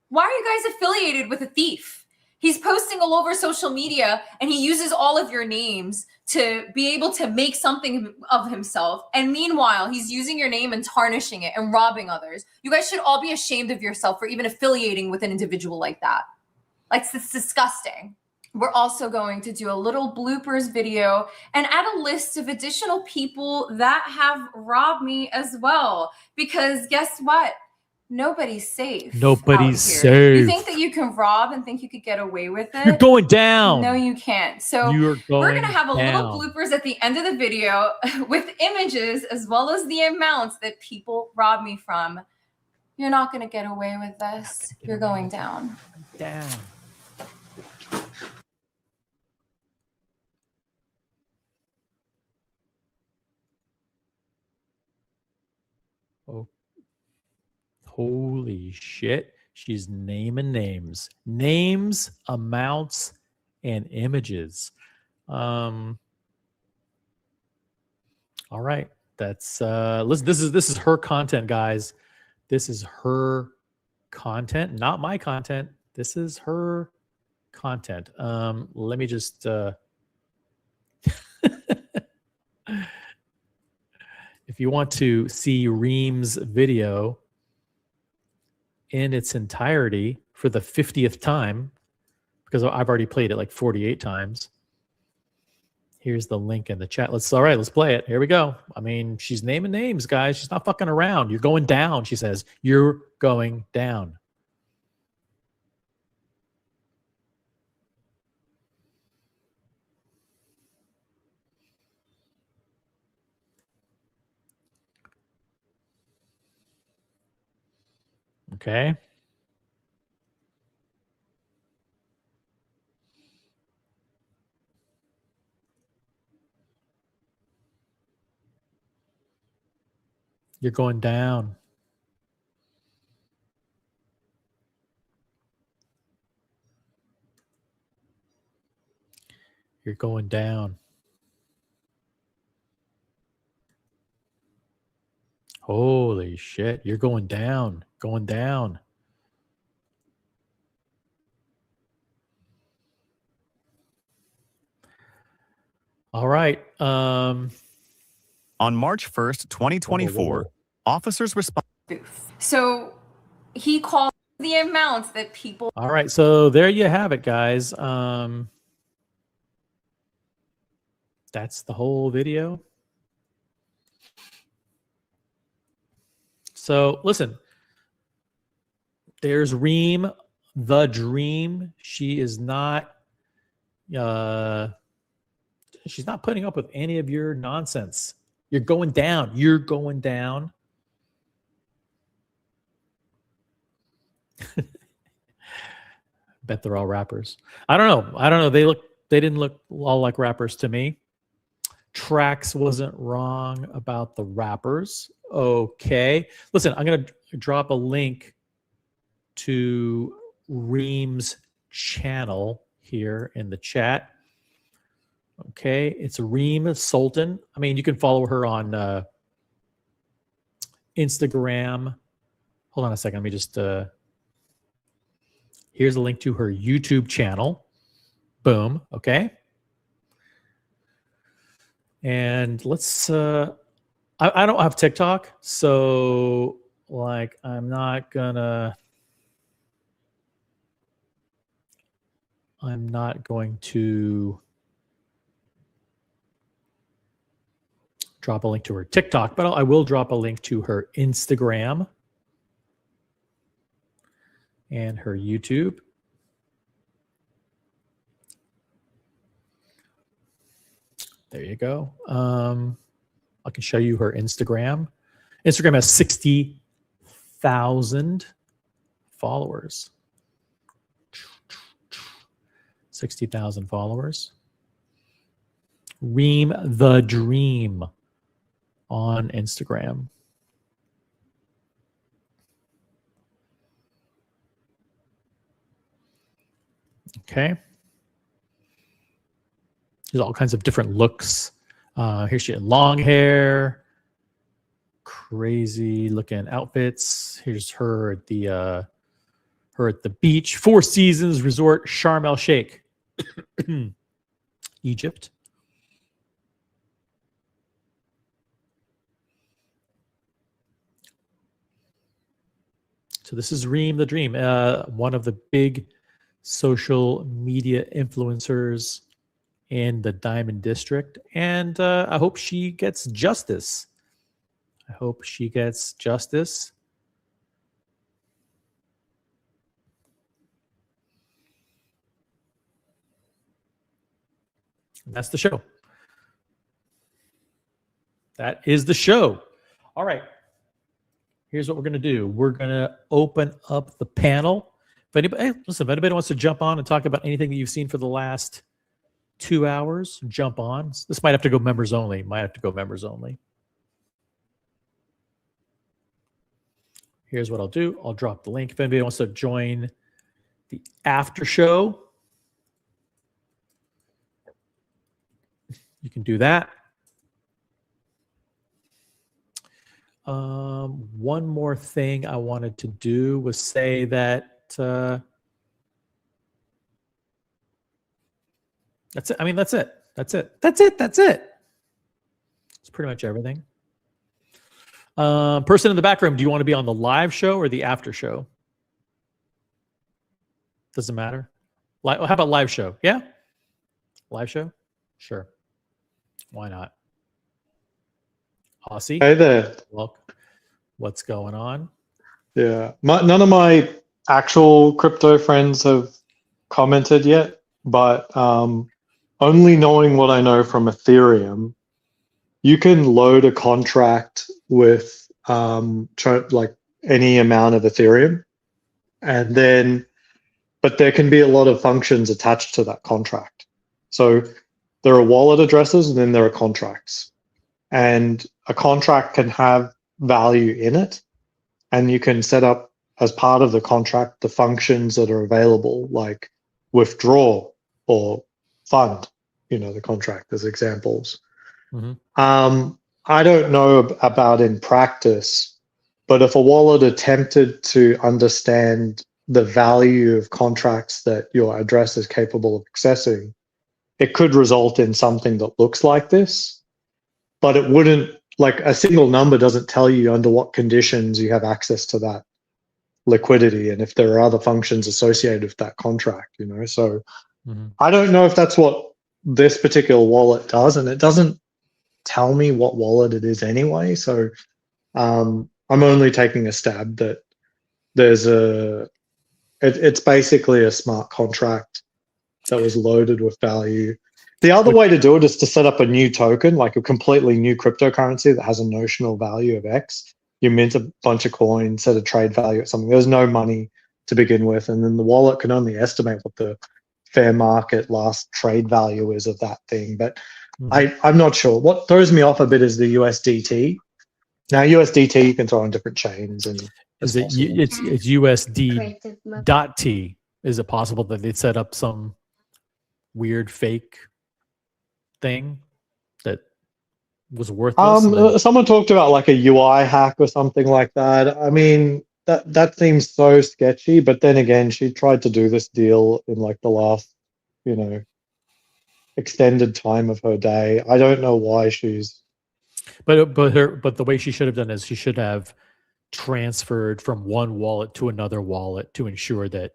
C: Why are you guys affiliated with a thief? He's posting all over social media and he uses all of your names to be able to make something of himself. And meanwhile, he's using your name and tarnishing it and robbing others. You guys should all be ashamed of yourself for even affiliating with an individual like that. Like, it's disgusting. We're also going to do a little bloopers video and add a list of additional people that have robbed me as well. Because guess what? Nobody's safe.
B: Nobody's
C: out here.
B: safe.
C: You think that you can rob and think you could get away with it?
B: You're going down.
C: No, you can't. So
B: You're going
C: we're going to have a
B: down.
C: little bloopers at the end of the video with images as well as the amounts that people rob me from. You're not going to get away with this. You're going down.
B: Down. Oh. Holy shit. She's naming names. Names, amounts, and images. All right. That's listen, this is her content, guys. This is her content, not my content. This is her content. Let me just if you want to see Reem's video in its entirety for the 50th time, because I've already played it like 48 times. Here's the link in the chat. Let's play it. Here we go. I mean, she's naming names, guys. She's not fucking around. You're going down, she says. You're going down. Okay. You're going down. You're going down. Holy shit. You're going down. Going down. All right.
D: On March 1st, 2024, officers responded.
C: So he called the amounts that people.
B: All right. So there you have it, guys. That's the whole video. So listen, there's Reem, the Dream. She is not, she's not putting up with any of your nonsense. You're going down. You're going down. Bet they're all rappers. I don't know. They didn't look all like rappers to me. Trax wasn't wrong about the rappers. Okay. Listen, I'm going to drop a link to Reem's channel here in the chat. Okay. It's Reem Sultan. I mean, you can follow her on Instagram. Hold on a second. Let me just Here's a link to her YouTube channel. Boom. Okay. And let's I don't have TikTok, so like I'm not going to drop a link to her TikTok, but I will drop a link to her Instagram and her YouTube. There you go. I can show you her Instagram. Instagram has 60,000 followers. 60,000 followers. Reem the Dream on Instagram. Okay. There's all kinds of different looks. Here she had long hair, crazy looking outfits. Here's her at the beach, Four Seasons Resort, Sharm el Sheikh, Egypt. So this is Reem the Dream, one of the big social media influencers in the Diamond District. And I hope she gets justice. I hope she gets justice. And that's the show. That is the show. All right. Here's what we're going to do. We're going to open up the panel. If anybody wants to jump on and talk about anything that you've seen for the last 2 hours, jump on. This might have to go members only. Here's what I'll do. I'll drop the link. If anybody wants to join the after show, you can do that. One more thing I wanted to do was say that that's it. I mean, that's it. That's it. It's pretty much everything. Person in the back room, do you want to be on the live show or the after show? Doesn't matter. How about live show? Yeah? Live show? Sure. Why not? Aussie.
E: Hey there.
B: Welcome. What's going on?
E: Yeah. None of my actual crypto friends have commented yet, but only knowing what I know from Ethereum, you can load a contract with like any amount of Ethereum, and then, but there can be a lot of functions attached to that contract. So there are wallet addresses and then there are contracts, and a contract can have value in it, and you can set up as part of the contract the functions that are available, like withdraw or fund, the contract as examples. Mm-hmm. I don't know about in practice, but if a wallet attempted to understand the value of contracts that your address is capable of accessing, it could result in something that looks like this, but it wouldn't, like a single number doesn't tell you under what conditions you have access to that liquidity and if there are other functions associated with that contract, so mm-hmm. I don't know if that's what this particular wallet does, and it doesn't tell me what wallet it is anyway, so I'm only taking a stab that there's it's basically a smart contract that was loaded with value. The other way to do it is to set up a new token, like a completely new cryptocurrency that has a notional value of X. You mint a bunch of coins, set a trade value at something. There's no money to begin with, and then the wallet can only estimate what the fair market last trade value is of that thing. But I'm not sure. What throws me off a bit is the USDT. Now USDT you can throw on different chains, and
B: it's USD.T. Is it possible that they'd set up some weird fake thing that was worthless?
E: Someone talked about like a UI hack or something like that. I mean, that seems so sketchy. But then again, she tried to do this deal in like the last, you know, extended time of her day. I don't know why she's.
B: But the way she should have done is she should have transferred from one wallet to another wallet to ensure that,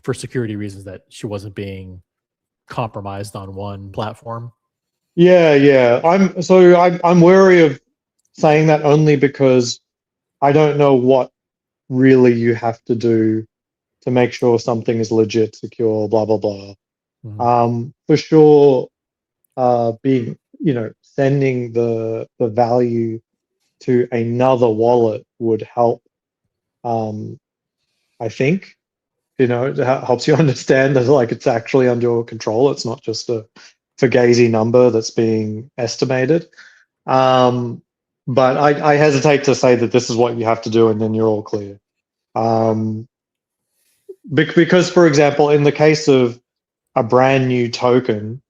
B: for security reasons, that she wasn't being compromised on one platform.
E: Yeah. I'm wary of saying that only because I don't know what really you have to do to make sure something is legit, secure, blah blah blah. For sure, being, you know, sending the value to another wallet would help. I think, you know, it helps you understand that like it's actually under your control. It's not just a fugazi number that's being estimated. But I hesitate to say that this is what you have to do and then you're all clear. Because, for example, in the case of a brand new token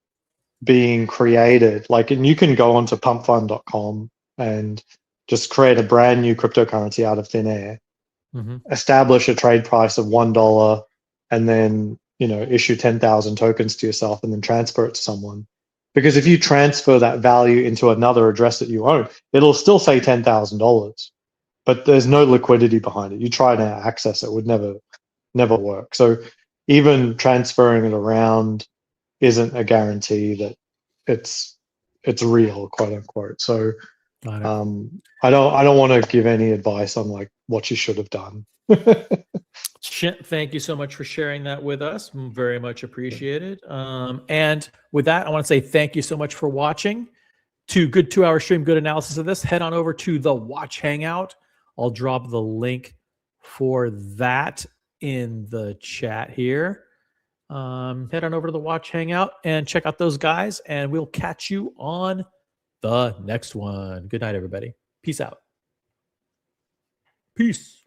E: being created, like, and you can go onto pumpfund.com and just create a brand new cryptocurrency out of thin air, establish a trade price of $1, and then, you know, issue 10,000 tokens to yourself and then transfer it to someone. Because if you transfer that value into another address that you own, it'll still say $10,000, but there's no liquidity behind it. You try to access it, would never work. So even transferring it around isn't a guarantee that it's real, quote unquote. So I don't want to give any advice on like what you should have done.
B: Thank you so much for sharing that with us. Very much appreciated. And with that, I want to say thank you so much for watching. Good 2-hour stream, good analysis of this. Head on over to the Watch Hangout. I'll drop the link for that in the chat here. Head on over to the Watch Hangout and check out those guys, and we'll catch you on the next one. Good night, everybody. Peace out. Peace.